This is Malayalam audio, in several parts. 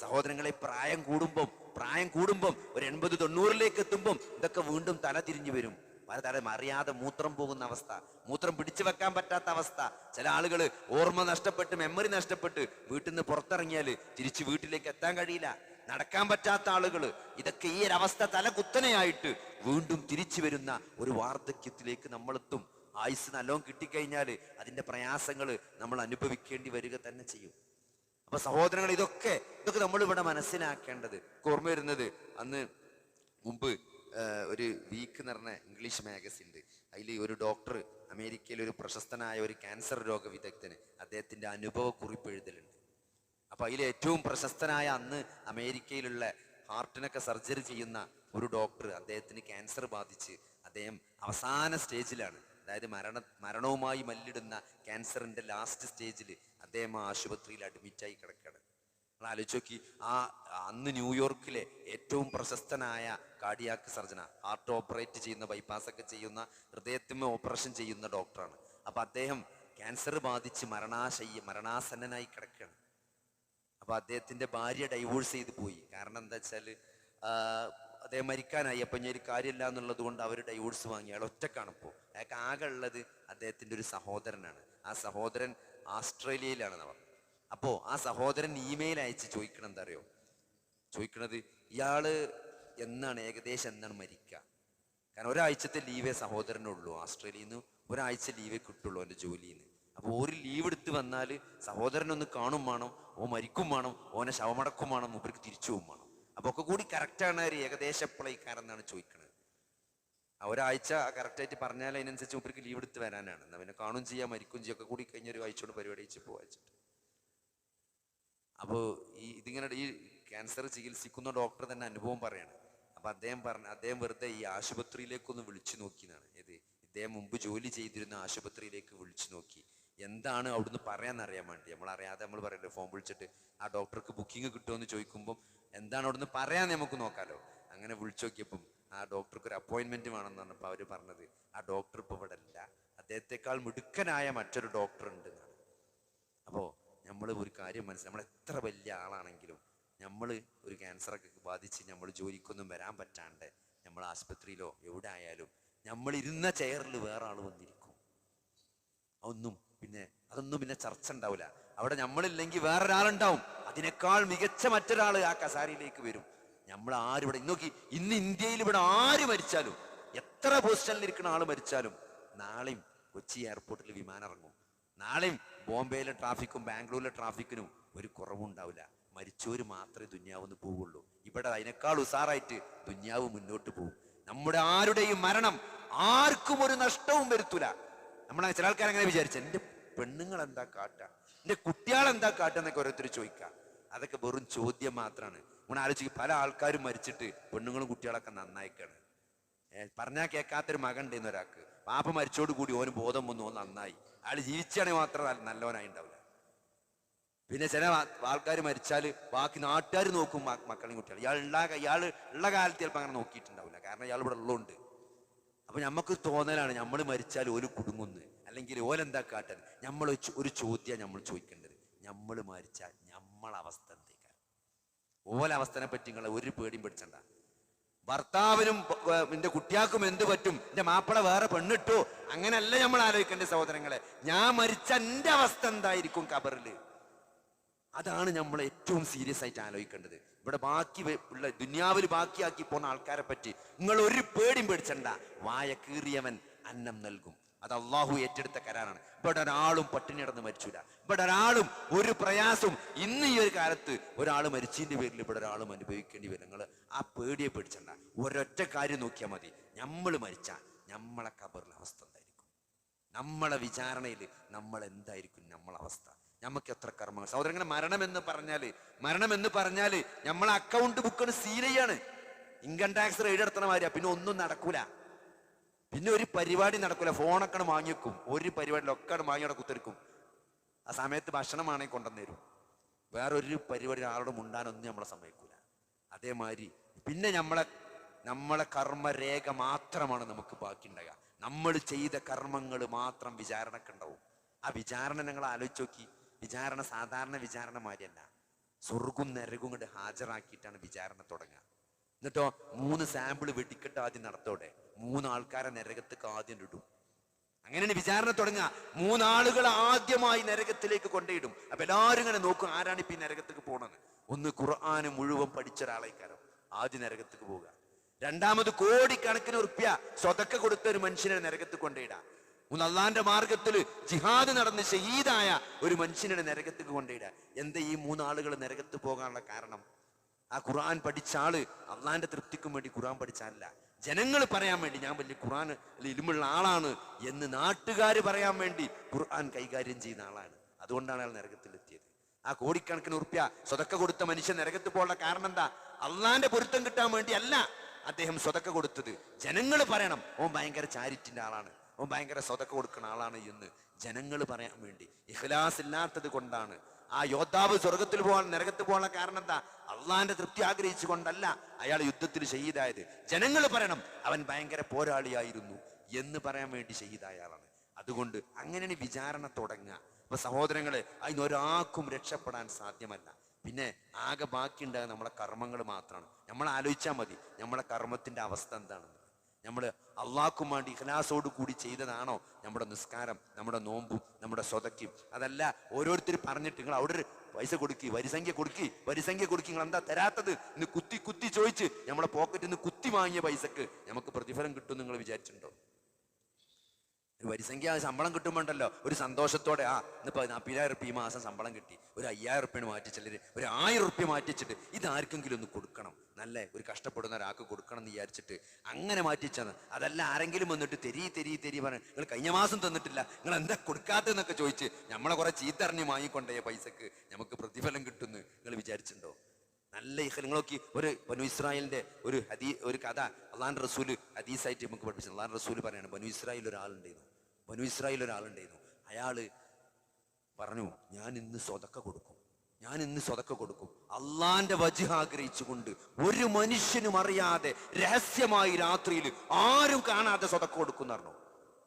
സഹോദരങ്ങളെ, പ്രായം കൂടുമ്പം ഒരു 80-90 എത്തുമ്പം ഇതൊക്കെ വീണ്ടും തല തിരിഞ്ഞു വരും. പലതരം അറിയാതെ മൂത്രം പോകുന്ന അവസ്ഥ, മൂത്രം പിടിച്ചു വെക്കാൻ പറ്റാത്ത അവസ്ഥ. ചില ആളുകൾ ഓർമ്മ നഷ്ടപ്പെട്ട്, മെമ്മറി നഷ്ടപ്പെട്ട് വീട്ടിൽ നിന്ന് പുറത്തിറങ്ങിയാൽ തിരിച്ച് വീട്ടിലേക്ക് എത്താൻ കഴിയില്ല. നടക്കാൻ പറ്റാത്ത ആളുകൾ, ഇതൊക്കെ ഈ ഒരു അവസ്ഥ തല കുത്തനെയായിട്ട് വീണ്ടും തിരിച്ചു വരുന്ന ഒരു വാർദ്ധക്യത്തിലേക്ക് നമ്മളെത്തും. ആയുസ് നല്ലോണം കിട്ടിക്കഴിഞ്ഞാൽ അതിന്റെ പ്രയാസങ്ങൾ നമ്മൾ അനുഭവിക്കേണ്ടി വരിക തന്നെ ചെയ്യും. അപ്പൊ സഹോദരങ്ങൾ, ഇതൊക്കെ നമ്മൾ ഇവിടെ മനസ്സിലാക്കേണ്ടത്. ഓർമ്മ വരുന്നത്, അന്ന് മുമ്പ് ഒരു വീക്ക് എന്ന് പറഞ്ഞ ഇംഗ്ലീഷ് മാഗസിൻ ഉണ്ട്. അതിൽ ഒരു ഡോക്ടർ, അമേരിക്കയിൽ ഒരു പ്രശസ്തനായ ഒരു ക്യാൻസർ രോഗ വിദഗ്ധന്, അദ്ദേഹത്തിന്റെ അനുഭവ കുറിപ്പ് എഴുതലുണ്ട്. അപ്പൊ അതിൽ ഏറ്റവും പ്രശസ്തനായ, അന്ന് അമേരിക്കയിലുള്ള ഹാർട്ടിനൊക്കെ സർജറി ചെയ്യുന്ന ഒരു ഡോക്ടർ, അദ്ദേഹത്തിന് ക്യാൻസർ ബാധിച്ച് അദ്ദേഹം അവസാന സ്റ്റേജിലാണ്. അതായത് മരണവുമായി മല്ലിടുന്ന ക്യാൻസറിന്റെ ലാസ്റ്റ് സ്റ്റേജിൽ അദ്ദേഹം ആശുപത്രിയിൽ അഡ്മിറ്റായി കിടക്കുകയാണ്. നിങ്ങൾ ആലോചിച്ച് നോക്കി, അന്ന് ന്യൂയോർക്കിലെ ഏറ്റവും പ്രശസ്തനായ കാർഡിയാക് സർജന, ഹാർട്ട് ഓപ്പറേറ്റ് ചെയ്യുന്ന, ബൈപ്പാസ് ഒക്കെ ചെയ്യുന്ന, ഹൃദയത്തിന് ഓപ്പറേഷൻ ചെയ്യുന്ന ഡോക്ടറാണ്. അപ്പൊ അദ്ദേഹം ക്യാൻസർ ബാധിച്ച് മരണാസന്നനായി കിടക്കുകയാണ്. അപ്പൊ അദ്ദേഹത്തിന്റെ ഭാര്യ ഡൈവോഴ്സ് ചെയ്ത് പോയി. കാരണം എന്താ വെച്ചാല് അദ്ദേഹം മരിക്കാനായി. അപ്പൊ ഞാൻ ഒരു കാര്യമില്ല എന്നുള്ളത് കൊണ്ട് അവർ ഡൈവോഴ്സ് വാങ്ങി. അയാൾ ഒറ്റക്കാണ്. ഇപ്പോൾ അയാൾക്ക് ആകെ ഉള്ളത് അദ്ദേഹത്തിന്റെ ഒരു സഹോദരനാണ്. ആ സഹോദരൻ ആസ്ട്രേലിയയിലാണെന്ന് പറഞ്ഞു. അപ്പോ ആ സഹോദരൻ ഇമെയിൽ അയച്ച് ചോദിക്കണം, എന്താ അറിയോ ചോദിക്കണത്, ഇയാള് ഏകദേശം എന്നാണ് മരിക്കുക? കാരണം ഒരാഴ്ചത്തെ ലീവേ സഹോദരനുള്ളൂ. ആസ്ട്രേലിയയിൽ നിന്ന് ഒരാഴ്ച ലീവേ കിട്ടുള്ളൂ എൻ്റെ ജോലിയിൽ നിന്ന്. അപ്പൊ ഒരു ലീവ് എടുത്ത് വന്നാല് സഹോദരനൊന്ന് കാണും വേണം, ഓ മരിക്കും വേണം, ഓനെ ശവമടക്കും വേണം, മൂപ്പർക്ക് തിരിച്ചു പോകും വേണം. അപ്പൊ ഒക്കെ കൂടി കറക്റ്റാണ് ഒരു ഏകദേശം എപ്പോഴേക്കാരെന്നാണ് ചോദിക്കുന്നത്. ഒരാഴ്ച കറക്റ്റായിട്ട് പറഞ്ഞാൽ അതിനനുസരിച്ച് മൂപ്പർക്ക് ലീവ് എടുത്ത് വരാനാണ്. എന്നാ പിന്നെ കാണും ചെയ്യാം, മരിക്കും ചെയ്യാം, ഒക്കെ കൂടി കഴിഞ്ഞ ഒരു ആഴ്ചയോട് പരിപാടി വെച്ച് പോവാച്ചിട്ട്. അപ്പോൾ ഇതിങ്ങനെ ഈ ക്യാൻസർ ചികിത്സിക്കുന്ന ഡോക്ടർ തന്നെ അനുഭവം പറയാണ്. അപ്പൊ അദ്ദേഹം വെറുതെ ഈ ആശുപത്രിയിലേക്കൊന്ന് വിളിച്ചു നോക്കിയെന്നാണ്. ഇദ്ദേഹം മുമ്പ് ജോലി ചെയ്തിരുന്ന ആശുപത്രിയിലേക്ക് വിളിച്ചു നോക്കി. എന്താണ് അവിടുന്ന് പറയാന്നറിയാൻ വേണ്ടി. നമ്മളറിയാതെ നമ്മൾ പറയല്ലോ, ഫോൺ വിളിച്ചിട്ട് ആ ഡോക്ടർക്ക് ബുക്കിംഗ് കിട്ടുമെന്ന് ചോദിക്കുമ്പോൾ എന്താണ് അവിടുന്ന് പറയാൻ നമുക്ക് നോക്കാലോ. അങ്ങനെ വിളിച്ചു നോക്കിയപ്പം ആ ഡോക്ടർക്ക് ഒരു അപ്പോയിന്റ്മെന്റ് വേണമെന്ന് പറഞ്ഞപ്പോൾ അവർ പറഞ്ഞത്, ആ ഡോക്ടർ ഇപ്പോൾ ഇവിടെ അല്ല, അദ്ദേഹത്തെക്കാൾ മിടുക്കനായ മറ്റൊരു ഡോക്ടർ ഉണ്ട് എന്നാണ്. അപ്പോൾ നമ്മൾ ഒരു കാര്യം മനസ്സിലായി, നമ്മൾ എത്ര വലിയ ആളാണെങ്കിലും നമ്മൾ ഒരു ക്യാൻസറൊക്കെ ബാധിച്ച് നമ്മൾ ജോലിക്കൊന്നും വരാൻ പറ്റാണ്ട് നമ്മൾ ആശുപത്രിയിലോ എവിടെ ആയാലും നമ്മൾ ഇരുന്ന ചെയറിൽ വേറെ ആൾ വന്നിരിക്കും. അതൊന്നും പിന്നെ ചർച്ച ഉണ്ടാവില്ല. അവിടെ നമ്മളില്ലെങ്കിൽ വേറൊരാളുണ്ടാവും, അതിനേക്കാൾ മികച്ച മറ്റൊരാൾ ആ കസാരയിലേക്ക് വരും. നമ്മൾ ആരും ഇവിടെ നോക്കി, ഇന്ന് ഇന്ത്യയിൽ ഇവിടെ ആര് മരിച്ചാലും, എത്ര പൊസിഷനിൽ ഇരിക്കുന്ന ആൾ മരിച്ചാലും, നാളെയും കൊച്ചി എയർപോർട്ടിൽ വിമാനം ഇറങ്ങും. നാളെയും ബോംബെയിലെ ട്രാഫിക്കും ബാംഗ്ലൂരിലെ ട്രാഫിക്കിനും ഒരു കുറവുണ്ടാവില്ല. മരിച്ചവര് മാത്രമേ ദുന്യാവെന്ന് പോവുള്ളൂ. ഇവിടെ അതിനേക്കാൾ ഉസാറായിട്ട് ദുന്യാവ് മുന്നോട്ട് പോകും. നമ്മുടെ ആരുടെയും മരണം ആർക്കും ഒരു നഷ്ടവും വരുത്തൂല. ചില ആൾക്കാർ അങ്ങനെ വിചാരിച്ച, എന്റെ പെണ്ണുങ്ങൾ എന്താ കാട്ടുക, എന്റെ കുട്ടികൾ എന്താ കാട്ടുക എന്നൊക്കെ ഓരോരുത്തർ ചോദിക്കുക. അതൊക്കെ വെറും ചോദ്യം മാത്രമാണ്. നമ്മൾ ആലോചിക്കും, പല ആൾക്കാരും മരിച്ചിട്ട് പെണ്ണുങ്ങളും കുട്ടികളൊക്കെ നന്നായിക്കാണ്. പറഞ്ഞാൽ കേൾക്കാത്തൊരു മകൻ ഉണ്ടെന്ന് ഒരാൾക്ക്, പാപ്പ മരിച്ചോട് കൂടി ഓന് ബോധം വന്നു, ഓൻ നന്നായി. അയാൾ ജീവിച്ചാണെങ്കിൽ മാത്രം നല്ലവനായി ഉണ്ടാവില്ല. പിന്നെ ചില ആൾക്കാർ മരിച്ചാൽ ബാക്കി നാട്ടുകാർ നോക്കും മക്കളെയും കുട്ടികൾ. ഇയാൾ ഉള്ള കാലത്ത് ചിലപ്പോൾ അങ്ങനെ നോക്കിയിട്ടുണ്ടാവില്ല, കാരണം ഇയാൾ ഇവിടെ ഉള്ളതുകൊണ്ട്. അപ്പൊ നമുക്ക് തോന്നലാണ് നമ്മൾ മരിച്ചാൽ ഓല് കുടുങ്ങുന്നു, അല്ലെങ്കിൽ ഓലെന്താ കാട്ടാൻ. ഒരു ചോദ്യം നമ്മൾ ചോദിക്കേണ്ടത്, നമ്മൾ മരിച്ചാൽ നമ്മളവസ്ഥ എന്തേക്കാരം? ഓലവസ്ഥനെ പറ്റി നിങ്ങൾ ഒരു പേടിയും പേടിച്ചണ്ട. ഭർത്താവിനും എന്റെ കുട്ടിയാക്കും എന്ത് പറ്റും, എന്റെ മാപ്പിള വേറെ പെണ്ണിട്ടോ, അങ്ങനെയല്ല നമ്മൾ ആലോചിക്കേണ്ട സഹോദരങ്ങളെ. ഞാൻ മരിച്ച എന്റെ അവസ്ഥ എന്തായിരിക്കും കബറില്? അതാണ് നമ്മൾ ഏറ്റവും സീരിയസ് ആയിട്ട് ആലോചിക്കേണ്ടത്. ഇവിടെ ഉള്ള ദുനിയാവിൽ ബാക്കിയാക്കി പോകുന്ന ആൾക്കാരെ പറ്റി നിങ്ങൾ ഒരു പേടിയും പേടിച്ചണ്ട. വായ കീറിയവൻ അന്നം നൽകും. അത് അള്ളാഹു ഏറ്റെടുത്ത കരാറാണ്. ഇവിടെ ഒരാളും പട്ടിണി കിടന്ന് മരിച്ചില്ല. ഇവിടെ ഒരാളും ഒരു പ്രയാസവും ഇന്ന് ഈ ഒരു കാലത്ത് ഒരാൾ മരിച്ചതിന്റെ പേരിൽ ഇവിടെ ഒരാളും അനുഭവിക്കേണ്ടി വരും. നിങ്ങൾ ആ പേടിയെ പേടിച്ചണ്ട. ഒരൊറ്റ കാര്യം നോക്കിയാൽ മതി, നമ്മൾ മരിച്ചാൽ നമ്മളെ കബറിലെ അവസ്ഥ എന്തായിരിക്കും, നമ്മളെ വിചാരണയിൽ നമ്മൾ എന്തായിരിക്കും നമ്മളെ അവസ്ഥ, നമുക്ക് എത്ര കർമ്മങ്ങൾ. സഹോദരങ്ങളെ, മരണം എന്ന് പറഞ്ഞാല് നമ്മളെ അക്കൗണ്ട് ബുക്കാണ് സീൽ ചെയ്യാണ്. ഇൻകം ടാക്സ് റെയ്ഡ് നടത്തണ മാതിരിയാ. പിന്നെ ഒന്നും നടക്കൂല, പിന്നെ ഒരു പരിപാടി നടക്കൂല. ഫോണൊക്കെ വാങ്ങിവെക്കും, ഒരു പരിപാടിയിലൊക്കെ വാങ്ങിയോടെ കുത്തിരിക്കും. ആ സമയത്ത് ഭക്ഷണമാണെങ്കിൽ കൊണ്ടുവന്നേരും. വേറൊരു പരിപാടി ആളോട് മുണ്ടാനൊന്നും നമ്മളെ സമ്മതിക്കൂല. അതേമാതിരി പിന്നെ നമ്മളെ കർമ്മരേഖ മാത്രമാണ് നമുക്ക് ബാക്കി ഉണ്ടാകുക. നമ്മൾ ചെയ്ത കർമ്മങ്ങൾ മാത്രം വിചാരണക്ക് ഉണ്ടാവും. ആ വിചാരണ നിങ്ങൾ ആലോചിച്ച് നോക്കി. വിചാരണ സാധാരണ വിചാരണ മാതിരിയല്ല. സ്വർഗും നരകും കൊണ്ട് ഹാജരാക്കിയിട്ടാണ് വിചാരണ തുടങ്ങുക. എന്നിട്ടോ 3 സാമ്പിൾ വെടിക്കെട്ട് ആദ്യം നടത്തോടെ 3 ആൾക്കാരെ നരകത്തേക്ക് ആദ്യം ഇടും. അങ്ങനെയാണ് വിചാരണ തുടങ്ങുക. 3 ആളുകൾ ആദ്യമായി നരകത്തിലേക്ക് കൊണ്ടേയിടും. അപ്പൊ എല്ലാവരും ഇങ്ങനെ നോക്കും, ആരാണ് ഇപ്പൊ ഈ നരകത്തേക്ക് പോണത്. ഒന്ന് ഖുർആന് മുഴുവൻ പഠിച്ച ഒരാളേക്കാരം ആദ്യം നരകത്തേക്ക് പോവുക. രണ്ടാമത് കോടിക്കണക്കിന് ഉറുപ്യ സ്വതക്ക കൊടുത്ത ഒരു മനുഷ്യനെ നരകത്ത് കൊണ്ടേയിടാം. അള്ളാന്റെ മാർഗത്തിൽ ജിഹാദ് നടന്ന് ഷഹീദായ ഒരു മനുഷ്യനെ നരകത്തേക്ക് കൊണ്ടേയിടുക. എന്താ ഈ 3 ആളുകൾ നരകത്ത് പോകാനുള്ള കാരണം? ആ ഖുർആൻ പഠിച്ച ആള് അള്ളാന്റെ തൃപ്തിക്കും വേണ്ടി ഖുർആൻ പഠിച്ചാലല്ല, ജനങ്ങൾ പറയാൻ വേണ്ടി ഞാൻ വലിയ ഖുർആൻ ഇൽമുള്ള ആളാണ് എന്ന് നാട്ടുകാർ പറയാൻ വേണ്ടി ഖുർആൻ കൈകാര്യം ചെയ്യുന്ന ആളാണ്. അതുകൊണ്ടാണ് അയാൾ നരകത്തിലെത്തിയത്. ആ കോടിക്കണക്കിന് ഉറുപ്യ സ്വതക്ക കൊടുത്ത മനുഷ്യൻ നരകത്ത് പോകാനുള്ള കാരണം എന്താ? അള്ളാന്റെ പൊരുത്തം കിട്ടാൻ വേണ്ടി അല്ല അദ്ദേഹം സ്വതക്ക കൊടുത്തത്. ജനങ്ങൾ പറയണം ഓൻ ഭയങ്കര ചാരിറ്റിന്റെ ആളാണ്, ഓൻ ഭയങ്കര സ്വതക്ക കൊടുക്കുന്ന ആളാണ് എന്ന് ജനങ്ങൾ പറയാൻ വേണ്ടി. ഇഖ്ലാസ് ഇല്ലാത്തത് കൊണ്ടാണ്. ആ യോദ്ധാവ് സ്വർഗത്തിൽ പോകാൻ നരകത്ത് പോകാനുള്ള കാരണം എന്താ? അള്ളാന്റെ തൃപ്തി ആഗ്രഹിച്ചു കൊണ്ടല്ല അയാൾ യുദ്ധത്തിൽ ഷഹീദായത്. ജനങ്ങൾ പറയണം അവൻ ഭയങ്കര പോരാളിയായിരുന്നു എന്ന് പറയാൻ വേണ്ടി ഷഹീദായ ആളാണ്. അതുകൊണ്ട് അങ്ങനെയാണ് വിചാരണ തുടങ്ങുക. അപ്പൊ സഹോദരങ്ങളെ, അതിനൊരാൾക്കും രക്ഷപ്പെടാൻ സാധ്യമല്ല. പിന്നെ ആകെ ബാക്കിയുണ്ടാകുക നമ്മളെ കർമ്മങ്ങൾ മാത്രമാണ്. നമ്മൾ ആലോചിച്ചാൽ മതി നമ്മളെ കർമ്മത്തിന്റെ അവസ്ഥ എന്താണെന്ന്. നമ്മൾ അള്ളാഹ്ക്കും വേണ്ടി ഇഖ്ലാസോട് കൂടി ചെയ്തതാണോ നമ്മുടെ നിസ്കാരം, നമ്മുടെ നോമ്പും, നമ്മുടെ സ്വതക്കും? അതല്ല ഓരോരുത്തർ പറഞ്ഞിട്ട് നിങ്ങൾ അവിടെ ഒരു പൈസ കൊടുക്കി, വരിസംഖ്യ കൊടുക്കി, വരിസംഖ്യ കൊടുക്കി, നിങ്ങൾ എന്താ തരാത്തത് ഇന്ന് കുത്തി കുത്തി ചോദിച്ച് നമ്മളെ പോക്കറ്റിൽ നിന്ന് കുത്തി വാങ്ങിയ പൈസക്ക് നമുക്ക് പ്രതിഫലം കിട്ടും നിങ്ങൾ വിചാരിച്ചിട്ടുണ്ടോ? വരിസംഖ്യ ശമ്പളം കിട്ടുമ്പോണ്ടല്ലോ ഒരു സന്തോഷത്തോടെ ഇന്നിപ്പോ 40,000 റുപ്യ ഈ മാസം ശമ്പളം കിട്ടി, ഒരു 5,000 റുപ്യാണ് മാറ്റിച്ചിട്ട് ഒരു 1,000 റുപ്യ മാറ്റിച്ചിട്ട് ഇതാർക്കെങ്കിലും ഒന്ന് കൊടുക്കണം, നല്ല ഒരു കഷ്ടപ്പെടുന്ന ഒരാൾക്ക് കൊടുക്കണം എന്ന് വിചാരിച്ചിട്ട് അങ്ങനെ മാറ്റിച്ചത്. അതല്ല ആരെങ്കിലും വന്നിട്ട് തെരി പറഞ്ഞു നിങ്ങൾ കഴിഞ്ഞ മാസം തന്നിട്ടില്ല, നിങ്ങൾ എന്താ കൊടുക്കാത്തെന്നൊക്കെ ചോദിച്ച് നമ്മളെ കുറെ ചീത്തറിഞ്ഞ് വാങ്ങിക്കൊണ്ടേ പൈസക്ക് നമുക്ക് പ്രതിഫലം കിട്ടുന്നു നിങ്ങൾ വിചാരിച്ചിട്ടുണ്ടോ? നല്ല നിങ്ങൾ നോക്കി, ഒരു ബനു ഇസ്രായേലിന്റെ ഒരു കഥ അള്ളാൻ റസൂല് ഹദീസായിട്ട് നമുക്ക് പഠിപ്പിച്ചു. അള്ളാൻ റസൂല് പറയാണ് ബനു ഇസ്രായേൽ ഒരാളുണ്ടായിരുന്നു. അയാള് പറഞ്ഞു ഞാൻ ഇന്ന് സ്വതക്ക കൊടുക്കും, അള്ളാന്റെ വജ്ഹ് ആഗ്രഹിച്ചുകൊണ്ട് ഒരു മനുഷ്യനും അറിയാതെ രഹസ്യമായി രാത്രിയിൽ ആരും കാണാതെ സ്വതക്ക കൊടുക്കും എന്ന് പറഞ്ഞു.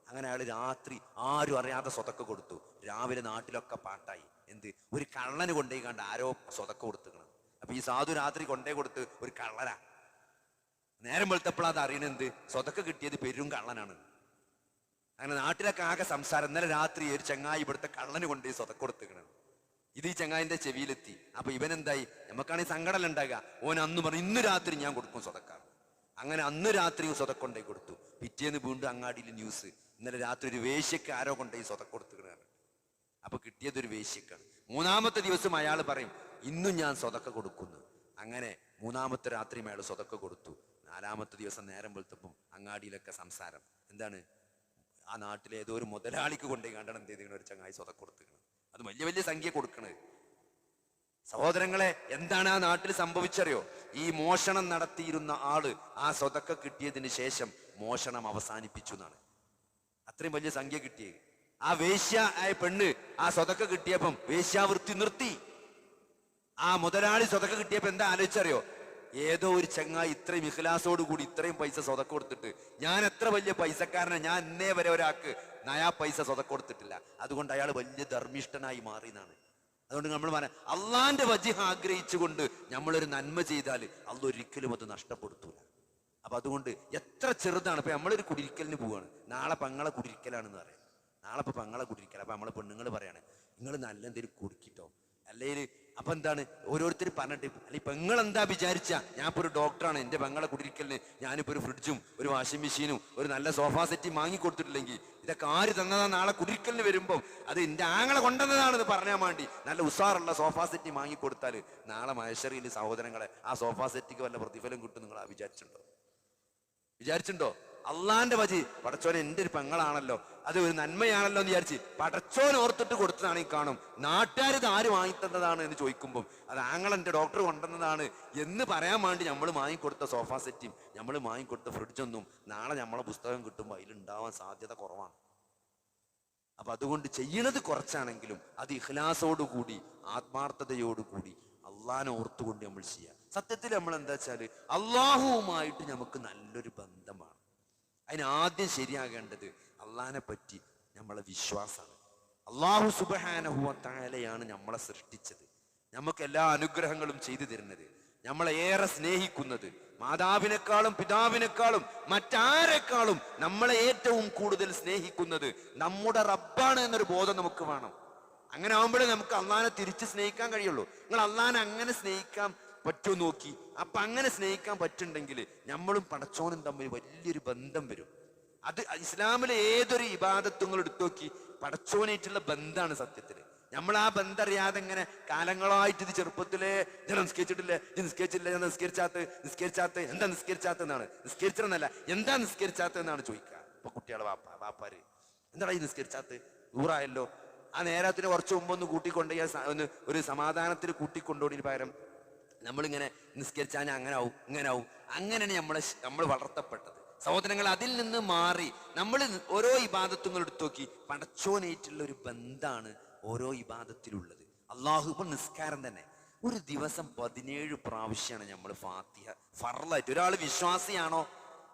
അങ്ങനെ അയാൾ രാത്രി ആരും അറിയാതെ സ്വതക്ക കൊടുത്തു. രാവിലെ നാട്ടിലൊക്കെ പാട്ടായി. എന്ത്? ഒരു കള്ളന് കൊണ്ടേ കണ്ട് ആരോ സ്വതക്ക കൊടുത്തുക്കണം. അപ്പൊ ഈ സാധു രാത്രി കൊണ്ടേ കൊടുത്ത് ഒരു കള്ളനാ. നേരം വെളുത്തപ്പോൾ അത് അറിയണെന്ത്? സ്വതക്ക കിട്ടിയത് പെരും കള്ളനാണ്. അങ്ങനെ നാട്ടിലൊക്കെ ആകെ സംസാരം. ഇന്നലെ രാത്രി ഒരു ചങ്ങായി ഇവിടുത്തെ കള്ളന് കൊണ്ടേ സ്വതക്ക കൊടുത്തുക്കണം. ഇത് ഈ ചങ്ങായിന്റെ ചെവിയിലെത്തി. അപ്പൊ ഇവനെന്തായി? നമുക്കാണെങ്കിൽ സങ്കടം ഉണ്ടാകുക. ഓൻ അന്ന് പറഞ്ഞു ഇന്ന് രാത്രി ഞാൻ കൊടുക്കും സ്വതക്ക. അങ്ങനെ അന്ന് രാത്രി സ്വതക്ക കൊണ്ടേ കൊടുത്തു. പിറ്റേന്ന് വീണ്ടും അങ്ങാടിയിൽ ന്യൂസ്, ഇന്നലെ രാത്രി ഒരു വേശ്യക്ക് ആരോ കൊണ്ടേ സ്വതക്ക കൊടുത്തുകയാണ്. അപ്പൊ കിട്ടിയതൊരു വേശ്യക്കാണ്. 3-ാമത്തെ ദിവസം അയാൾ പറയും ഇന്നും ഞാൻ സ്വതക്ക കൊടുക്കുന്നു. അങ്ങനെ 3-ാമത്തെ രാത്രി അയാൾ സ്വതക്ക കൊടുത്തു. 4-ാമത്തെ ദിവസം നേരം വെളുത്തപ്പം അങ്ങാടിയിലൊക്കെ സംസാരം. എന്താണ്? ആ നാട്ടിലെ ഏതോ ഒരു മുതലാളിക്ക് കൊണ്ടേ കണ്ടണം എന്ത് ചെയ്തിങ്ങനെ ഒരു ചങ്ങായി സ്വതക്ക കൊടുത്തിക്കണം. അത് വലിയ വലിയ സംഖ്യ കൊടുക്കണത്. സഹോദരങ്ങളെ, എന്താണ് ആ നാട്ടിൽ സംഭവിച്ചറിയോ? ഈ മോഷണം നടത്തിയിരുന്ന ആള് ആ സ്വതക്ക കിട്ടിയതിന് ശേഷം മോഷണം അവസാനിപ്പിച്ചു എന്നാണ്. അത്രയും വലിയ സംഖ്യ കിട്ടിയത്. ആ വേശ്യ ആയ പെണ്ണ് ആ സ്വതക്ക കിട്ടിയപ്പം വേശ്യാവൃത്തി നിർത്തി. ആ മുതലാളി സ്വതക്ക കിട്ടിയപ്പോ എന്താ ആലോചിച്ചറിയോ? ഏതോ ഒരു ചങ്ങായി ഇത്രയും ഇഖ്ലാസോട് കൂടി ഇത്രയും പൈസ സ്വതക്ക കൊടുത്തിട്ട് ഞാൻ എത്ര വലിയ പൈസക്കാരനെ, ഞാൻ ഇന്നേ വരെ ഒരാൾക്ക് നയാ പൈസ സ്വതക്ക കൊടുത്തിട്ടില്ല. അതുകൊണ്ട് അയാൾ വലിയ ധർമ്മിഷ്ഠനായി മാറി എന്നാണ്. അതുകൊണ്ട് നമ്മൾ പറയാം അള്ളാന്റെ വജ്ഹ് ആഗ്രഹിച്ചുകൊണ്ട് നമ്മളൊരു നന്മ ചെയ്താൽ അള്ളാഹ് ഒരിക്കലും അത് നഷ്ടപ്പെടുത്തൂല. അപ്പൊ അതുകൊണ്ട് എത്ര ചെറുതാണ്. ഇപ്പൊ നമ്മളൊരു കുടിരിക്കലിന് പോവാണ്, നാളെ പങ്ങളെ കുടിരിക്കലാണെന്ന് പറയാം. നാളെ ഇപ്പൊ പങ്ങളെ കുടിരിക്കൽ. അപ്പൊ നമ്മളെ പെണ്ണുങ്ങൾ പറയാണ് നിങ്ങൾ നല്ല എന്തെങ്കിലും കുടിക്കിട്ടോ, അല്ലെങ്കിൽ അപ്പൊ എന്താണ് ഓരോരുത്തർ പറഞ്ഞിട്ട്, അല്ലെ പെങ്ങൾ എന്താ വിചാരിച്ച ഞാൻ ഇപ്പൊ ഒരു ഡോക്ടറാണ്, എന്റെ പെങ്ങളെ കുടിരിക്കലിന് ഞാനിപ്പോ ഒരു ഫ്രിഡ്ജും ഒരു വാഷിംഗ് മെഷീനും ഒരു നല്ല സോഫാ സെറ്റും വാങ്ങിക്കൊടുത്തിട്ടില്ലെങ്കിൽ ഇതൊക്കെ ആര് തന്നതാ? നാളെ കുടിരിക്കലിന് വരുമ്പം അത് എന്റെ ആങ്ങളെ കൊണ്ടുവന്നതാണെന്ന് പറഞ്ഞാൽ വേണ്ടി നല്ല ഉസാറുള്ള സോഫാ സെറ്റ് വാങ്ങിക്കൊടുത്താൽ നാളെ മഹേശ്വരിയിൽ സഹോദരങ്ങളെ ആ സോഫാ സെറ്റിക്ക് വല്ല പ്രതിഫലം കിട്ടും നിങ്ങൾ വിചാരിച്ചിട്ടുണ്ടോ? അള്ളാന്റെ വജി പടച്ചോൻ എന്റെ ഒരു പെങ്ങളാണല്ലോ, അത് ഒരു നന്മയാണല്ലോ എന്ന് വിചാരിച്ച് പടച്ചോൻ ഓർത്തിട്ട് കൊടുത്തതാണ്. ഈ കാണും നാട്ടുകാർ ഇത് ആര് വാങ്ങിത്തന്നതാണ് എന്ന് ചോദിക്കുമ്പോൾ അത് ആങ്ങളെന്റെ ഡോക്ടർ കൊണ്ടുവന്നതാണ് എന്ന് പറയാൻ വേണ്ടി നമ്മൾ വാങ്ങിക്കൊടുത്ത സോഫാ സെറ്റും നമ്മൾ വാങ്ങിക്കൊടുത്ത ഫ്രിഡ്ജൊന്നും നാളെ നമ്മളെ പുസ്തകം കിട്ടുമ്പോൾ അതിലുണ്ടാവാൻ സാധ്യത കുറവാണ്. അപ്പൊ അതുകൊണ്ട് ചെയ്യണത് കുറച്ചാണെങ്കിലും അത് ഇഖ്ലാസോടുകൂടി ആത്മാർത്ഥതയോടുകൂടി അള്ളാനെ ഓർത്തുകൊണ്ട് നമ്മൾ ചെയ്യാം. സത്യത്തിൽ നമ്മൾ എന്താ വെച്ചാല് അള്ളാഹുവുമായിട്ട് നമുക്ക് നല്ലൊരു ബന്ധമാണ്. അതിനാദ്യം ശരിയാകേണ്ടത് അള്ളാഹിനെ പറ്റി നമ്മളെ വിശ്വാസമാണ്. അള്ളാഹു സുബ്ഹാനഹു വ തആലയാണ് നമ്മളെ സൃഷ്ടിച്ചത്, നമുക്ക് എല്ലാ അനുഗ്രഹങ്ങളും ചെയ്തു തരുന്നത്, നമ്മളെ ഏറെ സ്നേഹിക്കുന്നത്, മാതാവിനേക്കാളും പിതാവിനേക്കാളും മറ്റാരെക്കാളും നമ്മളെ ഏറ്റവും കൂടുതൽ സ്നേഹിക്കുന്നത് നമ്മുടെ റബ്ബാണ് എന്നൊരു ബോധം നമുക്ക് വേണം. അങ്ങനെ ആവുമ്പോഴേ നമുക്ക് അള്ളാനെ തിരിച്ച് സ്നേഹിക്കാൻ കഴിയുള്ളൂ. നിങ്ങൾ അള്ളാനെ അങ്ങനെ സ്നേഹിക്കാൻ പറ്റുമോ നോക്കി. അപ്പൊ അങ്ങനെ സ്നേഹിക്കാൻ പറ്റുണ്ടെങ്കിൽ നമ്മളും പടച്ചോനും തമ്മിൽ വലിയൊരു ബന്ധം വരും. അത് ഇസ്ലാമിലെ ഏതൊരു ഇബാദത്തും എടുത്തു നോക്കി പടച്ചോനായിട്ടുള്ള ബന്ധമാണ് സത്യത്തില്. നമ്മൾ ആ ബന്ധം അറിയാതെ ഇങ്ങനെ കാലങ്ങളായിട്ട് ഇത് ചെറുപ്പത്തിലെ ഞാൻ നിസ്കരിച്ചിട്ടില്ലേ, നിസ്കരിച്ചില്ല, ഞാൻ നിസ്കരിച്ചാത്ത എന്താ നിസ്കരിച്ചാത്തെന്നാണ്, നിസ്കരിച്ചതെന്നല്ല എന്താ നിസ്കരിച്ചാത്തെന്നാണ് ചോദിക്കുക. ഇപ്പൊ കുട്ടികളെ വാപ്പാര് എന്താടാ ഈ നിസ്കരിച്ചാത്ത, ഊറായല്ലോ. ആ നേരത്തിന് കുറച്ച് മുമ്പ് ഒന്ന് കൂട്ടിക്കൊണ്ടുപോയി ഒരു സമാധാനത്തിൽ കൂട്ടിക്കൊണ്ടുപോയി പകരം നമ്മളിങ്ങനെ നിസ്കരിച്ചാൽ അങ്ങനാവും ഇങ്ങനാവും. അങ്ങനെയാണ് നമ്മൾ വളർത്തപ്പെട്ടത്. സഹോദരങ്ങൾ, അതിൽ നിന്ന് മാറി നമ്മൾ ഓരോ ഇബാദത്തുകൾ എടുത്തു നോക്കി പടച്ചോനായിട്ടുള്ള ഒരു ബന്ധാണ് ഓരോ ഇബാദത്തിലുള്ളത്. അള്ളാഹു ഇപ്പൊ നിസ്കാരം തന്നെ ഒരു ദിവസം 17 പ്രാവശ്യമാണ് നമ്മൾ ഫാത്തിഹ ഫർളായിട്ട്. ഒരാൾ വിശ്വാസിയാണോ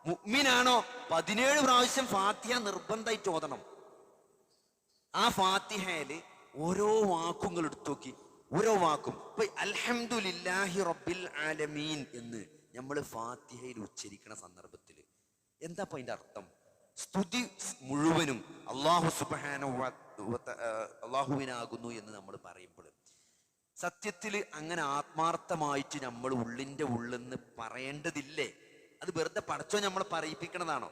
മുഅ്മിനാണോ 17 പ്രാവശ്യം ഫാത്തിഹ നിർബന്ധമായിട്ട് ഓതണം. ആ ഫാത്തിഹയില് ഓരോ വാക്കുകൾ എടുത്തു നോക്കി, ഓരോ വാക്കും ഇപ്പൊ അൽഹംദുലില്ലാഹി റബ്ബിൽ ആലമീൻ എന്ന് നമ്മൾ ഫാത്തിഹയിൽ ഉച്ചരിക്കണ സന്ദർഭത്തിൽ എന്താ ഇപ്പൊ അതിന്റെ അർത്ഥം? സ്തുതി മുഴുവനും അള്ളാഹുവിനാകുന്നു എന്ന് നമ്മൾ പറയുമ്പോൾ സത്യത്തിൽ അങ്ങനെ ആത്മാർത്ഥമായിട്ട് നമ്മൾ ഉള്ളിന്റെ ഉള്ളെന്ന് പറയേണ്ടതില്ലേ? അത് വെറുതെ പടച്ചോ നമ്മളെ പറയിപ്പിക്കണതാണോ?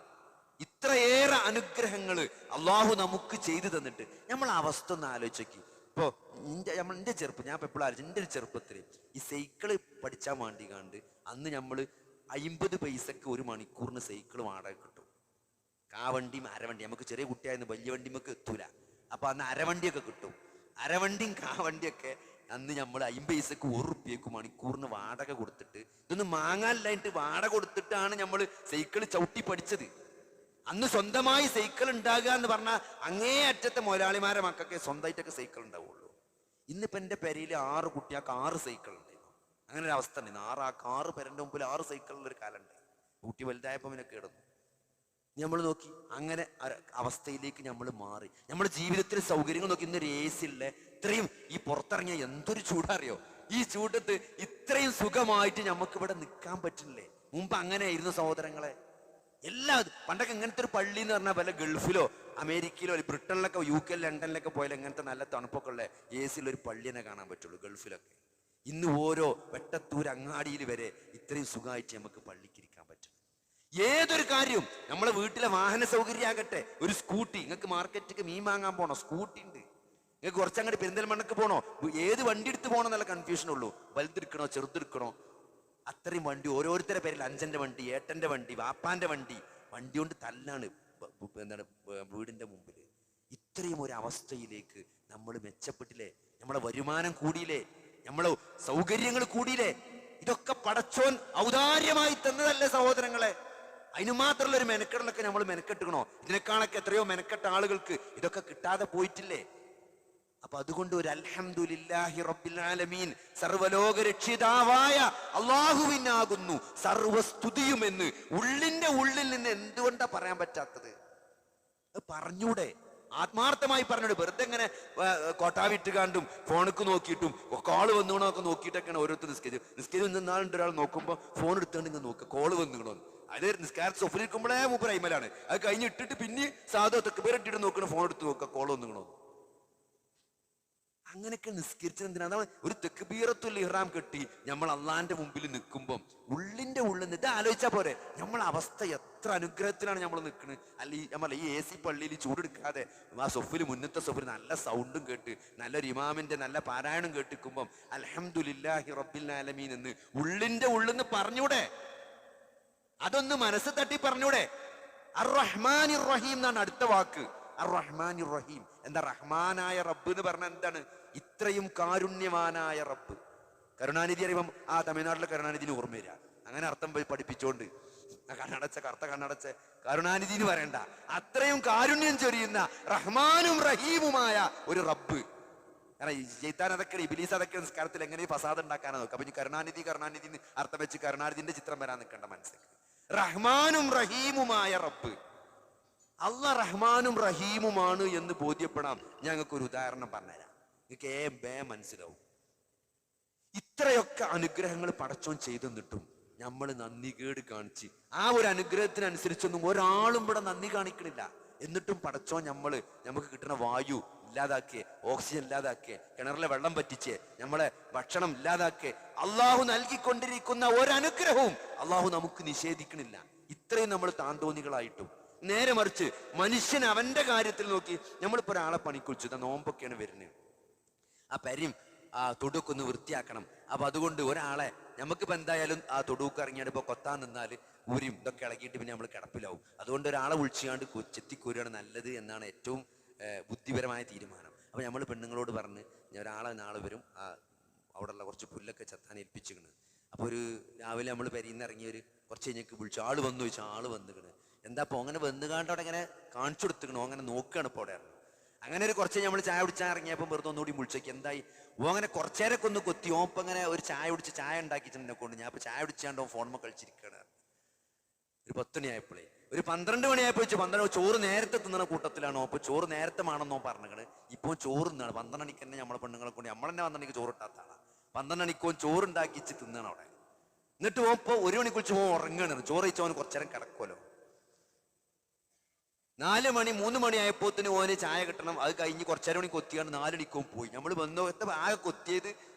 ഇത്രയേറെ അനുഗ്രഹങ്ങൾ അള്ളാഹു നമുക്ക് ചെയ്തു തന്നിട്ട് നമ്മൾ അവസ്ഥ ഒന്ന് ആലോചിക്കി. ഇപ്പോ എന്റെ ചെറുപ്പം, ഞാൻ എപ്പോഴും ആലോചിച്ചു, എൻ്റെ ഒരു ചെറുപ്പത്തിൽ ഈ സൈക്കിള് പഠിച്ചാൻ വേണ്ടി കണ്ട് അന്ന് നമ്മൾ 50 പൈസക്ക് ഒരു മണിക്കൂറിന് സൈക്കിൾ വാടക കിട്ടും. കാവണ്ടിയും അരവണ്ടി, നമുക്ക് ചെറിയ കുട്ടിയായിരുന്നു, വലിയ വണ്ടി നമുക്ക് എത്തൂല. അപ്പൊ അന്ന് അരവണ്ടിയൊക്കെ കിട്ടും. അരവണ്ടിയും കാവണ്ടിയൊക്കെ അന്ന് നമ്മൾ 50 പൈസക്ക് 1 റുപ്യക്ക് മണിക്കൂറിന് വാടക കൊടുത്തിട്ട്, ഇതൊന്നും മാങ്ങാനില്ലായിട്ട് വാടക കൊടുത്തിട്ടാണ് നമ്മൾ സൈക്കിൾ ചവിട്ടി പഠിച്ചത്. അന്ന് സ്വന്തമായി സൈക്കിൾ ഉണ്ടാകുക എന്ന് പറഞ്ഞാൽ അങ്ങേ അറ്റത്തെ മുതലാളിമാരെ മക്കൾക്ക് സ്വന്തമായിട്ടൊക്കെ സൈക്കിൾ ഉണ്ടാവുള്ളൂ. ഇന്നിപ്പോ എന്റെ പെരയിൽ 6 കുട്ടികൾക്ക് 6 സൈക്കിൾ ഉണ്ടായിരുന്നു. അങ്ങനെ ഒരു അവസ്ഥ ഉണ്ടായിരുന്നു. 6 പേരന്റെ മുമ്പിൽ 6 സൈക്കിളിൽ ഒരു കാലം ഉണ്ടായി. കുട്ടി വലുതായപ്പോ പിന്നെ കിടന്നു. നമ്മൾ നോക്കി അങ്ങനെ അവസ്ഥയിലേക്ക് നമ്മൾ മാറി. നമ്മുടെ ജീവിതത്തിൽ സൗകര്യങ്ങൾ നോക്കി. ഇന്നൊരു AC ഉള്ള ഇത്രയും ഈ പുറത്തിറങ്ങിയ എന്തൊരു ചൂടറിയോ? ഈ ചൂടത്ത് ഇത്രയും സുഖമായിട്ട് നമുക്ക് ഇവിടെ നിൽക്കാൻ പറ്റില്ലേ? മുമ്പ് അങ്ങനെ ആയിരുന്നു സഹോദരങ്ങളെ. പണ്ടൊക്കെ ഇങ്ങനത്തെ ഒരു പള്ളി എന്ന് പറഞ്ഞാൽ വല്ല ഗൾഫിലോ അമേരിക്കയിലോ ബ്രിട്ടനിലൊക്കെ UK ലണ്ടനിലൊക്കെ പോയാൽ ഇങ്ങനത്തെ നല്ല തണുപ്പൊക്കെ ഉള്ള AC ഒരു പള്ളിനെ കാണാൻ പറ്റുള്ളൂ ഗൾഫിലൊക്കെ. ഇന്ന് ഓരോ വെട്ടത്തൂർ അങ്ങാടിയിൽ വരെ ഇത്രയും സുഖമായിട്ട് നമുക്ക് പള്ളിക്കിരിക്കാൻ പറ്റും. ഏതൊരു കാര്യവും നമ്മളെ വീട്ടിലെ വാഹന സൗകര്യമാകട്ടെ, ഒരു സ്കൂട്ടി, നിങ്ങൾക്ക് മാർക്കറ്റിക്ക് മീൻ വാങ്ങാൻ പോണോ, സ്കൂട്ടി ഉണ്ട്. നിങ്ങൾക്ക് കുറച്ചങ്ങോട്ട് പെരിന്തൽമണ്ണക്ക് പോണോ, ഏത് വണ്ടി എടുത്ത് പോകണോ എന്നുള്ള കൺഫ്യൂഷൻ ഉള്ളൂ. വലുതെടുക്കണോ ചെറുതെടുക്കണോ, അത്രയും വണ്ടി. ഓരോരുത്തരുടെ പേരിൽ 5ന്റെ വണ്ടി, 8ന്റെ വണ്ടി, വാപ്പാന്റെ വണ്ടി കൊണ്ട് തല്ലാണ് എന്താണ് വീടിന്റെ മുമ്പിൽ. ഇത്രയും ഒരു അവസ്ഥയിലേക്ക് നമ്മൾ മെച്ചപ്പെട്ടില്ലേ? നമ്മളെ വരുമാനം കൂടിയില്ലേ? നമ്മളെ സൗകര്യങ്ങൾ കൂടിയില്ലേ? ഇതൊക്കെ പടച്ചോൻ ഔദാര്യമായി തന്നതല്ലേ സഹോദരങ്ങളെ? അതിന് മാത്രമുള്ള ഒരു മെനക്കെടലൊക്കെ നമ്മൾ മെനക്കെട്ടുകണോ? ഇതിനേക്കാളൊക്കെ എത്രയോ മെനക്കെട്ട ആളുകൾക്ക് ഇതൊക്കെ കിട്ടാതെ പോയിട്ടില്ലേ? അപ്പൊ അതുകൊണ്ട് ഒരു അൽഹംദുലില്ലാഹി റബ്ബിൽ ആലമീൻ, സർവ്വലോക രക്ഷിതാവായ അള്ളാഹുവിനാകുന്നു സർവസ്തുതിയുമെന്ന് ഉള്ളിന്റെ ഉള്ളിൽ നിന്ന് എന്തുകൊണ്ടാ പറയാൻ പറ്റാത്തത്? പറഞ്ഞൂടെ? ആത്മാർത്ഥമായി പറഞ്ഞൂടെ? വെറുതെ ഇങ്ങനെ കോട്ടാവിട്ട് കണ്ടും ഫോണിക്ക് നോക്കിയിട്ടും കോള് വന്നുകൊണ്ടൊക്കെ നോക്കിയിട്ടൊക്കെയാണ് ഓരോരുത്തർ നിസ്കരിച്ച് നിന്നാളുണ്ട്. ഒരാൾ നോക്കുമ്പോ ഫോൺ എടുത്തുകൊണ്ട് ഇങ്ങനെ നോക്കുക, കോള് വന്നുകണോ. അത് നിസ്കാര സൊഫിലിരിക്കുമ്പോഴേ മൂപ്പർ അയിമലാണ്. അത് കഴിഞ്ഞ് ഇട്ടിട്ട് പിന്നെ സാധു തെക്കുപേരിട്ടിട്ട് നോക്കണ, ഫോൺ എടുത്ത് നോക്കുക, കോള് വന്നുകണോ. അങ്ങനെയൊക്കെ നിസ്കരിച്ചത് എന്തിനാ? അതാണ് ഒരു തെക്ബീറത്തുൽ ഇഹ്റാം കെട്ടി നമ്മൾ അള്ളാന്റെ മുമ്പിൽ നിൽക്കുമ്പം ഉള്ളിന്റെ ഉള്ളിൽ നിന്ന് ഇത് ആലോചിച്ചാ പോരെ നമ്മളെ അവസ്ഥ എത്ര അനുഗ്രഹത്തിലാണ് നമ്മൾ നിൽക്കുന്നത്. അല്ലെങ്കിൽ നമ്മൾ ഈ AC പള്ളിയിൽ ചൂടെടുക്കാതെ ആ സൊഫിൽ, മുന്നത്തെ സൊഫിൽ നല്ല സൗണ്ടും കേട്ട് നല്ലൊരു ഇമാമിന്റെ നല്ല പാരായണം കേട്ടിക്കുമ്പം അൽഹംദുലില്ലാഹി റബ്ബിൽ ആലമീൻ എന്ന് ഉള്ളിന്റെ ഉള്ളിൽ നിന്ന് പറഞ്ഞൂടെ? അതൊന്ന് മനസ്സ് തട്ടി പറഞ്ഞൂടെ? അർ-റഹ്മാനിർ റഹീം എന്നാണ് അടുത്ത വാക്ക്. അർ-റഹ്മാനിർ റഹീം എന്താ? റഹ്മാനായ റബ്ബ് എന്ന് പറഞ്ഞാൽ എന്താണ്? ഇത്രയും കാരുണ്യവാനായ റബ്ബ്. കരുണാനിധി അറിയുമ്പം ആ തമിഴ്നാട്ടിലെ കരുണാനിധിന് ഓർമ്മ വരിക. അങ്ങനെ അർത്ഥം പഠിപ്പിച്ചോണ്ട് കർത്ത കണ്ണടച്ച കരുണാനിധി എന്ന് പറയണ്ട, അത്രയും കാരുണ്യം ചൊരിയുന്ന റഹ്മാനും റഹീമുമായ ഒരു റബ്ബ്. കാരണം ജയ്ത്താൻ അതൊക്കെ ഇബിലീസ് അതൊക്കെ നിസ്കാരത്തിൽ എങ്ങനെ ഫസാദ് ഉണ്ടാക്കാനാ നോക്കുക. അപ്പൊ കരുണാനിധി അർത്ഥം വെച്ച് കരുണാനിധിന്റെ ചിത്രം വരാൻ നിൽക്കേണ്ട മനസ്സിലേക്ക്. റഹ്മാനും റഹീമുമായ റബ്ബ്, അള്ളാഹ് റഹ്മാനും റഹീമുമാണ് എന്ന് ബോധ്യപ്പെടാം. ഞങ്ങൾക്ക് ഒരു ഉദാഹരണം പറഞ്ഞുതരാം, നിങ്ങൾക്ക് മനസ്സിലാവും. ഇത്രയൊക്കെ അനുഗ്രഹങ്ങൾ പടച്ചോൻ ചെയ്തെന്നിട്ടും നമ്മൾ നന്ദി കേട് കാണിച്ച് ആ ഒരു അനുഗ്രഹത്തിനനുസരിച്ചൊന്നും ഒരാളും ഇവിടെ നന്ദി കാണിക്കണില്ല. എന്നിട്ടും പടച്ചോൻ നമുക്ക് കിട്ടുന്ന വായു ഇല്ലാതാക്കിയേ, ഓക്സിജൻ ഇല്ലാതാക്കിയേ, കിണറിലെ വെള്ളം പറ്റിച്ചേ, നമ്മളെ ഭക്ഷണം ഇല്ലാതാക്കിയേ, അള്ളാഹു നൽകിക്കൊണ്ടിരിക്കുന്ന ഒരനുഗ്രഹവും അള്ളാഹു നമുക്ക് നിഷേധിക്കണില്ല. ഇത്രയും നമ്മൾ താന്തോന്നികളായിട്ടും. നേരെ മറിച്ച് മനുഷ്യൻ അവന്റെ കാര്യത്തിൽ നോക്കി, നമ്മളിപ്പോ ഒരാളെ പണിക്കുറിച്ചു, നോമ്പൊക്കെയാണ് വരുന്നത്, ആ പരിയും ആ തൊടുക്ക് ഒന്ന് വൃത്തിയാക്കണം. അപ്പൊ അതുകൊണ്ട് ഒരാളെ നമുക്കിപ്പോ എന്തായാലും ആ തൊടുക്ക് ഇറങ്ങിയാൽ ഇപ്പൊ കൊത്താൻ നിന്നാൽ ഊരിയും ഇതൊക്കെ ഇളകിയിട്ട് പിന്നെ നമ്മൾ കിടപ്പിലാവും. അതുകൊണ്ട് ഒരാളെ വിളിച്ചാണ്ട് ചെത്തിക്കൂരിയാണ് നല്ലത് എന്നാണ് ഏറ്റവും ബുദ്ധിപരമായ തീരുമാനം. അപ്പൊ നമ്മൾ പെണ്ണുങ്ങളോട് പറഞ്ഞ് ഒരാളെ നാളെ വരും, അവിടെയുള്ള കുറച്ച് പുല്ലൊക്കെ ചെത്താൻ ഏൽപ്പിച്ചിരിക്കണ്. അപ്പൊ രാവിലെ നമ്മൾ പെരിന്ന് ഇറങ്ങിയൊരു കുറച്ച് കഴിഞ്ഞേക്ക് വിളിച്ചു, ആള് വന്നു ചോദിച്ചാൽ ആള് വന്നിക്കണ്. എന്താ അപ്പൊ അങ്ങനെ വന്നുകാണ്ട് അവിടെ ഇങ്ങനെ കാണിച്ചു കൊടുത്തിക്കണോ, അങ്ങനെ നോക്കുകയാണ് ഇപ്പോൾ അവിടെ. അങ്ങനെ ഒരു കുറച്ച് നമ്മൾ ചായ കുടിച്ചാൽ ഇറങ്ങിയപ്പോൾ വെറുതെ ഒന്നുകൂടി വിളിച്ചേക്ക് എന്തായി അങ്ങനെ കുറച്ചേരൊക്കെ ഒന്ന് കൊത്തി ഓപ്പം അങ്ങനെ ഒരു ചായ കുടിച്ച് ചായ ഉണ്ടാക്കിച്ചിട്ടുണ്ടെ കൊണ്ട് ഞാൻ ഇപ്പൊ ചായ കുടിച്ചാണ്ടോ ഫോൺമ കളിച്ചിരിക്കുകയാണ്. ഒരു 10 മണിയായപ്പോഴേ ഒരു 12 മണിയായപ്പോ വെച്ച് 12 ചോറ് നേരത്തെ തിന്നണ കൂട്ടത്തിലാണോ, അപ്പൊ ചോറ് നേരത്തെ വേണമെന്നോ പറഞ്ഞത്. ഇപ്പോൾ ചോറ് തിന്നാണ് 12 മണിക്ക് തന്നെ നമ്മളെ പെണ്ണുങ്ങളെ കൊണ്ട് നമ്മളെന്നെ 12 മണിക്ക് ചോറ് ഇട്ടാത്താണ്. 12 മണിക്കോ ചോറുണ്ടാക്കിച്ച് തിന്നാണ് അവിടെ. എന്നിട്ട് ഇപ്പോൾ 1 മണിക്ക് വിളിച്ച് ഉറങ്ങാണ്. ചോറ് കഴിച്ചവന് കുറച്ചേരം കിടക്കുമല്ലോ. 4 മണി 3 മണിയായപ്പോത്തിന് ഓന് ചായ കിട്ടണം. അത് കഴിഞ്ഞ് കുറച്ചേരം മണി കൊത്തിയാണ് 4 മണിക്കോ പോയി. നമ്മൾ വന്നോ ആകെ കൊത്തിയത്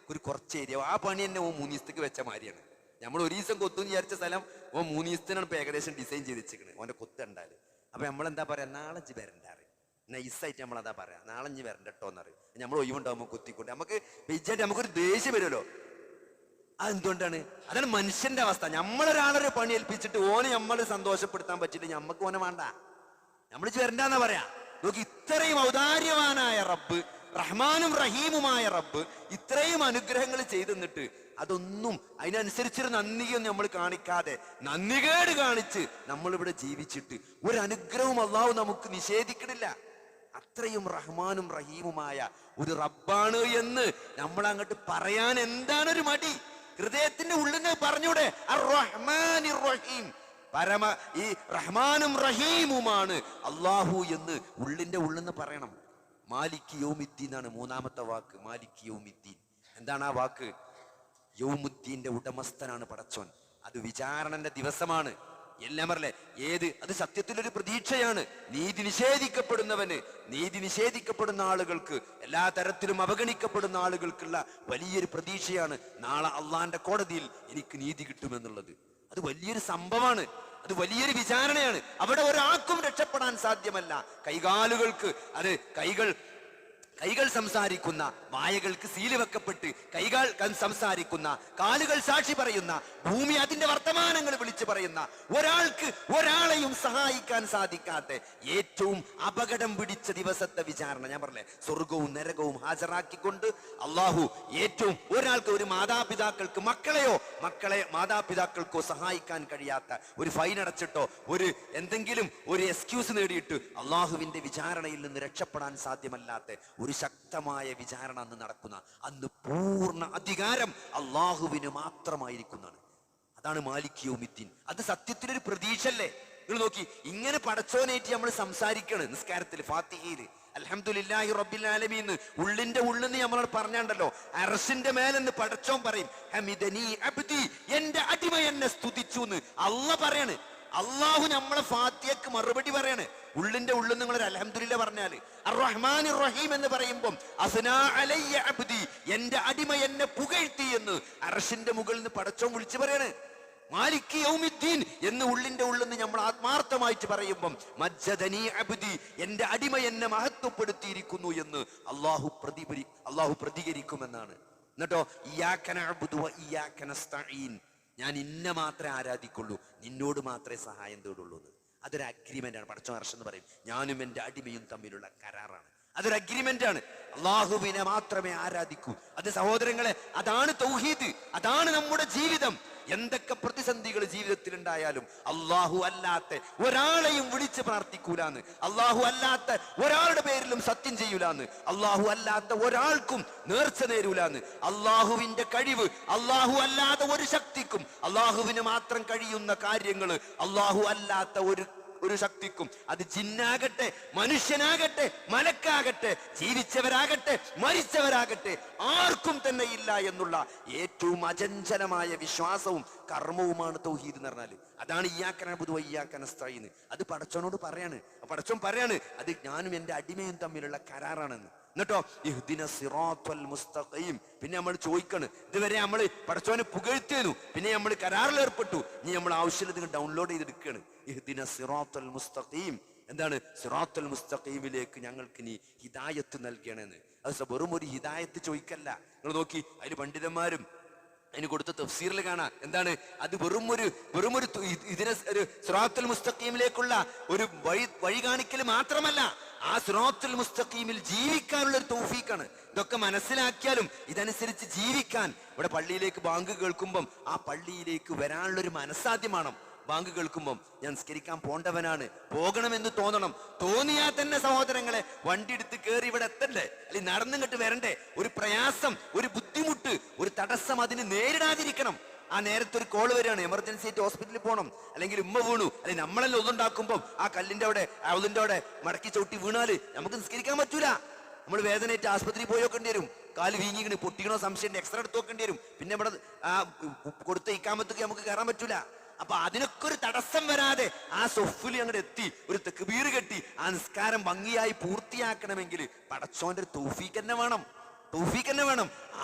കുറച്ച് ഏരിയ. ആ പണി തന്നെ 3 ദിവസത്തേക്ക് വെച്ച മാതിരിയാണ്. നമ്മൾ ഒരു ദിവസം കൊത്തുന്ന് വിചാരിച്ച സ്ഥലം 3 ദിവസത്തിനാണ് ഇപ്പൊ ഏകദേശം ഡിസൈൻ ചെയ്ത് വെച്ചിരിക്കുന്നത് ഓന്റെ കൊത്ത് കണ്ടാല്. അപ്പൊ നമ്മളെന്താ പറയാ, നാളെ ഇഞ്ച് വരണ്ടാറ് നൈസായിട്ട് നമ്മളതാ പറയാ, നാളെ ഇഞ്ച് വരണ്ടോന്ന് അറിയും. നമ്മൾ ഒഴിവുണ്ടാവുമ്പോൾ കൊത്തിക്കൊണ്ട് നമുക്ക് വിജയായിട്ട് നമുക്കൊരു ദേഷ്യം വരുമല്ലോ. അതെന്തുകൊണ്ടാണ്? അതാണ് മനുഷ്യന്റെ അവസ്ഥ. നമ്മളൊരാളൊരു പണി ഏൽപ്പിച്ചിട്ട് ഓനെ നമ്മൾ സന്തോഷപ്പെടുത്താൻ പറ്റില്ല, നമ്മക്ക് ഓനെ വേണ്ട, നമ്മൾ വരണ്ടെന്നാ പറയാ. നോക്കി, ഇത്രയും ഔദാര്യവാനായ റബ്ബ്, റഹ്മാനും റഹീമുമായ റബ്ബ് ഇത്രയും അനുഗ്രഹങ്ങൾ ചെയ്തെന്നിട്ട് അതൊന്നും അതിനനുസരിച്ചൊരു നന്ദിയൊന്നും നമ്മൾ കാണിക്കാതെ നന്ദികേട് കാണിച്ച് നമ്മളിവിടെ ജീവിച്ചിട്ട് ഒരു അനുഗ്രഹവും അള്ളാഹു നമുക്ക് നിഷേധിക്കണില്ല. അത്രയും റഹ്മാനും റഹീമുമായ ഒരു റബ്ബാണ് എന്ന് നമ്മൾ അങ്ങോട്ട് പറയാൻ എന്താണൊരു മടി? ഹൃദയത്തിന്റെ ഉള്ളിൽ നിന്ന് പറഞ്ഞൂടെ, അർ-റഹ്മാനിർ റഹീം, ഈ റഹ്മാനും റഹീമുമാണ് അള്ളാഹു എന്ന് ഉള്ളിന്റെ ഉള്ളിൽ നിന്ന് പറയണം. മാലിക് യൗമിദ്ദീൻ ആണ് 3ാമത്തെ വാക്ക്. മാലിക് യൗമിദ്ദീൻ എന്താണ് ആ വാക്ക്? യൗമുദ്ദീന്റെ ഉടമസ്ഥനാണ് പടച്ചോൻ. അത് വിചാരണന്റെ ദിവസമാണ്. എല്ലാം പറയല്ലേ, അത് സത്യത്തിലൊരു പ്രതീക്ഷയാണ്. നീതി നിഷേധിക്കപ്പെടുന്നവന്, നീതി നിഷേധിക്കപ്പെടുന്ന ആളുകൾക്ക്, എല്ലാ തരത്തിലും അവഗണിക്കപ്പെടുന്ന ആളുകൾക്കുള്ള വലിയൊരു പ്രതീക്ഷയാണ് നാളെ അള്ളാന്റെ കോടതിയിൽ എനിക്ക് നീതി കിട്ടുമെന്നുള്ളത്. അത് വലിയൊരു സംഭവമാണ്, അത് വലിയൊരു വിചാരണയാണ്. അവിടെ ഒരാൾക്കും രക്ഷപ്പെടാൻ സാധ്യമല്ല. കൈകാലുകൾക്ക് അത് കൈകൾ സംസാരിക്കുന്ന, വായകൾക്ക് സീല് വെക്കപ്പെട്ട് കൈകൾ സംസാരിക്കുന്ന, കാലുകൾ സാക്ഷി പറയുന്ന, ഭൂമി അതിന്റെ വർത്തമാനങ്ങൾ വിളിച്ചു പറയുന്ന, ഒരാൾക്ക് ഒരാളെയും സഹായിക്കാൻ സാധിക്കാത്ത ഏറ്റവും അപകടം പിടിച്ച ദിവസത്തെ വിചാരണ. ഞാൻ പറഞ്ഞേ, സ്വർഗവും നരകവും ഹാജരാക്കിക്കൊണ്ട് അള്ളാഹു ഏറ്റവും ഒരാൾക്ക്, ഒരു മാതാപിതാക്കൾക്ക് മാതാപിതാക്കൾക്കോ സഹായിക്കാൻ കഴിയാത്ത, ഒരു ഫൈൻ അടച്ചിട്ടോ എന്തെങ്കിലും ഒരു എക്സ്ക്യൂസ് നേടിയിട്ട് അള്ളാഹുവിന്റെ വിചാരണയിൽ നിന്ന് രക്ഷപ്പെടാൻ സാധ്യമല്ലാത്ത ഒരു ശക്തമായ വിചാരണ അന്ന് നടക്കുന്ന, അന്ന് പൂർണ്ണ അധികാരം അള്ളാഹുവിന് മാത്രമായിരിക്കുന്നതാണ്. അതാണ് മാലിക് യൗമിദ്ദീൻ. അത് സത്യത്തിലൊരു പ്രതീക്ഷല്ലേ? നിങ്ങൾ നോക്കി, ഇങ്ങനെ പടച്ചോനേറ്റ് നമ്മൾ സംസാരിക്കണം നിസ്കാരത്തിൽ, ഫാത്തിഹയില് അൽഹംദുലില്ലാഹി റബ്ബിൽ ആലമീൻ ഉള്ളിന്റെ ഉള്ളിന്ന് നമ്മളോട് പറഞ്ഞാണ്ടല്ലോ, അർശിന്റെ മേലെന്ന് പടച്ചോൻ പറയും, ഹമിദനി അബ്ദി, എന്റെ അടിമ എന്നെ സ്തുതിച്ചു എന്ന് അള്ളാഹ് പറയാണ്. അള്ളാഹു നമ്മളെ ഫാത്തിഹയ്ക്ക് മറുപടി പറയാണ്. ഉള്ളിന്റെ ഉള്ളിൽ നിങ്ങൾ ഒരു അൽഹംദുലില്ലാ പറഞ്ഞാല്, അർ-റഹ്മാനിർ റഹീം എന്ന് പറയുമ്പോൾ അസ്നാ അലയ്യ അബ്ദി, എന്റെ അടിമ എന്നെ പുകഴ്ത്തി എന്ന് അർശിന്റെ മുകളിൽ നിന്ന് പടച്ചോൻ വിളിച്ചു പറയാണ്. മാലിക് യൗമിദ്ദീൻ എന്ന് ഉള്ളിന്റെ ഉള്ളിൽ നിന്ന് നമ്മൾ ആത്മാർത്ഥമായിട്ട് പറയുമ്പം മജ്ജദനി അബ്ദി, എന്റെ അടിമ എന്നെ മഹത്വപ്പെടുത്തിയിരിക്കുന്നു എന്ന് അള്ളാഹു പ്രതികരിക്കുമെന്നാണ്. എന്നിട്ടോ ഇയ്യാക നഅ്ബുദു വ ഇയ്യാക നസ്തഈൻ, ഞാൻ ഇന്നെ മാത്രമേ ആരാധിക്കുള്ളൂ, നിന്നോട് മാത്രമേ സഹായം തേടുള്ളൂ എന്ന്. അതൊരു അഗ്രിമെന്റ് ആണ്. പടച്ചോൻ അർശ് എന്ന് പറയും, ഞാനും എന്റെ അടിമയും തമ്മിലുള്ള കരാറാണ്. അതൊരു അഗ്രിമെന്റ് ആണ്. അള്ളാഹുവിനെ മാത്രമേ ആരാധിക്കൂ. അത് സഹോദരങ്ങളെ, അതാണ് തൗഹീദ്, അതാണ് നമ്മുടെ ജീവിതം. എന്തൊക്കെ പ്രതിസന്ധികൾ ജീവിതത്തിൽ ഉണ്ടായാലും അള്ളാഹു അല്ലാത്ത ഒരാളെയും വിളിച്ച് പ്രാർത്ഥിക്കൂലാന്ന്, അള്ളാഹു അല്ലാത്ത ഒരാളുടെ പേരിലും സത്യം ചെയ്യൂലാന്ന്, അള്ളാഹു അല്ലാത്ത ഒരാൾക്കും നേർച്ച നേരൂലാന്ന്. അള്ളാഹുവിന്റെ കഴിവ് അള്ളാഹു അല്ലാത്ത ഒരു ശക്തിക്കും, അള്ളാഹുവിന് മാത്രം കഴിയുന്ന കാര്യങ്ങൾ അള്ളാഹു അല്ലാത്ത ഒരു ശക്തിക്കും, അത് ജിന്നാകട്ടെ, മനുഷ്യനാകട്ടെ, മലക്കാകട്ടെ, ജീവിച്ചവരാകട്ടെ, മരിച്ചവരാകട്ടെ, ആർക്കും തന്നെ ഇല്ല എന്നുള്ള ഏറ്റവും അചഞ്ചലമായ വിശ്വാസവും കർമ്മവുമാണ് തൗഹീദ് എന്ന് പറഞ്ഞാല്. അതാണ് ഇയ്യാക നഅ്ബുദു വ ഇയ്യാക നസ്തഈൻ. അത് പടച്ചോനോട് പറയാണ്. പടച്ചോൻ പറയാണ് അത് ഞാനും എന്റെ അടിമയും തമ്മിലുള്ള കരാറാണെന്ന്. എന്നിട്ടോ ഇഹ്ദിന സിറാത്തൽ മുസ്തഖീം. പിന്നെ നമ്മൾ ചോദിക്കണ്, ഇതുവരെ നമ്മൾ പടച്ചോനെ പുകഴ്ത്തിയതു, പിന്നെ നമ്മൾ കരാറിൽ ഏർപ്പെട്ടു, ഇനി നമ്മൾ ആവശ്യമില്ല ഡൗൺലോഡ് ചെയ്തെടുക്കുകയാണ്. ഇഹ്ദിന സിറാത്തൽ മുസ്തഖീം. എന്താണ്? സിറാത്തൽ മുസ്തഖീമിലേക്ക് ഞങ്ങൾക്ക് നീ ഹിദായത്ത് നൽകണമെന്ന്. അത് വെറും ഒരു ഹിദായത്ത് ചോദിക്കല്ല. നിങ്ങൾ നോക്കി, അതിൽ പണ്ഡിതന്മാരും അതിന് കൊടുത്ത തഫ്സീറിൽ കാണാം. എന്താണ് അത്? വെറും ഒരു ഇതിനെ ഒരു സിറാത്തുൽ മുസ്തഖീമിലേക്കുള്ള ഒരു വഴി കാണിക്കൽ മാത്രമല്ല, ആ സിറാത്തുൽ മുസ്തഖീമിൽ ജീവിക്കാനുള്ള ഒരു തൗഫീഖാണ്. ഇതൊക്കെ മനസ്സിലാക്കിയാലും ഇതനുസരിച്ച് ജീവിക്കാൻ, ഇവിടെ പള്ളിയിലേക്ക് ബാങ്ക് കേൾക്കുമ്പം ആ പള്ളിയിലേക്ക് വരാനുള്ള ഒരു മനസ്സാധ്യമാണ്. ബാങ്ക് കേൾക്കുമ്പം ഞാൻ നിസ്കരിക്കാൻ പോണ്ടവനാണ്, പോകണമെന്ന് തോന്നണം. തോന്നിയാൽ തന്നെ സഹോദരങ്ങളെ വണ്ടി എടുത്ത് കയറി ഇവിടെ എത്തണ്ടേ, അല്ലെങ്കിൽ നടന്നിങ്ങോട്ട് വരണ്ടേ? ഒരു പ്രയാസം, ഒരു ബുദ്ധിമുട്ട്, ഒരു തടസ്സം അതിന് നേരിടാതിരിക്കണം. ആ നേരത്തെ ഒരു കോള് വരികയാണ്, എമർജൻസി ആയിട്ട് ഹോസ്പിറ്റലിൽ പോകണം, അല്ലെങ്കിൽ ഉമ്മ വീണു, അല്ലെങ്കിൽ നമ്മളെല്ലാം ഒതുണ്ടാക്കുമ്പോൾ ആ കല്ലിന്റെ അവിടെ മടക്കി ചവിട്ടി വീണാല് നമുക്ക് നിസ്കരിക്കാൻ പറ്റൂല. നമ്മൾ വേദനയായിട്ട് ആസ്പത്രിയിൽ പോയി നോക്കേണ്ടി വരും. കാല് വീങ്ങിക്കണ്, പൊട്ടിക്കണോ സംശയം, എക്സ്റേ എടുത്ത് നോക്കേണ്ടി വരും. പിന്നെ ഇവിടെ ആ കൊടുത്ത ഇക്കാമത്തൊക്കെ നമുക്ക് കയറാൻ പറ്റൂല. അപ്പൊ അതിനൊക്കെ ഒരു തടസ്സം വരാതെ ആ സൊഫിൽ അങ്ങോട്ട് എത്തി ഒരു തക്ബീർ കെട്ടി ആ നിസ്കാരം ഭംഗിയായി പൂർത്തിയാക്കണമെങ്കിൽ പടച്ചോന്റെ തൗഫീഖ് തന്നെ വേണം.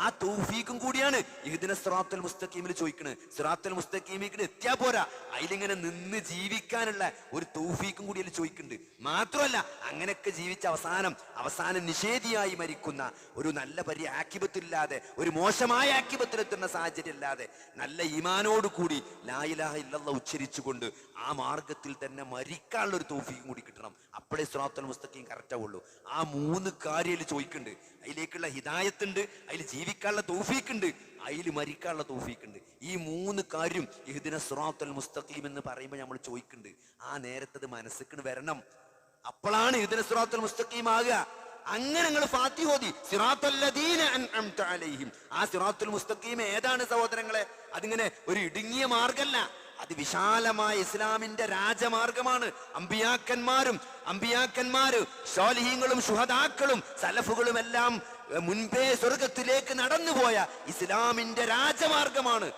ആ തൗഫീഖും കൂടിയാണ് ഇഹ്ദിന സിറാത്തുൽ മുസ്തഖീമിൽ ചോദിക്കുന്നത്. സിറാത്തുൽ മുസ്തഖീമിൽ എത്തിയാ പോരാ, അതിലിങ്ങനെ നിന്ന് ജീവിക്കാനുള്ള ഒരു തൗഫീഖും കൂടി അതിൽ ചോദിക്കുന്നുണ്ട്. മാത്രമല്ല, അങ്ങനെയൊക്കെ ജീവിച്ച അവസാനം നിഷേധിയായി മരിക്കുന്ന, ഒരു നല്ല ആക്കിബത്തില്ലാതെ, ഒരു മോശമായ ആക്കിബത്തിലെത്തുന്ന സാഹചര്യം ഇല്ലാതെ നല്ല ഈമാനോട് കൂടി ലാ ഇലാഹ ഇല്ലല്ലാഹ് ഉച്ചരിച്ചുകൊണ്ട് ആ മാർഗത്തിൽ തന്നെ മരിക്കാനുള്ള ഒരു തൗഫീഖും കൂടി കിട്ടണം. അപ്പോഴേ സിറാത്തുൽ മുസ്തഖീം കറക്റ്റ് ആവുള്ളൂ. ആ 3 കാര്യം ചോദിക്കുന്നുണ്ട്. അതിലേക്കുള്ള ഹിദായത്ത് ഉണ്ട്, അതിൽ ജീവിക്കാനുള്ള തൗഫീഖ് ഉണ്ട്, അതിൽ മരിക്കാനുള്ള തൗഫീഖ് ഉണ്ട്. ഈ 3 കാര്യം ഇഹ്ദിന സിറാത്തുൽ മുസ്തഖീം എന്ന് പറയുമ്പോൾ നമ്മൾ ചോദിക്കുന്നുണ്ട്. ആ നേരത്തത് മനസ്സിക്ക് വരണം. അപ്പോഴാണ് ഇഹ്ദിന സിറാത്തുൽ മുസ്തഖീം ആകുക. അങ്ങനെ നിങ്ങൾ ഫാത്തിഹ ഓതി സിറാത്തുൽ ലദീന അൻഅംത അലൈഹിം. ആ സിറാത്തുൽ മുസ്തഖീം ഏതാണ് സഹോദരങ്ങളെ? അതിങ്ങനെ ഒരു ഇടുങ്ങിയ മാർഗമല്ല, അത് വിശാലമായ ഇസ്ലാമിന്റെ രാജമാർഗമാണ്. അമ്പിയാക്കന്മാരും സ്വാലിഹീങ്ങളും ശുഹദാക്കളും സലഫുകളും എല്ലാം മുൻപേ സ്വർഗത്തിലേക്ക് നടന്നുപോയ ഇസ്ലാമിന്റെ രാജമാർഗമാണ്.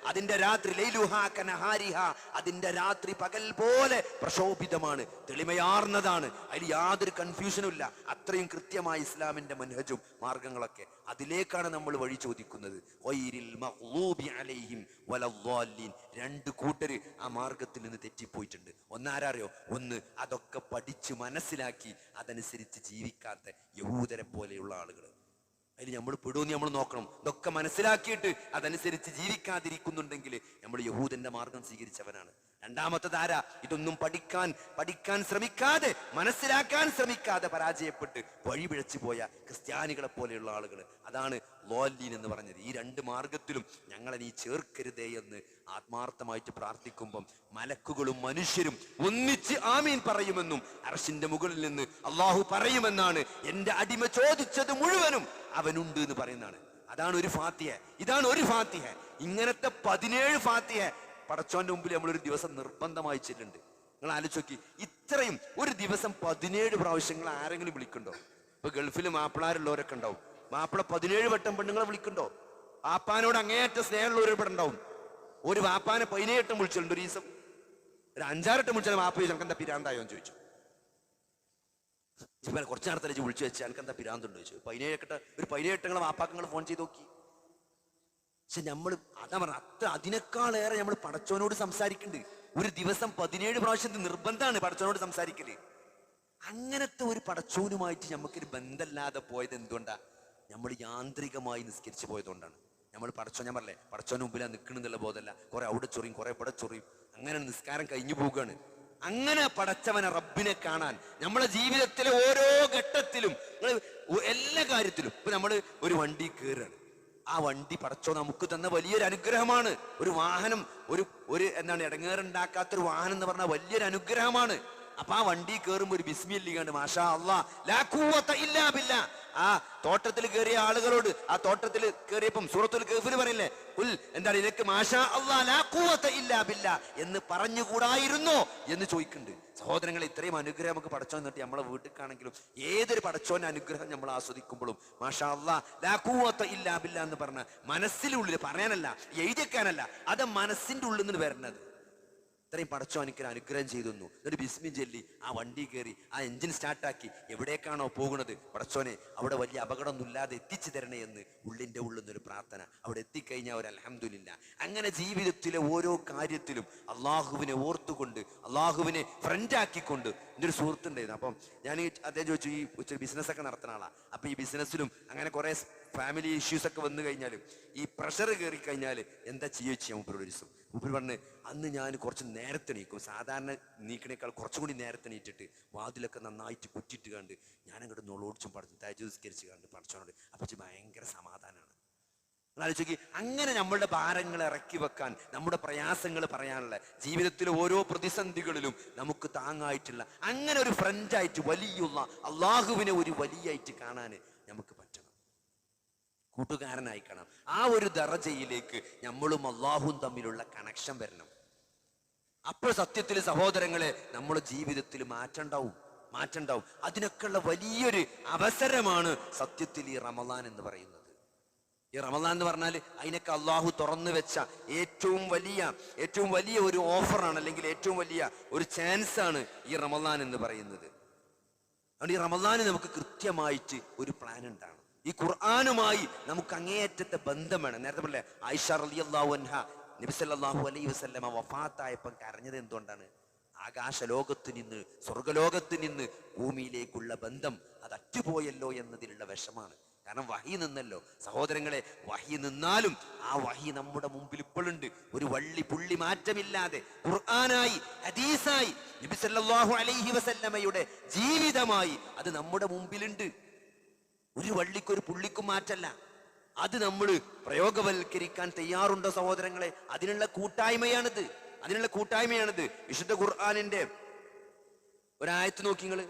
അതിന്റെ രാത്രി ലൈലുഹാ കനഹാരിഹാ, അതിന്റെ രാത്രി പകൽ പോലെ പ്രശോഭിതമാണ്, തെളിമയാർന്നതാണ്. അതിൽ യാതൊരു കൺഫ്യൂഷനും ഇല്ല. അത്രയും കൃത്യമായ ഇസ്ലാമിന്റെ മൻഹജും മാർഗങ്ങളൊക്കെ അതിലേക്കാണ് നമ്മൾ വഴി ചോദിക്കുന്നത്. ഗൈരിൽ മഗ്ളൂബി അലൈഹിം വലദ്ദാലിൻ. 2 കൂട്ടര് ആ മാർഗത്തിൽ നിന്ന് തെറ്റിപ്പോയിട്ടുണ്ട്. ഒന്നാരറിയോ? ഒന്ന് അതൊക്കെ പഠിച്ച് മനസ്സിലാക്കി അതനുസരിച്ച് ജീവിക്കാത്ത യഹൂദരെ പോലെയുള്ള ആളുകൾ. അതിൽ നമ്മൾ പെടുമെന്ന് നമ്മൾ നോക്കണം. ഇതൊക്കെ മനസ്സിലാക്കിയിട്ട് അതനുസരിച്ച് ജീവിക്കാതിരിക്കുന്നുണ്ടെങ്കിൽ നമ്മൾ യഹൂദന്റെ മാർഗം സ്വീകരിച്ചവനാണ്. രണ്ടാമത്തെ ആരാ? ഇതൊന്നും പഠിക്കാൻ ശ്രമിക്കാതെ, മനസ്സിലാക്കാൻ ശ്രമിക്കാതെ പരാജയപ്പെട്ട് വഴിപിഴച്ചു പോയ ക്രിസ്ത്യാനികളെ പോലെയുള്ള ആളുകൾ. അതാണ് ളാലീൻ എന്ന് പറഞ്ഞത്. ഈ 2 മാർഗത്തിലും ഞങ്ങളെ നീ ചേർക്കരുതേ എന്ന് ആത്മാർത്ഥമായിട്ട് പ്രാർത്ഥിക്കുമ്പം മലക്കുകളും മനുഷ്യരും ഒന്നിച്ച് ആമീൻ പറയുമെന്നും അർശിന്റെ മുകളിൽ നിന്ന് അള്ളാഹു പറയുമെന്നാണ് എന്റെ അടിമ ചോദിച്ചത് മുഴുവനും അവനുണ്ട് എന്ന് പറയുന്നതാണ്. അതാണ് ഒരു ഫാത്തിഹ. ഇതാണ് ഒരു ഫാത്തിഹ. ഇങ്ങനത്തെ 17 ഫാത്തിഹ പടച്ചോന്റെ മുമ്പിൽ നമ്മളൊരു ദിവസം നിർബന്ധമായി ചെല്ലുന്നുണ്ട്. നിങ്ങൾ ആലോചിച്ച്, ഇത്രയും ഒരു ദിവസം 17 പ്രാവശ്യങ്ങൾ ആരെങ്കിലും വിളിക്കണ്ടോ? ഇപ്പൊ ഗൾഫിൽ മാപ്പിളാരുള്ളവരൊക്കെ ഉണ്ടാവും. മാപ്പിള 17 വട്ടം പെണ്ണുങ്ങളെ വിളിക്കണ്ടോ? വാപ്പാനോട് അങ്ങേയറ്റ സ്നേഹമുള്ളവർ ഇവിടെ ഉണ്ടാവും. ഒരു വാപ്പാനെ 17 വട്ടം വിളിച്ചിട്ടുണ്ട്. ഒരു ദിവസം ഒരു 5-6 വട്ടം വിളിച്ചാൽ വാപ്പ ചോദിച്ചു എനിക്ക് എന്താ പിരാന്തായോ എന്ന് ചോദിച്ചു. കുറച്ച് നേരത്തെ വിളിച്ചു വെച്ചാൽ എനിക്ക് എന്താ പിരാന്തുണ്ടോ ചോദിച്ചു. 17 വട്ടങ്ങൾ വാപ്പാക്കങ്ങൾ ഫോൺ ചെയ്ത് നോക്കി. പക്ഷെ നമ്മൾ അതാ പറഞ്ഞ അതിനേക്കാളേറെ നമ്മൾ പടച്ചോനോട് സംസാരിക്കുന്നുണ്ട്. ഒരു ദിവസം 17 പ്രാവശ്യത്തിൽ നിർബന്ധമാണ് പടച്ചോനോട് സംസാരിക്കല്. അങ്ങനത്തെ ഒരു പടച്ചോനുമായിട്ട് നമുക്കൊരു ബന്ധമില്ലാതെ പോയത് എന്തുകൊണ്ടാ? നമ്മൾ യാന്ത്രികമായി നിസ്കരിച്ചു പോയതുകൊണ്ടാണ്. നമ്മൾ ഞാൻ പറഞ്ഞേ പടച്ചോന് മുമ്പിലാണ് നിൽക്കണമെന്നുള്ള ബോധമല്ല. കുറെ അവിടെ ചൊറിയും, കുറെ ഇവിടെ ചൊറിയും, അങ്ങനെ നിസ്കാരം കഴിഞ്ഞു പോവുകയാണ്. അങ്ങനെ പടച്ചവനെ റബ്ബിനെ കാണാൻ നമ്മളെ ജീവിതത്തിലെ ഓരോ ഘട്ടത്തിലും എല്ലാ കാര്യത്തിലും ഇപ്പൊ നമ്മൾ ഒരു വണ്ടി കയറുകയാണ്. ആ വണ്ടി പടച്ചോ നമുക്ക് തന്ന വലിയൊരു അനുഗ്രഹമാണ്. ഒരു വാഹനം, ഒരു എന്താണ് ഇടങ്ങേറുണ്ടാക്കാത്തൊരു വാഹനം എന്ന് പറഞ്ഞാൽ വലിയൊരു അനുഗ്രഹമാണ്. അപ്പൊ ആ വണ്ടി കയറുമ്പോ ഒരു ബിസ്മില്ലാണ്ട് മാഷാ അല്ലാ ലാ ഖുവത ഇല്ലാ ബില്ലാ, ആ തോട്ടത്തിൽ കയറിയ ആളുകളോട്, ആ തോട്ടത്തിൽ കയറിയപ്പം സൂറത്തുൽ കഹ്ഫിൽ പറയില്ലേ, ഉൽ എന്താണ് നിനക്ക് മാഷാ അല്ലാ ലാ ഖുവത ഇല്ലാ ബില്ലാ എന്ന് പറഞ്ഞുകൂടായിരുന്നോ എന്ന് ചോദിക്കുന്നുണ്ട്. സഹോദരങ്ങളെ, ഇത്രയും അനുഗ്രഹം നമുക്ക് പടച്ചോൻ എന്നിട്ട് നമ്മളെ വീട്ടിലാണെങ്കിലും ഏതൊരു പടച്ചോന്റെ അനുഗ്രഹം നമ്മൾ ആസ്വദിക്കുമ്പോഴും മാഷാ അല്ലാ ലാ ഖുവത ഇല്ലാ ബില്ലാ എന്ന് പറഞ്ഞ മനസ്സിനുള്ളിൽ പറയാനല്ല, എഴുതിക്കാനല്ല, അത് മനസ്സിന്റെ ഉള്ളിൽ നിന്ന് വരുന്നത്. ഇത്രയും പടച്ചോ എനിക്ക് അനുഗ്രഹം ചെയ്തു തന്നു. എന്നിട്ട് ബിസ്മി ചൊല്ലി ആ വണ്ടി കയറി ആ എഞ്ചിൻ സ്റ്റാർട്ടാക്കി എവിടേക്കാണോ പോകുന്നത്, പടച്ചോനെ അവിടെ വലിയ അപകടമൊന്നും ഇല്ലാതെ എത്തിച്ചു തരണേ എന്ന് ഉള്ളിന്റെ ഉള്ളിൽ നിന്നൊരു പ്രാർത്ഥന. അവിടെ എത്തിക്കഴിഞ്ഞാൽ ഒരു അൽഹംദുലില്ലാ. അങ്ങനെ ജീവിതത്തിലെ ഓരോ കാര്യത്തിലും അള്ളാഹുവിനെ ഓർത്തുകൊണ്ട്, അള്ളാഹുവിനെ ഫ്രണ്ടാക്കിക്കൊണ്ട്. എൻ്റെ ഒരു സുഹൃത്തുണ്ടായിരുന്നു. അപ്പം ഞാൻ അദ്ദേഹം ചോദിച്ചു, ഈ ബിസിനസ്സൊക്കെ നടത്തുന്ന ആളാ, അപ്പൊ ഈ ബിസിനസ്സിലും അങ്ങനെ കുറെ ഫാമിലി ഇഷ്യൂസ് ഒക്കെ വന്നു കഴിഞ്ഞാൽ, ഈ പ്രഷർ കയറി കഴിഞ്ഞാൽ എന്താ ചെയ്യുക മൂപ്പരോട് ഒരു ദിവസം. മൂപ്പർ പറഞ്ഞ്, അന്ന് ഞാൻ കുറച്ച് നേരത്തെ എണീക്കും, സാധാരണ നീക്കണേക്കാൾ കുറച്ചും കൂടി നേരത്തെ എണീറ്റിട്ട് വാതിലൊക്കെ നന്നായിട്ട് കുറ്റിട്ട് കണ്ട് ഞാൻ അങ്ങോട്ട് നുളോടിച്ചും പഠിച്ചു തഹജ്ജുദ് കണ്ട് പഠിച്ചോണ്ട് അപ്പൊ ഭയങ്കര സമാധാനമാണ്. ആലോചിക്ക്, അങ്ങനെ നമ്മളുടെ ഭാരങ്ങൾ ഇറക്കി വെക്കാൻ, നമ്മുടെ പ്രയാസങ്ങൾ പറയാനുള്ള, ജീവിതത്തിലെ ഓരോ പ്രതിസന്ധികളിലും നമുക്ക് താങ്ങായിട്ടുള്ള അങ്ങനെ ഒരു ഫ്രണ്ടായിട്ട് വലിയുള്ള അള്ളാഹുവിനെ ഒരു വലിയായിട്ട് കാണാൻ നമുക്ക് പറ്റണം, കൂട്ടുകാരനായി കാണാം. ആ ഒരു ദറജയിലേക്ക് നമ്മളും അള്ളാഹും തമ്മിലുള്ള കണക്ഷൻ വരണം. അപ്പോൾ സത്യത്തിൽ സഹോദരങ്ങളെ നമ്മുടെ ജീവിതത്തിൽ മാറ്റണ്ടാവും. അതിനൊക്കെയുള്ള വലിയൊരു അവസരമാണ് സത്യത്തിൽ ഈ റമളാൻ എന്ന് പറയുന്നത്. ഈ റമളാൻ എന്ന് പറഞ്ഞാൽ അതിനൊക്കെ അള്ളാഹു തുറന്നു വെച്ച ഏറ്റവും വലിയ ഒരു ഓഫറാണ്, അല്ലെങ്കിൽ ഏറ്റവും വലിയ ഒരു ചാൻസ് ആണ് ഈ റമളാൻ എന്ന് പറയുന്നത്. അതുകൊണ്ട് ഈ റമളാന് നമുക്ക് കൃത്യമായിട്ട് ഒരു പ്ലാൻ ഉണ്ടാണ്. ഈ ഖുർആനുമായി നമുക്ക് അങ്ങേയറ്റത്തെ ബന്ധം വേണം. നേരത്തെ പറഞ്ഞില്ലേ, ആയിഷ റളിയല്ലാഹു അൻഹ നബി സല്ലല്ലാഹു അലൈഹി വസല്ലമ വഫാത്തായപ്പോൾ കരഞ്ഞത് എന്തുകൊണ്ടാണ്? ആകാശലോകത്ത് നിന്ന്, സ്വർഗലോകത്ത് നിന്ന് ഭൂമിയിലേക്കുള്ള ബന്ധം അത് അറ്റുപോയല്ലോ എന്നതിലുള്ള വിഷമാണ്. കാരണം വഹി നിന്നല്ലോ സഹോദരങ്ങളെ. വഹി നിന്നാലും ആ വഹി നമ്മുടെ മുമ്പിൽ ഇപ്പോഴുണ്ട്, ഒരു വള്ളി പുള്ളി മാറ്റമില്ലാതെ ഖുർആനായി, ഹദീസായി, നബി സല്ലല്ലാഹു അലൈഹി വസല്ലമയുടെ ജീവിതമായി അത് നമ്മുടെ മുമ്പിലുണ്ട്. ഒരു വള്ളിക്കൊരു പുള്ളിക്കും മാറ്റല്ല. അത് നമ്മൾ പ്രയോഗവൽക്കരിക്കാൻ തയ്യാറുണ്ടോ സഹോദരങ്ങളെ? അതിനുള്ള കൂട്ടായ്മയാണിത്. വിശുദ്ധ ഖുർആനിന്റെ ഒരായത്ത് നോക്കി നിങ്ങള്,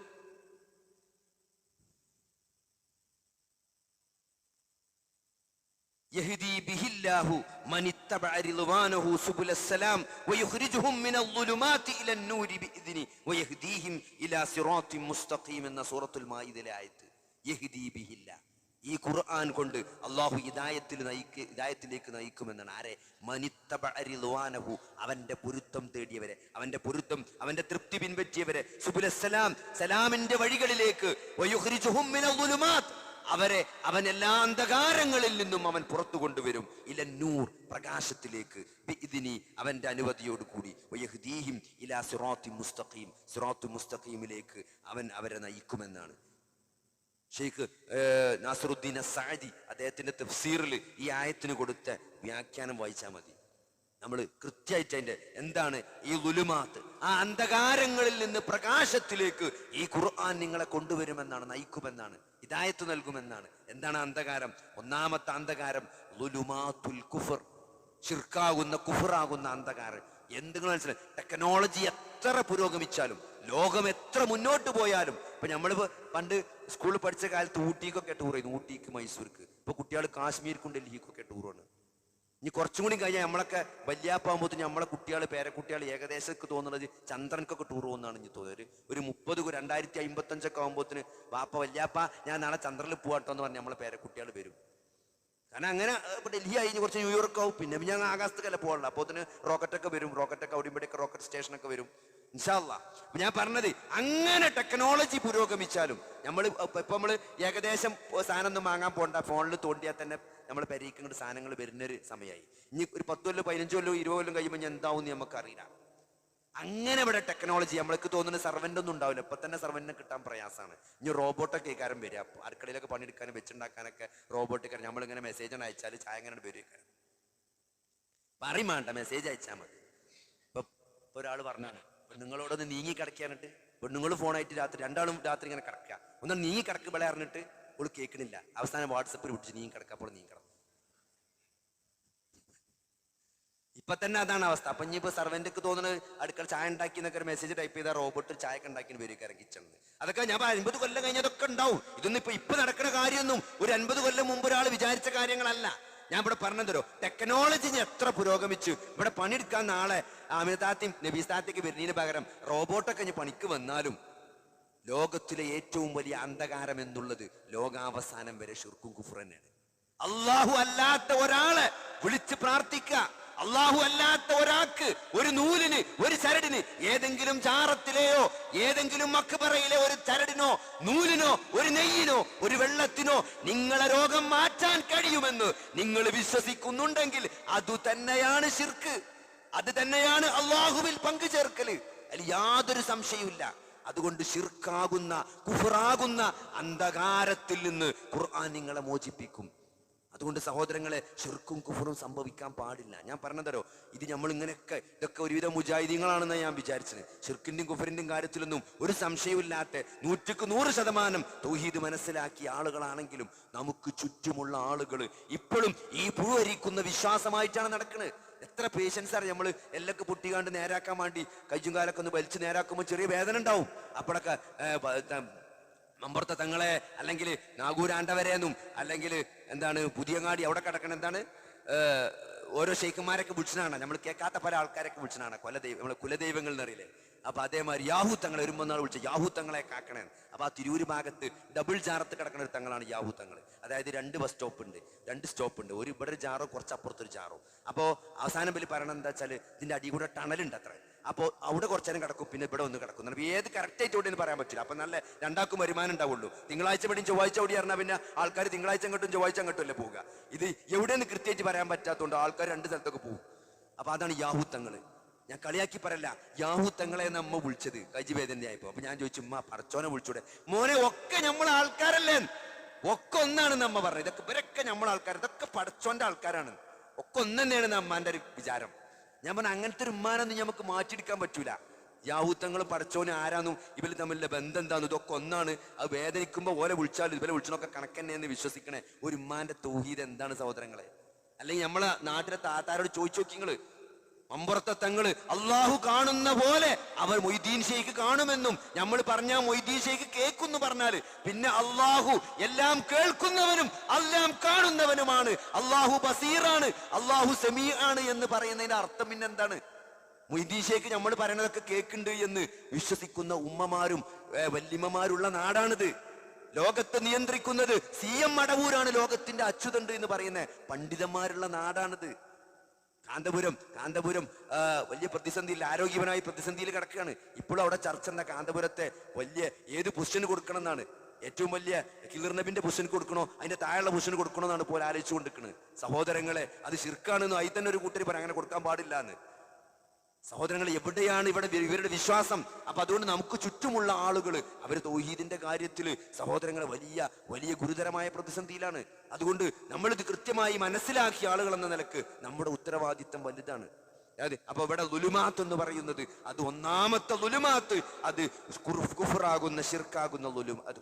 യഹ്ദി ബിഹില്ലാഹു മനിത്തബഅ റിദ്വാനഹു സുബുലസ്സലാം വയുഖ്രിജുഹും മിനൽ ളുലുമാതി ഇലൻ നൂരി ബിഇദ്നി വയഹ്ദീഹിം ഇലാ സിറാത്തിൻ മുസ്തഖീം എന്ന സൂറത്തുൽ മാഇദയിലെ ആയത്ത്. യഹ്ദി ബിഹില്ലാ, ഈ ഖുർആൻ കൊണ്ട് അള്ളാഹു ഹിദായത്തിലേക്ക് നയിക്കുമെന്നാണ്. ആരെ? മനിത്തബഅ റിദ്വാനഹു, അവന്റെ പൊരുത്തം തേടിയവരെ, അവന്റെ തൃപ്തി പിൻപറ്റിയവരെ, സുബുലസ്സലാം, സലാമിന്റെ വഴികളിലേക്ക്, വയുഖ്രിജുഹും മിനൽ ളുലുമാത്, അവൻ എല്ലാ അന്ധകാരങ്ങളിൽ നിന്നും അവൻ പുറത്തു കൊണ്ടുവരും, ഇലൻ നൂർ, പ്രകാശത്തിലേക്ക്, ബിഇദ്നി, അവന്റെ അനുമതിയോട് കൂടി, വയഹ്ദീഹിം ഇലാ സിറാത്തിൻ മുസ്തഖീം, സിറാത്തുൽ മുസ്തഖീമിലേക്ക് അവൻ അവരെ നയിക്കുമെന്നാണ്. ഷെയ്ഖ് നാസറുദ്ദീൻ അസ്സഅദി അദ്ദേഹത്തിന്റെ തഫ്സീറിൽ ഈ ആയത്തിന് കൊടുത്ത വ്യാഖ്യാനം വായിച്ചാൽ മതി. നമ്മൾ കൃത്യമായിട്ട് അതിന്റെ എന്താണ് ഈ ളുലുമാത്ത്, ആ അന്ധകാരങ്ങളിൽ നിന്ന് പ്രകാശത്തിലേക്ക് ഈ ഖുർആൻ നിങ്ങളെ കൊണ്ടുവരുമെന്നാണ്, നയിക്കുമെന്നാണ്, ഹിദായത്ത് നൽകുമെന്നാണ്. എന്താണ് അന്ധകാരം? ഒന്നാമത്തെ അന്ധകാരം ളുലുമാത്തുൽ കുഫർ, ശിർക്കാകുന്ന, കുഫറാകുന്ന അന്ധകാരം. എന്തെങ്കിലും മനസ്സിലായി, ടെക്നോളജി എത്ര പുരോഗമിച്ചാലും, ലോകം എത്ര മുന്നോട്ട് പോയാലും, ഇപ്പൊ നമ്മളിപ്പോ പണ്ട് സ്കൂളിൽ പഠിച്ച കാലത്ത് ഊട്ടിക്കൊക്കെ ടൂർ ചെയ്യുന്നു, ഊട്ടിക്ക്, മൈസൂർക്ക്. ഇപ്പൊ കുട്ടികൾ കാശ്മീർക്കും ഡൽഹിക്കൊക്കെ ടൂറാണ്. ഇനി കുറച്ചും കൂടി കഴിഞ്ഞാൽ നമ്മളൊക്കെ വല്യാപ്പാകുമ്പോൾ നമ്മളെ കുട്ടികൾ, പേരക്കുട്ടികൾ ഏകദേശം തോന്നുന്നത് ചന്ദ്രൻക്കൊക്കെ ടൂർ പോകുന്നതാണ് എനിക്ക് തോന്നുന്നത്. ഒരു 2055 ആകുമ്പോത്തിന് വാപ്പ, വല്യാപ്പ ഞാൻ നാളെ ചന്ദ്രനിൽ പോവാട്ടോ എന്ന് പറഞ്ഞാൽ നമ്മളെ പേരക്കുട്ടികൾ വരും. കാരണം അങ്ങനെ ഇപ്പൊ ഡൽഹി ആയി കുറച്ച് ന്യൂയോർക്ക് ആവും, പിന്നെ ഞാൻ ആകാശത്തേക്കല്ല പോകാനുള്ള. അപ്പോൾ തന്നെ റോക്കറ്റൊക്കെ വരും, റോക്കറ്റൊക്കെ അവിടെയൊക്കെ റോക്കറ്റ് സ്റ്റേഷനൊക്കെ വരും ഇൻഷാ അല്ലാഹ്. ഞാൻ പറഞ്ഞത് അങ്ങനെ ടെക്നോളജി പുരോഗമിച്ചാലും ഇപ്പൊ നമ്മള് ഏകദേശം സാധനം ഒന്നും വാങ്ങാൻ പോകണ്ട, ഫോണിൽ തോണ്ടിയാൽ തന്നെ നമ്മൾ പെരീക്കങ്ങോട്ട് സാധനങ്ങൾ വരുന്നൊരു സമയമായി. ഇനി ഒരു 10 കൊല്ലം 15 കൊല്ലം 20 കൊല്ലം കഴിയുമ്പോൾ ഞാൻ എന്താവും നമുക്കറിയില്ല. അങ്ങനെ ഇവിടെ ടെക്നോളജി നമ്മൾക്ക് തോന്നുന്ന സർവന്റ് ഒന്നും ഉണ്ടാവില്ല. ഇപ്പൊ തന്നെ സർവന്റിനെ കിട്ടാൻ പ്രയാസമാണ്. ഇനി റോബോട്ടൊക്കെ കാരം വരിക, അടുക്കളയിലൊക്കെ പണിയെടുക്കാനും വെച്ചുണ്ടാക്കാനൊക്കെ റോബോട്ട്. നമ്മളിങ്ങനെ മെസ്സേജ് അയച്ചാൽ ചായ ഇങ്ങനെ വരും, പറയും വേണ്ട, മെസ്സേജ് അയച്ചാൽ മതി. ഇപ്പൊ ഒരാൾ പറഞ്ഞാണ്, പെണ്ണുങ്ങളോടൊന്ന് നീങ്ങി കിടക്കാനിട്ട്, പെണ്ണുങ്ങൾ ഫോണായിട്ട് രണ്ടാളും രാത്രി ഇങ്ങനെ കിടക്കുക, ഒന്ന് നീങ്ങി കിടക്ക് വിള അറിഞ്ഞിട്ട് ഓള് കേൾക്കണില്ല. അവസാനം വാട്സപ്പിൽ വിളിച്ച് നീങ്ങി കിടക്കുക, അപ്പോൾ നീങ്ങി കിടന്നു. ഇപ്പൊ തന്നെ അതാണ് അവസ്ഥ. അപ്പൊ ഇനിയിപ്പോ സർവന്റൊക്കെ തോന്നുന്നത് അടുക്കള ചായ ഉണ്ടാക്കി എന്നൊക്കെ ഒരു മെസ്സേജ് ടൈപ്പ് ചെയ്താൽ റോബോട്ട് ചായ ഒക്കെ ഉണ്ടാക്കി വരും കിച്ചണിൽ. അതൊക്കെ ഞാൻ 50 കൊല്ലം കഴിഞ്ഞതൊക്കെ ഉണ്ടാവും. ഇതൊന്നും ഇപ്പൊ നടക്കുന്ന കാര്യമൊന്നും ഒരു 50 കൊല്ലം മുമ്പ് ഒരാൾ വിചാരിച്ച കാര്യങ്ങളല്ല. ഞാൻ ഇവിടെ പറഞ്ഞതരോ, ടെക്നോളജി എത്ര പുരോഗമിച്ചു. ഇവിടെ പണിയെടുക്കാൻ നാളെ ആമിനത്താത്തിയും നബീസ്താത്തേക്ക് വരുന്നതിന് പകരം റോബോട്ടൊക്കെ ഇനി പണിക്ക് വന്നാലും ലോകത്തിലെ ഏറ്റവും വലിയ അന്ധകാരം എന്നുള്ളത് ലോകാവസാനം വരെ ശിർക്കും കുഫ്റും തന്നെയാണ്. അള്ളാഹു അല്ലാത്ത ഒരാളെ വിളിച്ച് പ്രാർത്ഥിക്കുക, അള്ളാഹു അല്ലാത്ത ഒരാൾക്ക്, ഒരു നൂലിന്, ഒരു ചരടിന്, ഏതെങ്കിലും ജാറത്തിലെയോ ഏതെങ്കിലും മക്ബറയിലെ ഒരു ചരടിനോ നൂലിനോ ഒരു നെയ്യിനോ ഒരു വെള്ളത്തിനോ നിങ്ങളെ രോഗം മാറ്റാൻ കഴിയുമെന്ന് നിങ്ങൾ വിശ്വസിക്കുന്നുണ്ടെങ്കിൽ അത് തന്നെയാണ് ശിർക്ക്, അത് തന്നെയാണ് അള്ളാഹുവിൽ പങ്കുചേർക്കല്. അതിൽ യാതൊരു സംശയവുമില്ല. അതുകൊണ്ട് ശിർക്കാകുന്ന കുഫറാകുന്ന അന്ധകാരത്തിൽ നിന്ന് ഖുർആൻ നിങ്ങളെ മോചിപ്പിക്കും. അതുകൊണ്ട് സഹോദരങ്ങളെ, ശിർക്കും കുഫറും സംഭവിക്കാൻ പാടില്ല. ഞാൻ പറഞ്ഞതരോ, ഇത് നമ്മൾ ഇങ്ങനെയൊക്കെ ഇതൊക്കെ ഒരുവിധം മുജാഹിദീങ്ങളാണെന്ന് ഞാൻ വിചാരിച്ചത്. ശിർക്കിന്റെയും കുഫറിന്റെയും കാര്യത്തിലൊന്നും ഒരു സംശയവുമില്ലാത്ത 100% തൗഹീദ് മനസ്സിലാക്കിയ ആളുകളാണെങ്കിലും നമുക്ക് ചുറ്റുമുള്ള ആളുകൾ ഇപ്പോഴും ഈ പുഴുവരിക്കുന്ന വിശ്വാസമായിട്ടാണ് നടക്കുന്നത്. എത്ര പേഷ്യൻസ് ആണ് നമ്മൾ എല്ലൊക്കെ പൊട്ടിക്കാണ്ട് നേരാക്കാൻ വേണ്ടി കയ്യും കാലൊക്കെ ഒന്ന് വലിച്ച് നേരാക്കുമ്പോൾ ചെറിയ വേദന ഉണ്ടാവും. അപ്പോഴൊക്കെ മമ്പുറത്തെ തങ്ങളെ അല്ലെങ്കിൽ നാഗൂരാണ്ടവരെന്നും അല്ലെങ്കിൽ എന്താണ് പുതിയങ്ങാടി അവിടെ കിടക്കണ എന്താണ് ഓരോ ഷെയ്ഖന്മാരൊക്കെ വിളിച്ചതാണ്. നമ്മൾ കേൾക്കാത്ത പല ആൾക്കാരൊക്കെ വിളിച്ചതാണ് നമ്മളെ കുലദൈവങ്ങൾ എന്നറിയില്ലേ. അപ്പൊ അതേമാതിരി യാഹൂ തങ്ങളെ ഒരു നാൾ വിളിച്ച യാഹൂ തങ്ങളെ കാക്കണേ. അപ്പൊ ആ തിരൂര് ഭാഗത്ത് ഡബിൾ ജാറത്ത് കിടക്കുന്ന ഒരു തങ്ങളാണ് യാഹൂ തങ്ങൾ. അതായത് 2 ബസ് സ്റ്റോപ്പ് ഉണ്ട്, 2 സ്റ്റോപ്പ് ഉണ്ട്. ഒരു ഇവിടെ ഒരു ജാറോ കുറച്ചപ്പുറത്തൊരു ജാറോ. അപ്പോൾ അവസാനം വലിയ പറയണത് എന്താ വെച്ചാൽ ഇതിന്റെ അടി കൂടെ ടണലുണ്ട് അത്ര. അപ്പോൾ അവിടെ കുറച്ചു നേരം കിടക്കും, പിന്നെ ഇവിടെ ഒന്ന് കിടക്കും. ഏത് കറക്റ്റ് ആയിട്ട് ഓടിയെന്ന് പറയാൻ പറ്റില്ല. അപ്പൊ നല്ല രണ്ടാൾക്കും വരുമാനം ഉണ്ടാവുള്ളൂ. തിങ്കളാഴ്ച പടിയും ചൊവ്വാഴ്ച ഓടി പറഞ്ഞാൽ പിന്നെ ആൾക്കാർ തിങ്കളാഴ്ച അങ്ങോട്ടും ചൊവ്വാഴ്ച അങ്ങോട്ടും അല്ലേ പോവുക. ഇത് എവിടെയെന്ന് കൃത്യമായിട്ട് പറയാൻ പറ്റാത്തതുകൊണ്ട് ആൾക്കാർ 2 സ്ഥലത്തൊക്കെ പോകും. അപ്പൊ അതാണ് യാഹൂ തങ്ങള്. ഞാൻ കളിയാക്കി പറയല്ല, യാഹൂ തങ്ങളെ നമ്മ വിളിച്ചത് കൈജിവേദന്റെ ആയപ്പോ. അപ്പൊ ഞാൻ ചോദിച്ചു, ഉമ്മ പടച്ചോനെ വിളിച്ചൂടെ? മോനെ, ഒക്കെ നമ്മളെ ആൾക്കാരല്ലേ, ഒക്കെ ഒന്നാണ് നമ്മ പറഞ്ഞത്. ഇതൊക്കെ ഇവരൊക്കെ നമ്മളെ ആൾക്കാർ, ഇതൊക്കെ പടച്ചോന്റെ ആൾക്കാരാണ്, ഒക്കെ ഒന്ന് തന്നെയാണ് നമ്മന്റെ ഒരു വിചാരം. ഞാൻ പറഞ്ഞ അങ്ങനത്തെ ഒരു ഉമ്മാനൊന്നും നമുക്ക് മാറ്റിയെടുക്കാൻ പറ്റൂല. യാഹൂത്തങ്ങളും പടച്ചോനും ആരാന്നും ഇവര് തമ്മിലുള്ള ബന്ധം എന്താന്നും ഇതൊക്കെ ഒന്നാണ്. അത് വേദനിക്കുമ്പോ ഓലെ വിളിച്ചാലും ഇവരെ വിളിച്ചണൊക്കെ കണക്കന്നെ എന്ന് വിശ്വസിക്കണേ ഒരു ഉമ്മാന്റെ തൗഹീദ് എന്താണ് സഹോദരങ്ങളെ? അല്ലെങ്കിൽ നമ്മളെ നാട്ടിലെ താത്താരോട് ചോദിച്ചു നോക്കിങ്ങള്, മമ്പുറത്തെ തങ്ങള് അള്ളാഹു കാണുന്ന പോലെ അവർ മൊയ്തീൻ ഷെയ്ഖ് കാണുമെന്നും നമ്മൾ പറഞ്ഞാൽ മൊയ്തീൻ ഷെയ്ഖ് കേൾക്കുന്നു പറഞ്ഞാല് പിന്നെ അള്ളാഹു എല്ലാം കേൾക്കുന്നവനും എല്ലാം കാണുന്നവനുമാണ്, അള്ളാഹു ബസീറാണ്, അള്ളാഹു സമീ ആണ് എന്ന് പറയുന്നതിന്റെ അർത്ഥം പിന്നെ എന്താണ്? മൊയ്തീൻ ഷെയ്ഖ് നമ്മൾ പറയുന്നതൊക്കെ കേൾക്കുന്നുണ്ട് എന്ന് വിശ്വസിക്കുന്ന ഉമ്മമാരും വല്യമ്മമാരുള്ള നാടാണിത്. ലോകത്തെ നിയന്ത്രിക്കുന്നത് CM മടവൂരാണ്, ലോകത്തിന്റെ അച്യുതണ്ട് എന്ന് പറയുന്ന പണ്ഡിതന്മാരുള്ള നാടാണിത്. കാന്തപുരം വലിയ പ്രതിസന്ധിയിൽ, ആരോഗ്യപരമായ പ്രതിസന്ധിയിൽ കിടക്കുകയാണ്. ഇപ്പോഴും അവിടെ ചർച്ച എന്താ, കാന്തപുരത്തെ വലിയ ഏത് പൊസിഷന് കൊടുക്കണം എന്നാണ്. ഏറ്റവും വലിയ കിളിർ നബിന്റെ പൊസിഷൻ കൊടുക്കണോ, അതിന്റെ താഴെയുള്ള പൊസിഷൻ കൊടുക്കണോ എന്നാണ് പോലെ ആലോചിച്ചു കൊണ്ടിരിക്കുന്നത്. സഹോദരങ്ങളെ, അത് ശിർക്കാണെന്നും അതിൽ തന്നെ ഒരു കൂട്ടർ പറയാൻ അങ്ങനെ കൊടുക്കാൻ പാടില്ല എന്ന്. സഹോദരങ്ങൾ, എവിടെയാണ് ഇവിടെ ഇവരുടെ വിശ്വാസം? അപ്പൊ അതുകൊണ്ട് നമുക്ക് ചുറ്റുമുള്ള ആളുകൾ അവർ തൗഹീദിന്റെ കാര്യത്തിൽ സഹോദരങ്ങളെ വലിയ വലിയ ഗുരുതരമായ പ്രതിസന്ധിയിലാണ്. അതുകൊണ്ട് നമ്മളിത് കൃത്യമായി മനസ്സിലാക്കിയ ആളുകൾ എന്ന നിലക്ക് നമ്മുടെ ഉത്തരവാദിത്തം വലുതാണ്. അതെ, അപ്പൊ ഇവിടെ ലുലുമാത്ത് എന്ന് പറയുന്നത് അത് ഒന്നാമത്തെ ലുലുമാത്ത്, അത് കുഫറാകുന്ന ശിർക്കാകുന്ന അത്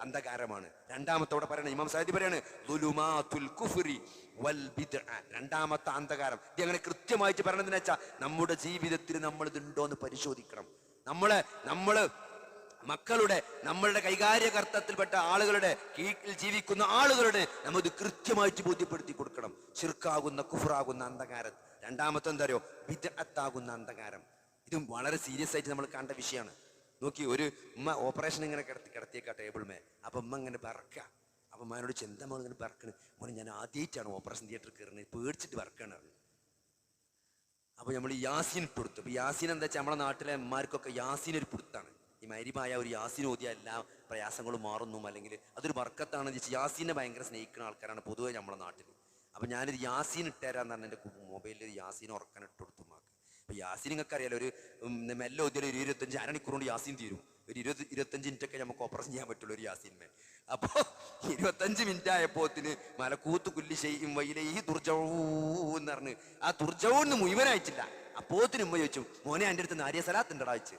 അന്ധകാരമാണ്. രണ്ടാമത്തോടെ പറയണ ഇമാം സാദി പറയാണ് ലുലുമാത്തുൽ കുഫ്രി വൽ ബിദ്അ, രണ്ടാമത്തെ അന്ധകാരം. ഇത് അങ്ങനെ കൃത്യമായിട്ട് പറയണതെന്ന് വെച്ചാൽ നമ്മുടെ ജീവിതത്തിൽ നമ്മൾ ഇതുണ്ടോ എന്ന് പരിശോധിക്കണം. നമ്മള് മക്കളുടെ, നമ്മളുടെ കൈകാര്യകർത്തത്തിൽപ്പെട്ട ആളുകളുടെ കീഴിൽ ജീവിക്കുന്ന ആളുകളുടെ നമ്മൾ ഇത് കൃത്യമായിട്ട് ബോധ്യപ്പെടുത്തി കൊടുക്കണം. ശിർക്കാകുന്ന കുഫറാകുന്ന അന്ധകാരം. രണ്ടാമത്തെ എന്താ അറിയോ? ബിദ്അത്താകുന്ന അന്ധകാരം. ഇതും വളരെ സീരിയസ് ആയിട്ട് നമ്മൾ കണ്ട വിഷയമാണ്. നോക്കി, ഒരു ഉമ്മ ഓപ്പറേഷൻ ഇങ്ങനെ കിടത്തിയേക്ക ടേബിൾമേ. അപ്പൊ ഉമ്മ ഇങ്ങനെ പറക്ക. അപ്പൊ ഉമ്മനോട് ചെന്തമ്മ ഇങ്ങനെ പറക്കണ്, മോനെ ഞാൻ ആദ്യമായിട്ടാണ് ഓപ്പറേഷൻ തിയേറ്ററിൽ കയറുന്നത്, പേടിച്ചിട്ട് പറക്കാണ്. അപ്പൊ നമ്മൾ യാസീൻ ഇട്ട് കൊടുത്തു. അപ്പൊ യാസീൻ എന്താ വെച്ചാൽ നമ്മളെ നാട്ടിലെ അമ്മമാർക്കൊക്കെ യാസീൻ ഒരു പുറത്താണ്. ഈ മരിമായ ഒരു യാസീൻ ഓതിയ എല്ലാ പ്രയാസങ്ങളും മാറുന്നു, അല്ലെങ്കിൽ അതൊരു ബർക്കത്താണെന്ന് വെച്ചാൽ യാസീനെ ഭയങ്കര സ്നേഹിക്കുന്ന ആൾക്കാരാണ് പൊതുവെ നമ്മുടെ നാട്ടിൽ. അപ്പൊ ഞാനൊരു യാസീൻ ഇട്ടുതരാന്ന് പറഞ്ഞ എൻ്റെ മൊബൈലിൽ യാസീൻ ഉറക്കാൻ ഇട്ട് കൊടുത്തു മാക്ക്. അപ്പൊ യാസീൻ നിങ്ങൾക്ക് അറിയാലോ, ഒരു മെല്ലെ ഓതിയാൽ ഒരു 25 അരമണിക്കൂർ കൊണ്ട് യാസീൻ തീരും. ഒരു 20-25 മിനിറ്റൊക്കെ നമുക്ക് ഓപ്പറേഷൻ ചെയ്യാൻ പറ്റുള്ളൂ ഒരു യാസീൻമേ. അപ്പൊ 25 മിനിറ്റ് ആയപ്പോത്തിന് മലക്കൂത്ത് കുല്ലി ചെയ്യും വൈലെ ഈ ദുർജവെന്ന് പറഞ്ഞ് ആ ദുർജവെന്ന് മുഴുവനായിട്ടില്ല. അപ്പോത്തിന് ഉമ്മ ചോദിച്ചു, മോനെ എൻ്റെ അടുത്ത് നാരിയ സലാത്ത് ഉണ്ടടാ വെച്ച്.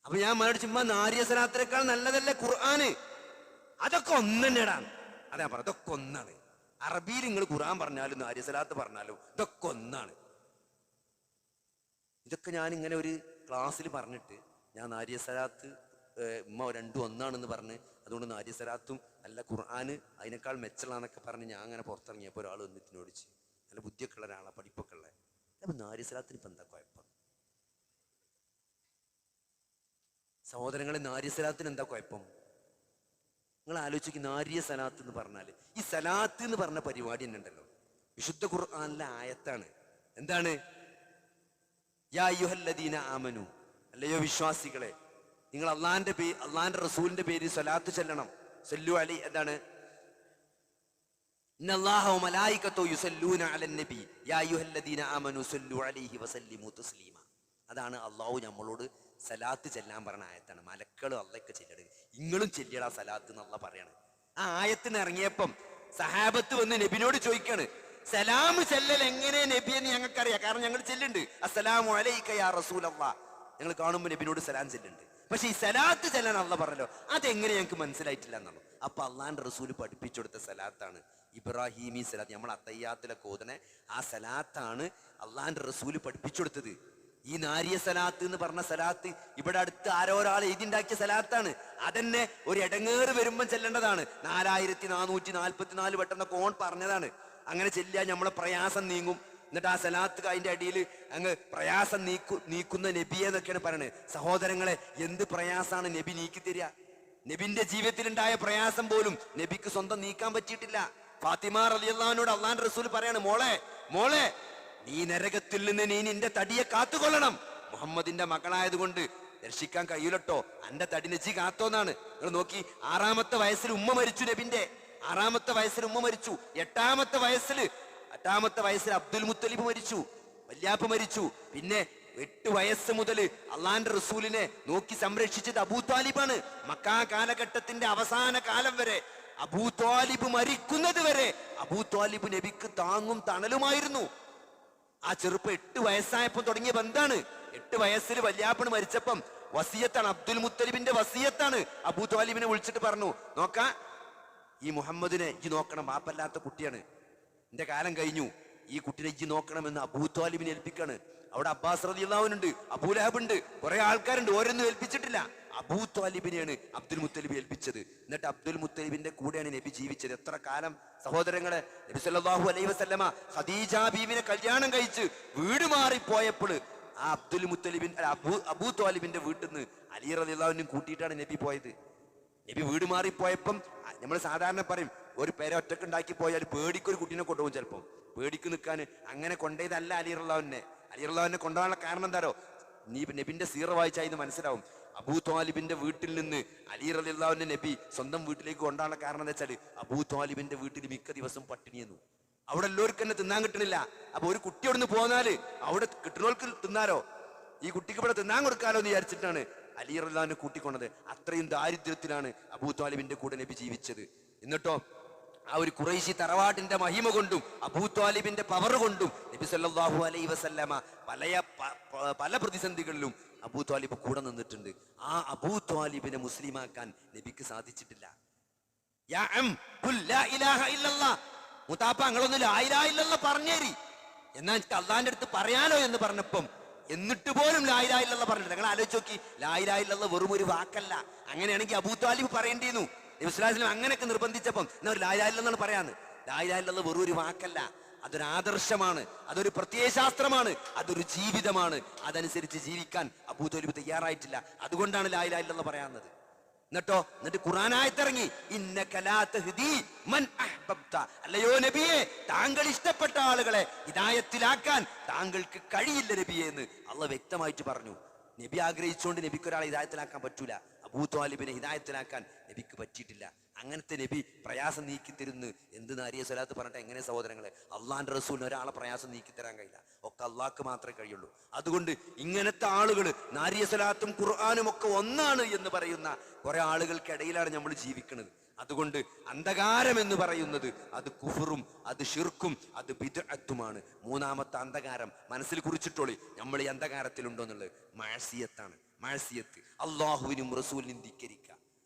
അപ്പൊ ഞാൻ മറുപടി, ചുമ്മാ നാരിയ സലാത്തിനേക്കാൾ നല്ലതല്ലേ ഖുർആന്? അതൊക്കെ ഒന്ന് തന്നെടാ. അതാ പറ, അതൊക്കെ ഒന്നാണ്. അറബിയിൽ നിങ്ങൾ ഖുർആൻ പറഞ്ഞാലും നാരിയ സലാത്ത് പറഞ്ഞാലും ഇതൊക്കെ ഒന്നാണ്. ഇതൊക്കെ ഞാൻ ഇങ്ങനെ ഒരു ക്ലാസ്സിൽ പറഞ്ഞിട്ട് ഞാൻ നാരിയ സലാത്ത് രണ്ടും ഒന്നാണെന്ന് പറഞ്ഞ് അതുകൊണ്ട് നാരിയ സലാത്തും അല്ല ഖുർആന് അതിനേക്കാൾ മെച്ചലാന്നൊക്കെ പറഞ്ഞ് ഞാൻ അങ്ങനെ പുറത്തിറങ്ങിയപ്പോൾ ഒരാൾ വന്നിട്ട് നോടിച്ച് നല്ല ബുദ്ധിയൊക്കെ ഉള്ള ഒരാളാണ്, പഠിപ്പൊക്കെ ഉള്ളത്. അപ്പൊ നാരിയ സലാത്തിന് ഇപ്പം എന്താ കുഴപ്പം? സഹോദരങ്ങളെ, നാരിയ സലാത്തിന് എന്താ കുഴപ്പം? നിങ്ങൾ ആലോചിക്കും, നാരിയ സലാത്ത് എന്ന് പറഞ്ഞാല് ഈ സലാത്ത് എന്ന് പറഞ്ഞ പരിപാടി തന്നെ ഉണ്ടല്ലോ, വിശുദ്ധ ഖുർആനിലെ ആയത്താണ്. എന്താണ്? യാ അയ്യുഹല്ലദീന ആമനു, അല്ലയോ വിശ്വാസികളെ, നിങ്ങൾ അള്ളാന്റെ റസൂലിന്റെ പേരിൽ സ്വലാത്ത് ചെല്ലണം. സല്ലു അലൈ, എന്താണ്? ഇന്നല്ലാഹ വമലായികതു യുസല്ലൂന അലൻ നബി യാ അയ്യുഹല്ലദീന ആമനു സല്ലു അലൈഹി വസല്ലിമു തസ്ലീമ. അതാണ് അള്ളാഹു നമ്മളോട് സലാത്ത് ചെല്ലാൻ പറഞ്ഞ ആയത്താണ്. മലക്കളും അള്ളയൊക്കെ ചെല്ലട്, ഇങ്ങളും ചെല്ലിയടാ സലാത്ത് എന്നുള്ള പറയാണ്. ആ ആയത്തിന് ഇറങ്ങിയപ്പം സഹാബത്ത് വന്ന് നബിനോട് ചോദിക്കാണ്, സലാം ചെല്ലൽ എങ്ങനെ നബി എന്ന് ഞങ്ങൾക്കറിയാം, കാരണം ഞങ്ങൾ ചെല്ലുണ്ട്. അസ്സലാമു അലൈക യാ റസൂലല്ലാഹ്, ഞങ്ങൾ കാണുമ്പോൾ നബിനോട് സലാം ചെല്ലുണ്ട്. പക്ഷെ ഈ സലാത്ത് ചെല്ലാൻ അള്ള പറഞ്ഞല്ലോ, അതെങ്ങനെ ഞങ്ങൾക്ക് മനസ്സിലായിട്ടില്ല എന്നാണ്. അപ്പൊ അള്ളാന്റെ റസൂൽ പഠിപ്പിച്ചു കൊടുത്ത സലാത്താണ് ഇബ്രാഹിമി സലാത്ത്. നമ്മൾ അത്തയ്യാത്തിലൊക്കെ ഓതണ ആ സലാത്താണ് അള്ളാന്റെ റസൂല് പഠിപ്പിച്ചു കൊടുത്തത്. ഈ നാരിയ സലാത്ത് എന്ന് പറഞ്ഞ സലാത്ത് ഇവിടെ അടുത്ത് ആരോരാൾ എഴുതിണ്ടാക്കിയ സലാത്താണ്. അതന്നെ ഒരു ഇടങ്ങേറ് വരുമ്പം ചെല്ലേണ്ടതാണ്. 4444 വട്ടം എന്നൊക്കെ ഓൺ പറഞ്ഞതാണ്. അങ്ങനെ ചെല്ലിയാൽ നമ്മളെ പ്രയാസം നീങ്ങും. എന്നിട്ട് ആ സലാത്ത് അതിന്റെ അടിയിൽ അങ്ങ് പ്രയാസം നീക്കുന്ന നബിയെ എന്നൊക്കെയാണ് പറയണത്. സഹോദരങ്ങളെ, എന്ത് പ്രയാസാണ് നബി നീക്കി തരിക? നബിന്റെ ജീവിതത്തിലുണ്ടായ പ്രയാസം പോലും നബിക്ക് സ്വന്തം നീക്കാൻ പറ്റിയിട്ടില്ല. ഫാത്തിമ റളിയല്ലാഹുവിനോട് അള്ളാന്റെ റസൂൽ പറയാണ്, മോളെ നീ നരകത്തിൽ നിന്ന് നീ നിന്റെ തടിയെ കാത്തുകൊള്ളണം. മുഹമ്മദിന്റെ മകളായതുകൊണ്ട് രക്ഷിക്കാൻ കഴിയില്ലട്ടോ, അന്റെ തടി നെച്ചി കാത്തോന്നാണ്. നിങ്ങൾ നോക്കി, 6-ാമത്തെ വയസ്സിൽ ഉമ്മ മരിച്ചു. നബിന്റെ 6-ാമത്തെ വയസ്സിൽ ഉമ്മ മരിച്ചു. 8-ാമത്തെ വയസ്സിൽ അബ്ദുൽ മുത്തലിബ് മരിച്ചു, വല്യാപ്പ മരിച്ചു. പിന്നെ 8 വയസ്സ് മുതൽ അള്ളാന്റെ റസൂലിനെ നോക്കി സംരക്ഷിച്ചത് അബൂ ത്വാലിബാണ്. മക്കാ കാലഘട്ടത്തിന്റെ അവസാന കാലം വരെ, അബൂ ത്വാലിബ് മരിക്കുന്നത് വരെ അബൂ ത്വാലിബ് നബിക്ക് താങ്ങും തണലുമായിരുന്നു. ആ ചെറുപ്പം 8 വയസ്സായപ്പോൾ തുടങ്ങിയ ബന്ധാണ്. 8 വയസ്സിൽ വല്യാപ്പണ് മരിച്ചപ്പം വസിയത്താണ്, അബ്ദുൽ മുത്തലിബിന്റെ വസിയത്താണ്. അബൂ ത്വാലിബിനെ വിളിച്ചിട്ട് പറഞ്ഞു, നോക്കാ, ഈ മുഹമ്മദിനെ ഇജ്ജ് നോക്കണം, ബാപ്പല്ലാത്ത കുട്ടിയാണ്, എന്റെ കാലം കഴിഞ്ഞു, ഈ കുട്ടിനെ ഇജ്ജ് നോക്കണമെന്ന് അബൂ ത്വാലിബിനെ ഏൽപ്പിക്കാണ്. അവിടെ അബ്ബാസ് റളിയല്ലാഹുവിനുണ്ട്, അബൂലഹബുണ്ട്, കുറെ ആൾക്കാരുണ്ട്, ഓരോന്നും ഏൽപ്പിച്ചിട്ടില്ല. അബൂ ത്വാലിബിനെയാണ് അബ്ദുൽ മുത്തലിബ് ഏൽപ്പിച്ചത്. എന്നിട്ട് അബ്ദുൽ മുത്തലിബിന്റെ കൂടെയാണ് നബി ജീവിച്ചത്. എത്ര കാലം സഹോദരങ്ങളെ! നബി സല്ലല്ലാഹു അലൈഹി വസല്ലമ ഖദീജ ബീവിനെ കല്യാണം കഴിച്ച് വീട് മാറിപ്പോയപ്പോൾ ആ അബൂ ത്വാലിബിന്റെ വീട്ടിൽ നിന്ന് അലി റളിയല്ലാഹുവിനെ കൂട്ടിയിട്ടാണ് നബി പോയത്. നബി വീട് മാറിപ്പോയപ്പം നമ്മൾ സാധാരണ പറയും, ഒരു പേരെ ഒറ്റക്ക് ഉണ്ടാക്കി പോയാൽ പേടിക്കൊരു കുട്ടീനെ കൊണ്ടുപോകും. ചിലപ്പം പേടിക്ക് നിൽക്കാൻ അങ്ങനെ കൊണ്ടുപോയതല്ല അലി റളിയല്ലാഹുവിനെ കൊണ്ടുപോകാനുള്ള കാരണം എന്താരോ, നീ നബിന്റെ സീറ വായിച്ചാൽ മനസ്സിലാവും. അബൂ ത്വാലിബിന്റെ വീട്ടിൽ നിന്ന് അലി റളിയല്ലാഹുവിനെ നബി സ്വന്തം വീട്ടിലേക്ക് കൊണ്ടുപോകാനുള്ള കാരണം എന്താ വെച്ചാൽ, അബൂ ത്വാലിബിന്റെ വീട്ടിൽ മിക്ക ദിവസം പട്ടിണിയെന്നു. അവിടെ എല്ലാവർക്കും തന്നെ തിന്നാൻ കിട്ടണില്ല. അപ്പൊ ഒരു കുട്ടി അവിടെ നിന്ന് പോന്നാല് അവിടെ കിട്ടുന്നവർക്ക് തിന്നാലോ, ഈ കുട്ടിക്ക് ഇവിടെ തിന്നാൻ കൊടുക്കാലോ എന്ന് വിചാരിച്ചിട്ടാണ് അലി റളിയല്ലാഹുവിനെ കൂട്ടിക്കൊണ്ടത്. അത്രയും ദാരിദ്ര്യത്തിലാണ് അബൂ ത്വാലിബിന്റെ കൂടെ നബി ജീവിച്ചത്. എന്നിട്ടോ ആ ഒരു ഖുറൈശി തറവാട്ടിന്റെ മഹിമ കൊണ്ടും അബൂ ത്വാലിബിന്റെ പവർ കൊണ്ടും നബി സല്ലല്ലാഹു അലൈഹി വസല്ലമ പല പ്രതിസന്ധികളിലും അബൂ ത്വാലിബ് കൂടെ നിന്നിട്ടുണ്ട്. ആ അബൂ ത്വാലിബിനെ മുസ്ലിമാക്കാൻ നബിക്ക് സാധിച്ചിട്ടില്ല. യാ അം ഖുൽ ലാ ഇലാഹ ഇല്ലല്ലാഹ്, മുതാപ്പ നിങ്ങളൊന്ന് ലാ ഇലാഹ ഇല്ലല്ലാഹ് പറഞ്ഞേരി, എന്നാ എനിക്ക് അള്ളാന്റെ അടുത്ത് പറയാലോ എന്ന് പറഞ്ഞപ്പം എന്നിട്ട് പോലും ലാ ഇലാഹ ഇല്ലല്ലാഹ് പറഞ്ഞില്ല. നിങ്ങൾ ആലോചിച്ച് നോക്കി, ലാ ഇലാഹ ഇല്ലല്ലാഹ് വെറും ഒരു വാക്കല്ല. അങ്ങനെയാണെങ്കിൽ അബൂ ത്വാലിബ് പറയേണ്ടിയിരുന്നു. നബി സ്വല്ലല്ലാഹു അലൈഹി വസല്ലം അങ്ങനെയൊക്കെ നിർബന്ധിച്ചപ്പം എന്നാ ലാ ഇലാഹ ഇല്ലല്ലാഹ് എന്നാണ് പറയാന്ന്. ലാ ഇലാഹ ഇല്ലല്ലാഹ് വെറും ഒരു വാക്കല്ല, അതൊരു ആദർശമാണ്, അതൊരു പ്രത്യയശാസ്ത്രമാണ്, അതൊരു ജീവിതമാണ്. അതനുസരിച്ച് ജീവിക്കാൻ അബൂ ത്വാലിബ് തയ്യാറായിട്ടില്ല. അതുകൊണ്ടാണ് ലാ ഇലാഹ ഇല്ലല്ലാഹ് പറയാവുന്നത്. എന്നിട്ട് ഖുർആനായത്തിറങ്ങി, ഇന്നക ലാ തഹ്ദീ മൻ അഹ്ബബ്ത, അല്ലയോ നബിയെ, താങ്കൾ ഇഷ്ടപ്പെട്ട ആളുകളെ ഹിദായത്തിലാക്കാൻ താങ്കൾക്ക് കഴിയില്ല നബിയെ എന്ന് അള്ളാഹ് വ്യക്തമായിട്ട് പറഞ്ഞു. നബി ആഗ്രഹിച്ചുകൊണ്ട് നബിക്ക് ഒരാളെ ഹിദായത്തിലാക്കാൻ പറ്റൂല. അബൂ ത്വാലിബിനെ ഹിദായത്തിലാക്കാൻ നബിക്ക് പറ്റിയിട്ടില്ല. അങ്ങനത്തെ നബി പ്രയാസം നീക്കി തരുന്നു. എന്ത് നാരിയ സ്വലാത്ത് പറഞ്ഞിട്ട് എങ്ങനെ സഹോദരങ്ങളെ? അള്ളാന്റെ റസൂലിന് ഒരാളെ പ്രയാസം നീക്കി തരാൻ കഴിയില്ല, ഒക്കെ അള്ളാഹ്ക്ക് മാത്രമേ കഴിയുള്ളൂ. അതുകൊണ്ട് ഇങ്ങനത്തെ ആളുകൾ നാരിയ സ്വലാത്തും ഖുർആനും ഒക്കെ ഒന്നാണ് എന്ന് പറയുന്ന കുറെ ആളുകൾക്കിടയിലാണ് നമ്മൾ ജീവിക്കുന്നത്. അതുകൊണ്ട് അന്ധകാരം എന്ന് പറയുന്നത് അത് കുഫറും അത് ഷിർക്കും അത് ബിദ്അത്തുമാണ്. 3-ാമത്തെ അന്ധകാരം മനസ്സിൽ കുറിച്ചിട്ടോളി, നമ്മൾ ഈ അന്ധകാരത്തിലുണ്ടോ എന്നുള്ളത് മഅസിയത്താണ്. മഅസിയത്ത്, അള്ളാഹുവിനും റസൂലിനും ധിക്കരിക്കുക.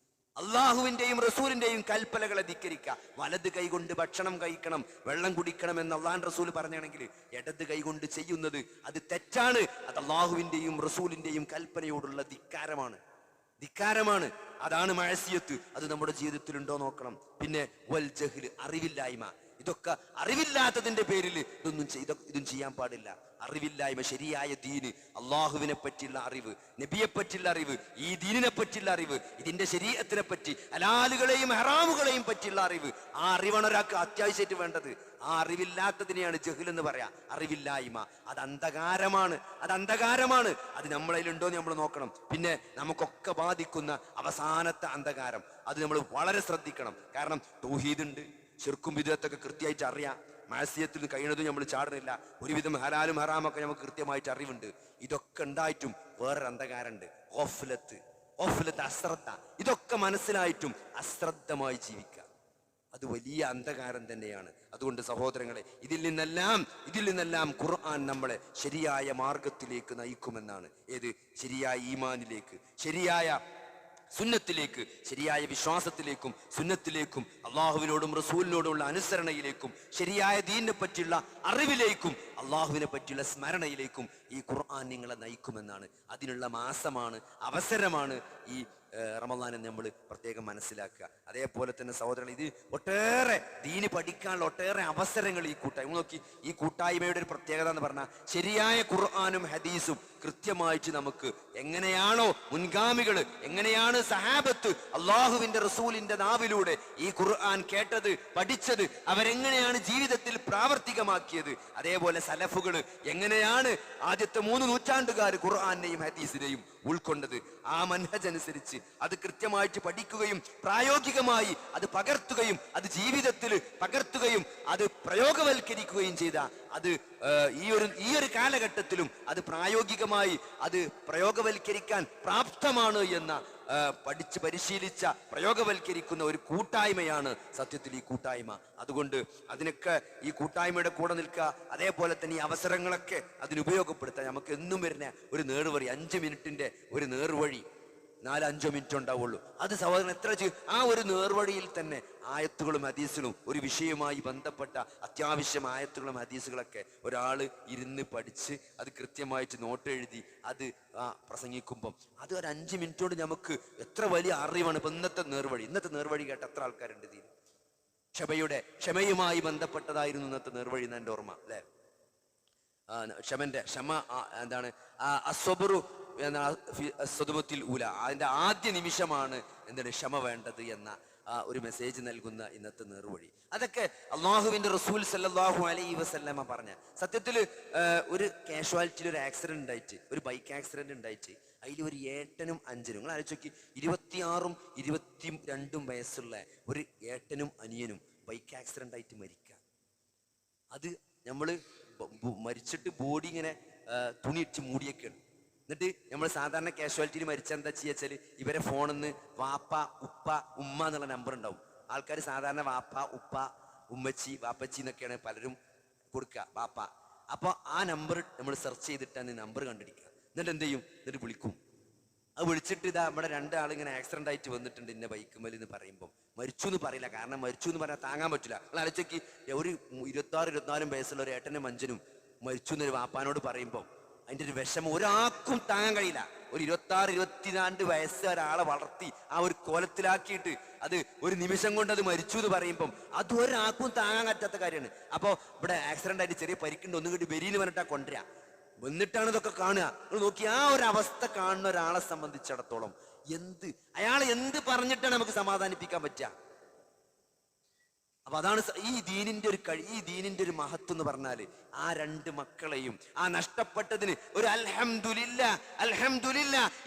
അള്ളാഹുവിന്റെയും റസൂലിന്റെയും കൽപ്പനകളെ ധിക്കരിക്കുക. വലത് കൈകൊണ്ട് ഭക്ഷണം കഴിക്കണം, വെള്ളം കുടിക്കണം എന്ന് അള്ളാഹു റസൂൽ പറഞ്ഞാണെങ്കിൽ ഇടത് കൈകൊണ്ട് ചെയ്യുന്നത് അത് തെറ്റാണ്. അത് അള്ളാഹുവിന്റെയും റസൂലിന്റെയും കൽപ്പനയോടുള്ള ധിക്കാരമാണ്. അതാണ് മഅസിയത്ത്. അത് നമ്മുടെ ജീവിതത്തിലുണ്ടോ നോക്കണം. പിന്നെ വൽ ജഹ്ൽ, അറിവില്ലായ്മ. ഇതൊക്കെ അറിവില്ലാത്തതിന്റെ പേരിൽ ഇതും ചെയ്യാൻ പാടില്ല. അറിവില്ലായ്മ. ശരിയായ ദീന്, അള്ളാഹുവിനെ പറ്റിയുള്ള അറിവ്, നബിയെ പറ്റിയുള്ള അറിവ്, ഈ ദീനിനെ പറ്റിയുള്ള അറിവ്, ഇതിന്റെ ശരീഅത്തിനെ പറ്റി, ഹലാലുകളെയും ഹറാമുകളെയും പറ്റിയുള്ള അറിവ്, ആ അറിവാണ് ഒരാൾക്ക് അത്യാവശ്യമായിട്ട് വേണ്ടത്. ആ അറിവില്ലാത്തതിനെയാണ് ജഹ്ൽ എന്ന് പറയാ. അറിവില്ലായ്മ അത് അന്ധകാരമാണ്. അത് നമ്മളതിലുണ്ടോ എന്ന് നമ്മൾ നോക്കണം. പിന്നെ നമുക്കൊക്കെ ബാധിക്കുന്ന അവസാനത്തെ അന്ധകാരം, അത് നമ്മൾ വളരെ ശ്രദ്ധിക്കണം. കാരണം തൗഹീദുണ്ട്, ശിർക്കും ബിദ്അത്തൊക്കെ കൃത്യമായിട്ട് അറിയാം. മഅസിയത്തിൽ കഴിയുന്നതും നമ്മൾ ചാടുന്നില്ല. ഒരുവിധം ഹലാലും ഹറാമൊക്കെ നമുക്ക് കൃത്യമായിട്ട് അറിവുണ്ട്. ഇതൊക്കെ ഉണ്ടായിട്ടും വേറൊരു അന്ധകാരമുണ്ട്, ഗഫ്ലത്ത്, അശ്രദ്ധ. ഇതൊക്കെ മനസ്സിലായിട്ടും അശ്രദ്ധമായി ജീവിക്കുക, അത് വലിയ അന്ധകാരം തന്നെയാണ്. അതുകൊണ്ട് സഹോദരങ്ങളെ, ഇതിൽ നിന്നെല്ലാം ഖുർആൻ നമ്മളെ ശരിയായ മാർഗത്തിലേക്ക് നയിക്കുമെന്നാണ്. ഏത്? ശരിയായ ഈമാനിലേക്ക്, ശരിയായ സുന്നത്തിലേക്ക്, ശരിയായ വിശ്വാസത്തിലേക്കും സുന്നത്തിലേക്കും അള്ളാഹുവിനോടും റസൂലിനോടുമുള്ള അനുസരണയിലേക്കും ശരിയായ ദീനിനെ പറ്റിയുള്ള അറിവിലേക്കും അള്ളാഹുവിനെ പറ്റിയുള്ള സ്മരണയിലേക്കും ഈ ഖുർആൻ നിങ്ങളെ നയിക്കുമെന്നാണ്. അതിനുള്ള മാസമാണ്, അവസരമാണ് ഈ റമദാൻ എന്ന് നമ്മൾ പ്രത്യേകം മനസ്സിലാക്കുക. അതേപോലെ തന്നെ സഹോദരങ്ങൾ, ഇത് ഒട്ടേറെ ദീന് പഠിക്കാനുള്ള ഒട്ടേറെ അവസരങ്ങൾ ഈ കൂട്ടായ്മ നോക്കി. ഈ കൂട്ടായ്മയുടെ ഒരു പ്രത്യേകത എന്ന് പറഞ്ഞാൽ ശരിയായ ഖുർആനും ഹദീസും കൃത്യമായിട്ട് നമുക്ക് എങ്ങനെയാണോ മുൻഗാമികൾ, എങ്ങനെയാണ് സഹാബത്ത് അള്ളാഹുവിന്റെ റസൂലിന്റെ നാവിലൂടെ ഈ ഖുർആൻ കേട്ടത്, പഠിച്ചത്, അവരെങ്ങനെയാണ് ജീവിതത്തിൽ പ്രാവർത്തികമാക്കിയത്, അതേപോലെ സലഫുകൾ എങ്ങനെയാണ് ആദ്യത്തെ 3 നൂറ്റാണ്ടുകാർ ഖുർആനെയും ഹദീസിനെയും ഉൾക്കൊണ്ടത്, ആ മൻഹജ് അനുസരിച്ച് അത് കൃത്യമായിട്ട് പഠിക്കുകയും പ്രായോഗികമായി അത് പകർത്തുകയും അത് ജീവിതത്തിൽ പകർത്തുകയും അത് പ്രയോഗവൽക്കരിക്കുകയും ചെയ്ത അത് ഈ ഒരു കാലഘട്ടത്തിലും അത് പ്രായോഗികമായി അത് പ്രയോഗവൽക്കരിക്കാൻ പ്രാപ്തമാണ് എന്ന പഠിച്ച് പരിശീലിച്ച പ്രയോഗവൽക്കരിക്കുന്ന ഒരു കൂട്ടായ്മയാണ് സത്യത്തിൽ ഈ കൂട്ടായ്മ. അതുകൊണ്ട് അതിനൊക്കെ ഈ കൂട്ടായ്മയുടെ കൂടെ നിൽക്കുക. അതേപോലെ തന്നെ ഈ അവസരങ്ങളൊക്കെ അതിനുപയോഗപ്പെടുത്താൻ നമുക്ക് എന്നും വരുന്ന ഒരു നേർവഴി, 5 മിനിറ്റിന്റെ ഒരു നേർവഴി, 4-5 മിനിറ്റ് ഉണ്ടാവുള്ളൂ. അത് സഹോദരൻ എത്ര ആ ഒരു നേർവഴിയിൽ തന്നെ ആയത്തുകളും ഹദീസുകളും, ഒരു വിഷയവുമായി ബന്ധപ്പെട്ട അത്യാവശ്യം ആയത്തുകളും ഹദീസുകളൊക്കെ ഒരാൾ ഇരുന്ന് പഠിച്ച് അത് കൃത്യമായിട്ട് നോട്ട് എഴുതി അത് പ്രസംഗിക്കുമ്പം അത് ഒരു 5 മിനിറ്റോട് നമുക്ക് എത്ര വലിയ അറിവാണ്. ഇപ്പൊ ഇന്നത്തെ നേർവഴി കേട്ട എത്ര ആൾക്കാരുണ്ട്? തീരെ ക്ഷമയുമായി ബന്ധപ്പെട്ടതായിരുന്നു ഇന്നത്തെ നേർവഴി എന്ന് എൻ്റെ ഓർമ്മ, അല്ലെ? ക്ഷമ എന്താണ്? അസ്വബറു സ്വതുമത്തിൽ ഊല, അതിന്റെ ആദ്യ നിമിഷമാണ് എന്താണ് ക്ഷമ വേണ്ടത് എന്ന ഒരു മെസ്സേജ് നൽകുന്ന ഇന്നത്തെ നേർവഴി. അതൊക്കെ അള്ളാഹുവിന്റെ റസൂൽ സല്ലല്ലാഹു അലൈഹി വസല്ലമ പറഞ്ഞ. സത്യത്തിൽ ഒരു കാഷ്വാലിറ്റിയിൽ ഒരു ആക്സിഡന്റ് ഉണ്ടായിട്ട്, ഒരു ബൈക്ക് ആക്സിഡന്റ് ഉണ്ടായിട്ട് അതിൽ ഒരു 8-നും 5-നും, നിങ്ങൾ ആലോചിച്ച് നോക്കി, 26-ഉം 22-ഉം വയസ്സുള്ള ഒരു 8-നും അനിയനും ബൈക്ക് ആക്സിഡന്റ് ആയിട്ട് മരിക്കുക. അത് നമ്മള് മരിച്ചിട്ട് ബോഡി ഇങ്ങനെ തുണിയിട്ട് മൂടിയൊക്കെയാണ്. എന്നിട്ട് നമ്മൾ സാധാരണ കാഷ്വാലിറ്റിയിൽ മരിച്ചാൽ എന്താ ചെയ്യാച്ചാല് ഇവരെ ഫോണിൽ നിന്ന് വാപ്പ, ഉപ്പ, ഉമ്മ എന്നുള്ള നമ്പർ ഉണ്ടാവും. ആൾക്കാർ സാധാരണ വാപ്പ, ഉപ്പ, ഉമ്മച്ചി, വാപ്പച്ചി എന്നൊക്കെയാണ് പലരും കൊടുക്കുക, വാപ്പ. അപ്പൊ ആ നമ്പർ നമ്മൾ സെർച്ച് ചെയ്തിട്ടാണ് നമ്പർ കണ്ടുപിടിക്കുക. എന്നിട്ട് എന്ത് ചെയ്യും? എന്നിട്ട് വിളിക്കും. അത് വിളിച്ചിട്ട് ഇതാ നമ്മുടെ 2 ആൾ ഇങ്ങനെ ആക്സിഡന്റ് ആയിട്ട് വന്നിട്ടുണ്ട് ഇന്ന ബൈക്കുമേൽ എന്ന് പറയുമ്പോൾ മരിച്ചു എന്ന് പറയില്ല. കാരണം മരിച്ചു എന്ന് പറഞ്ഞാൽ താങ്ങാൻ പറ്റില്ല. നിങ്ങൾ ആലോചിക്ക്, ഒരു 26-24 വയസ്സുള്ള ഒരു 8-നും 5-നും മരിച്ചു എന്നൊരു വാപ്പാനോട് പറയുമ്പോൾ അതിന്റെ ഒരു വിഷമം ഒരാൾക്കും താങ്ങാൻ കഴിയില്ല. ഒരു 26-24 വയസ്സ് ഒരാളെ വളർത്തി ആ ഒരു കോലത്തിലാക്കിയിട്ട് അത് ഒരു നിമിഷം കൊണ്ട് അത് മരിച്ചു എന്ന് പറയുമ്പം അത് ഒരാൾക്കും താങ്ങാൻ പറ്റാത്ത കാര്യമാണ്. അപ്പൊ ഇവിടെ ആക്സിഡന്റ് ആയിട്ട് ചെറിയ പരിക്കുണ്ട്, ഒന്നും കൂടി വരിന്ന് പറഞ്ഞിട്ടാ കൊണ്ടുവരാ. വന്നിട്ടാണ് ഇതൊക്കെ കാണുക. നിങ്ങൾ നോക്കി, ആ ഒരു അവസ്ഥ കാണുന്ന ഒരാളെ സംബന്ധിച്ചിടത്തോളം അയാളെ എന്ത് പറഞ്ഞിട്ടാണ് നമുക്ക് സമാധാനിപ്പിക്കാൻ പറ്റുക? അപ്പൊ അതാണ് ഈ ദീനിന്റെ ഒരു മഹത്വം എന്ന് പറഞ്ഞാല്, ആ 2 മക്കളെയും ആ നഷ്ടപ്പെട്ടതിന് ഒരു അൽഹംദുലില്ലാ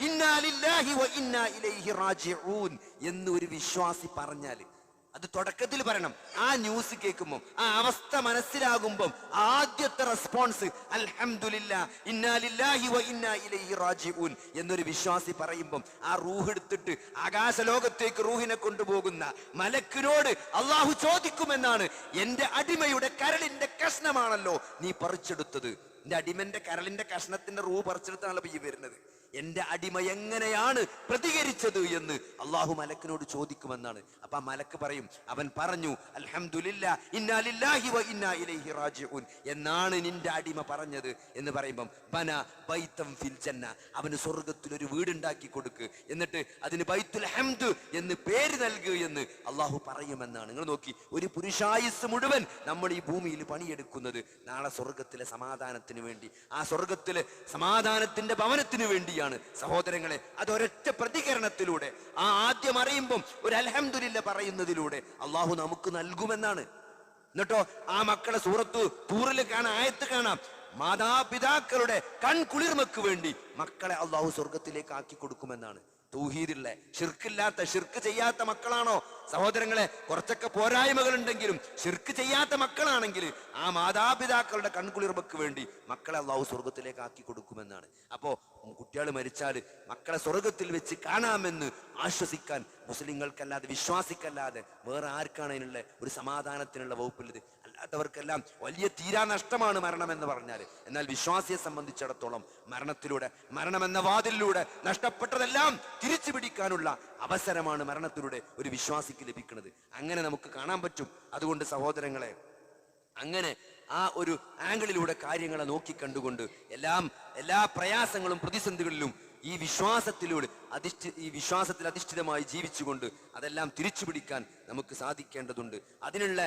ഇന്നാ ലില്ലാഹി വ ഇന്നാ ഇലൈഹി റാജിഊൻ എന്ന് ഒരു വിശ്വാസി പറഞ്ഞാല് അത് തുടക്കത്തിൽ പറയണം. ആ ന്യൂസ് കേൾക്കുമ്പോൾ, ആ അവസ്ഥ മനസ്സിലാകുമ്പോൾ ആദ്യത്തെ റെസ്പോൺസ് അൽഹംദുലില്ലാ ഇന്നാ ലില്ലാഹി വ ഇന്നാ ഇലൈഹി റാജിഊൻ എന്നൊരു വിശ്വാസി പറയുമ്പോൾ ആ റൂഹ് എടുത്തിട്ട് ആകാശലോകത്തേക്ക് റൂഹിനെ കൊണ്ടുപോകുന്ന മലക്കിനോട് അള്ളാഹു ചോദിക്കുമെന്നാണ്, എന്റെ അടിമയുടെ കരളിന്റെ കഷ്ണമാണല്ലോ നീ പറിച്ചെടുത്തത്. എന്റെ അടിമന്റെ കരളിന്റെ കഷ്ണത്തിന്റെ റൂഹ് പറിച്ചെടുത്താണല്ലോ ഈ വരുന്നത്. എന്റെ അടിമ എങ്ങനെയാണ് പ്രതികരിച്ചത് എന്ന് അള്ളാഹു മലക്കിനോട് ചോദിക്കുമെന്നാണ്. അപ്പൊ ആ മലക്ക് പറയും, അവൻ പറഞ്ഞു അൽഹംദുലില്ലാ ഇന്നാ ലില്ലാഹി വ ഇന്നാ ഇലൈഹി റാജിഊൻ എന്നാണ് നിന്റെ അടിമ പറഞ്ഞത് എന്ന് പറയുമ്പം ബന ബൈതം ഫിൽ ജന്ന, അവന് സ്വർഗത്തിൽ ഒരു വീടുണ്ടാക്കി കൊടുക്ക്, എന്നിട്ട് അതിന് ബൈത്തുൽ ഹംദ് എന്ന് പേര് നൽകുക എന്ന് അള്ളാഹു പറയുമെന്നാണ്. നിങ്ങൾ നോക്കി, ഒരു പുരുഷായുസ് മുഴുവൻ നമ്മൾ ഈ ഭൂമിയിൽ പണിയെടുക്കുന്നത് നാളെ സ്വർഗത്തിലെ സമാധാനത്തിന് വേണ്ടി, ആ സ്വർഗത്തിലെ സമാധാനത്തിന്റെ ഭവനത്തിന് വേണ്ടിയാണ് സഹോദരങ്ങളെ. അതൊരൊറ്റ പ്രതികരണത്തിലൂടെ, ആ ആദ്യം അറിയുമ്പം ഒരു അൽഹംദുലില്ലാ പറയുന്നതിലൂടെ അള്ളാഹു നമുക്ക് നൽകുമെന്നാണ്. എന്നിട്ടോ ആ മക്കളെ സൂറത്ത് തൂറിൽ കാണാം, ആയത്ത് കാണാം, മാതാപിതാക്കളുടെ കൺകുളിർമക്ക് വേണ്ടി മക്കളെ അള്ളാഹു സ്വർഗത്തിലേക്ക് ആക്കി കൊടുക്കുമെന്നാണ്. തൗഹീദില്ല, ഷിർക്കില്ലാത്ത, ഷിർക്ക് ചെയ്യാത്ത മക്കളാണോ സഹോദരങ്ങളെ? കുറച്ചൊക്കെ പോരായ്മകൾ ഉണ്ടെങ്കിലും ഷിർക്ക് ചെയ്യാത്ത മക്കളാണെങ്കിൽ ആ മാതാപിതാക്കളുടെ കൺകുളിർമക്ക് വേണ്ടി മക്കളെ അള്ളാഹു സ്വർഗത്തിലേക്ക് ആക്കി കൊടുക്കുമെന്നാണ്. അപ്പോ കുട്ടികൾ മരിച്ചാൽ മക്കളെ സ്വർഗത്തിൽ വെച്ച് കാണാമെന്ന് ആശ്വസിക്കാൻ മുസ്ലിങ്ങൾക്കല്ലാതെ, വിശ്വാസിക്കല്ലാതെ വേറെ ആർക്കാണ് അതിനുള്ള ഒരു സമാധാനത്തിനുള്ള വകുപ്പുള്ളത്? അല്ലാത്തവർക്കെല്ലാം വലിയ തീരാ നഷ്ടമാണ് മരണം എന്ന് പറഞ്ഞാൽ. എന്നാൽ വിശ്വാസിയെ സംബന്ധിച്ചിടത്തോളം മരണത്തിലൂടെ, മരണമെന്ന വാതിലിലൂടെ നഷ്ടപ്പെട്ടതെല്ലാം തിരിച്ചു പിടിക്കാനുള്ള അവസരമാണ് മരണത്തിലൂടെ ഒരു വിശ്വാസിക്ക് ലഭിക്കുന്നത്. അങ്ങനെ നമുക്ക് കാണാൻ പറ്റും. അതുകൊണ്ട് സഹോദരങ്ങളെ, അങ്ങനെ ആ ഒരു ആംഗിളിലൂടെ കാര്യങ്ങളെ നോക്കിക്കണ്ടുകൊണ്ട് എല്ലാ പ്രയാസങ്ങളും പ്രതിസന്ധികളിലും ഈ വിശ്വാസത്തിൽ അധിഷ്ഠിതമായി ജീവിച്ചുകൊണ്ട് അതെല്ലാം തിരിച്ചു പിടിക്കാൻ നമുക്ക് സാധിക്കേണ്ടതുണ്ട്. അതിനുള്ള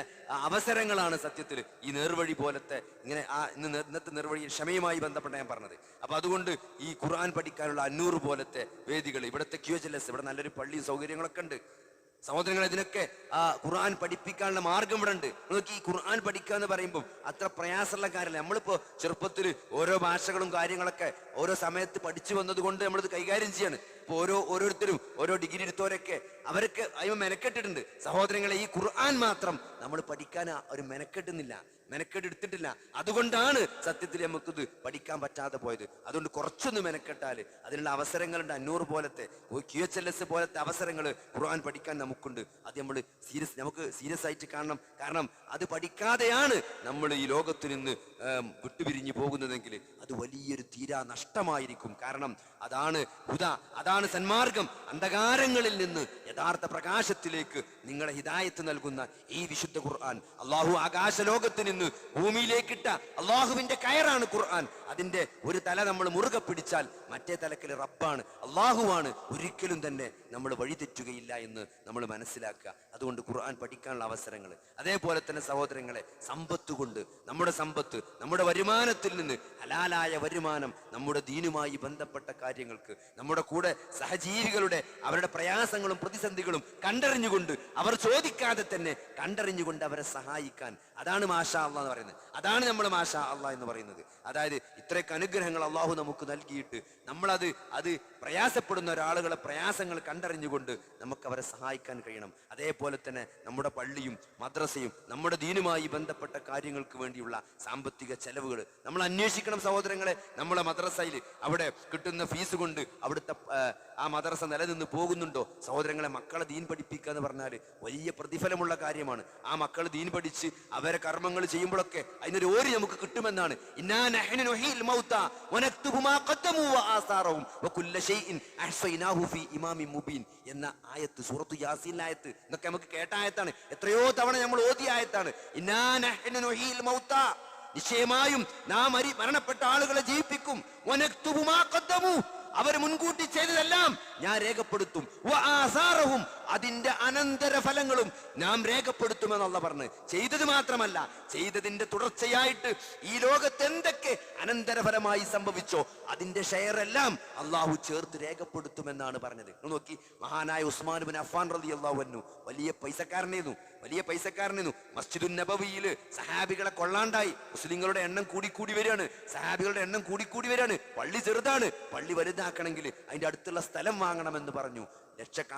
അവസരങ്ങളാണ് സത്യത്തിൽ ഈ നേർവഴി പോലത്തെ, ഇങ്ങനെ ഇന്നത്തെ നേർവഴി ക്ഷമയുമായി ബന്ധപ്പെട്ട ഞാൻ പറഞ്ഞത്. അപ്പൊ അതുകൊണ്ട് ഈ ഖുർആൻ പഠിക്കാനുള്ള 500 പോലത്തെ വേദികൾ, ഇവിടുത്തെ QHLS, ഇവിടെ നല്ലൊരു പള്ളിയും സൗകര്യങ്ങളൊക്കെ ഉണ്ട് സഹോദരങ്ങൾ. ഇതിനൊക്കെ ഖുർആൻ പഠിപ്പിക്കാനുള്ള മാർഗം ഇവിടെ ഉണ്ട്. നിങ്ങൾക്ക് ഈ ഖുർആൻ പഠിക്കുക എന്ന് പറയുമ്പോൾ അത്ര പ്രയാസമുള്ള കാര്യമല്ല. നമ്മളിപ്പോ ചെറുപ്പത്തിൽ ഓരോ ഭാഷകളും കാര്യങ്ങളൊക്കെ ഓരോ സമയത്ത് പഠിച്ചു വന്നത് കൊണ്ട് നമ്മളിത് കൈകാര്യം ചെയ്യാണ്. ഇപ്പൊ ഓരോരുത്തരും ഓരോ ഡിഗ്രി എടുത്തവരൊക്കെ അവരൊക്കെ അതിന് മെനക്കെട്ടിട്ടുണ്ട്. സഹോദരങ്ങളെ, ഈ ഖുർആൻ മാത്രം നമ്മൾ പഠിക്കാൻ ഒരു മെനക്കെട്ടെടുത്തിട്ടില്ല. അതുകൊണ്ടാണ് സത്യത്തിൽ നമുക്കിത് പഠിക്കാൻ പറ്റാതെ പോയത്. അതുകൊണ്ട് കുറച്ചൊന്ന് മെനക്കെട്ടാല് അതിനുള്ള അവസരങ്ങളുണ്ട്. 500 പോലത്തെ QHLS പോലത്തെ അവസരങ്ങൾ ഖുർആൻ പഠിക്കാൻ നമുക്കുണ്ട്. അത് നമുക്ക് സീരിയസ് ആയിട്ട് കാണണം. കാരണം അത് പഠിക്കാതെയാണ് നമ്മൾ ഈ ലോകത്ത് നിന്ന് വിട്ടുപിരിഞ്ഞു പോകുന്നതെങ്കിൽ അത് വലിയൊരു തീരാ നഷ്ടമായിരിക്കും. കാരണം അതാണ് ഹുദ, അതാണ് സന്മാർഗം. അന്ധകാരങ്ങളിൽ നിന്ന് യഥാർത്ഥ പ്രകാശത്തിലേക്ക് നിങ്ങളെ ഹിദായത്ത് നൽകുന്ന ഈ വിശുദ്ധ ഖുർആൻ, അള്ളാഹു ആകാശ ലോകത്ത് നിന്ന് ഭൂമിയിലേക്കിട്ട അള്ളാഹുവിന്റെ കയറാണ് ഖുർആൻ. അതിന്റെ ഒരു തല നമ്മൾ മുറുകെ പിടിച്ചാൽ മറ്റേ തലക്കിൽ റബ്ബാണ്, അള്ളാഹുവാണ്. ഒരിക്കലും തന്നെ നമ്മൾ വഴിതെറ്റുകയില്ല എന്ന് നമ്മൾ മനസ്സിലാക്കുക. അതുകൊണ്ട് ഖുർആൻ പഠിക്കാനുള്ള അവസരങ്ങൾ, അതേപോലെ തന്നെ സഹോദരങ്ങളെ, സമ്പത്ത് കൊണ്ട്, നമ്മുടെ സമ്പത്ത്, നമ്മുടെ വരുമാനത്തിൽ നിന്ന് ഹലാലായ വരുമാനം നമ്മുടെ ദീനുമായി ബന്ധപ്പെട്ട കാര്യങ്ങൾക്ക്, നമ്മുടെ കൂടെ സഹജീവികളുടെ അവരുടെ പ്രയാസങ്ങളും പ്രതിസന്ധികളും കണ്ടറിഞ്ഞുകൊണ്ട്, അവർ ചോദിക്കാതെ തന്നെ കണ്ടറിഞ്ഞുകൊണ്ട് അവരെ സഹായിക്കാൻ, അതാണ് മാഷാ അള്ളാഹ് എന്ന് പറയുന്നത്. അതാണ് നമ്മൾ മാഷാ അള്ളാഹ് എന്ന് പറയുന്നത്. അതായത് ഇത്രയൊക്കെ അനുഗ്രഹങ്ങൾ അള്ളാഹു നമുക്ക് നൽകിയിട്ട് നമ്മളത് പ്രയാസപ്പെടുന്ന ഒരാളുകളെ പ്രയാസങ്ങൾ കണ്ടറിഞ്ഞുകൊണ്ട് നമുക്ക് അവരെ സഹായിക്കാൻ കഴിയണം. അതേപോലെ തന്നെ നമ്മുടെ പള്ളിയും മദ്രസയും നമ്മുടെ ദീനുമായി ബന്ധപ്പെട്ട കാര്യങ്ങൾക്ക് വേണ്ടിയുള്ള സാമ്പത്തിക ചെലവുകൾ നമ്മൾ അന്വേഷിക്കണം സഹോദരങ്ങളെ. നമ്മളെ മദ്രസയിൽ അവിടെ കിട്ടുന്ന ഫീസ് കൊണ്ട് അവിടുത്തെ ആ മദ്രസ നിലനിന്ന് പോകുന്നുണ്ടോ സഹോദരങ്ങളെ? മക്കളെ ദീൻ പഠിപ്പിക്കുക എന്ന് പറഞ്ഞാൽ വലിയ പ്രതിഫലമുള്ള കാര്യമാണ്. ആ മക്കൾ ദീൻ പഠിച്ച് അവരെ കർമ്മങ്ങൾ ചെയ്യുമ്പോഴൊക്കെ അതിനൊരു ഓരി നമുക്ക് കിട്ടുമെന്നാണ്. എന്ന ആയത്ത്, സൂറത്തു യാസീൻ ആയത്ത്, ഇതൊക്കെ നമുക്ക് കേട്ട ആയത്താണ്, എത്രയോ തവണ നമ്മൾ ഓതിയ ആയത്താണ്. നിശ്ചയമായും നാം മരണപ്പെട്ട ആളുകളെ ജീവിപ്പിക്കും. അവർ മുൻകൂട്ടി ചെയ്തതെല്ലാം ഞാൻ രേഖപ്പെടുത്തും. അതിന്റെ അനന്തര ഫലങ്ങളും നാം രേഖപ്പെടുത്തുമെന്നുള്ള പറഞ്ഞ്, ചെയ്തത് മാത്രമല്ല ചെയ്തതിന്റെ തുടർച്ചയായിട്ട് ഈ ലോകത്ത് എന്തൊക്കെ അനന്തരഫലമായി സംഭവിച്ചോ അതിന്റെ ഷെയർ എല്ലാം അള്ളാഹു ചേർത്ത് രേഖപ്പെടുത്തുമെന്നാണ് പറഞ്ഞത്. നോക്കി, മഹാനായ ഉസ്മാൻ ഇബ്നു അഫ്ഫാൻ റളിയല്ലാഹു അൻഹു വലിയ പൈസക്കാരനായിരുന്നു. മസ്ജിദുൻ നബവിയിൽ സഹാബികളെ കൊള്ളാണ്ടായി. മുസ്ലിങ്ങളുടെ എണ്ണം കൂടിക്കൂടി വരികയാണ്, സഹാബികളുടെ എണ്ണം കൂടിക്കൂടി വരികയാണ്. പള്ളി ചെറുതാണ്, പള്ളി വലുതാക്കണമെങ്കിൽ അതിന്റെ അടുത്തുള്ള സ്ഥലം വാങ്ങണമെന്ന് പറഞ്ഞു.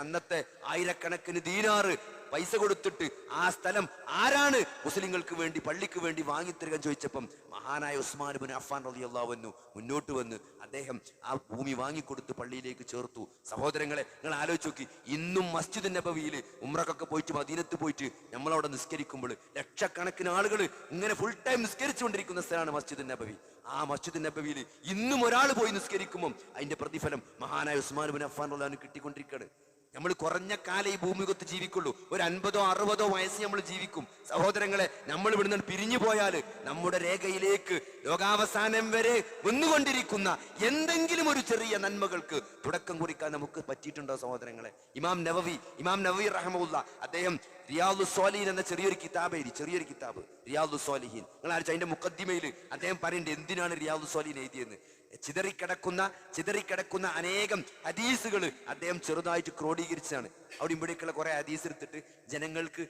അന്നത്തെ ആയിരക്കണക്കിന് ദീനാറ് പൈസ കൊടുത്തിട്ട് ആ സ്ഥലം ആരാണ് മുസ്ലിങ്ങൾക്ക് വേണ്ടി പള്ളിക്ക് വേണ്ടി വാങ്ങിത്തരുക ചോദിച്ചപ്പം മഹാനായ ഉസ്മാൻ ഇബ്നു അഫ്ഫാൻ റളിയല്ലാഹു അൻഹു മുന്നോട്ട് വന്ന് അദ്ദേഹം ആ ഭൂമി വാങ്ങിക്കൊടുത്ത് പള്ളിയിലേക്ക് ചേർത്തു. സഹോദരങ്ങളെ, നിങ്ങൾ ആലോചിച്ച് നോക്കി, ഇന്നും മസ്ജിദ് നബവിയിൽ ഉംറക്കൊക്കെ പോയിട്ട് മദീനത്ത് പോയിട്ട് നമ്മളവിടെ നിസ്കരിക്കുമ്പോൾ ലക്ഷക്കണക്കിന് ആളുകൾ ഇങ്ങനെ ഫുൾ ടൈം നിസ്കരിച്ചുകൊണ്ടിരിക്കുന്ന സ്ഥലമാണ് മസ്ജിദ് നബവി. ആ മസ്ജിദ് നബവിയിൽ ഇന്നും ഒരാൾ പോയി നിസ്കരിക്കുമ്പോൾ അതിന്റെ പ്രതിഫലം മഹാനായ ഉസ്മാൻ ഇബ്നു അഫ്ഫാൻ റളിയല്ലാഹു അൻഹു കിട്ടിക്കൊണ്ടിരിക്കുകയാണ്. നമ്മൾ കുറഞ്ഞ കാലം ഈ ഭൂമികത്ത് ജീവിക്കുള്ളൂ. ഒരു 50 or 60 വയസ്സ് നമ്മൾ ജീവിക്കും. സഹോദരങ്ങളെ, നമ്മൾ ഇവിടുന്ന് പിരിഞ്ഞു പോയാൽ നമ്മുടെ രേഖയിലേക്ക് ലോകാവസാനം വരെ വന്നുകൊണ്ടിരിക്കുന്ന എന്തെങ്കിലും ഒരു ചെറിയ നന്മകൾക്ക് തുടക്കം കുറിക്കാൻ നമുക്ക് പറ്റിയിട്ടുണ്ടോ സഹോദരങ്ങളെ? ഇമാം നവവി റഹ്മത്തുള്ള അദ്ദേഹം റിയാദുസ് സ്വാലിഹീൻ എന്ന ചെറിയൊരു കിതാബ് റിയാദുസ് സ്വാലിഹീൻ, നിങ്ങൾ ആലോചിച്ച് അതിന്റെ മുഖദ്ദിമയിൽ അദ്ദേഹം പറയുന്നുണ്ട് എന്തിനാണ് റിയാദുസ് സ്വാലിഹീൻ എഴുതിയെന്ന്. ചിതറിക്കിടക്കുന്ന അനേകം ഹദീസുകൾ അദ്ദേഹം ചെറുതായിട്ട് ക്രോഡീകരിച്ചാണ്. അവിടെ ഇവിടേക്കുള്ള കുറെ ഹദീസ് എടുത്തിട്ട് ജനങ്ങൾക്ക്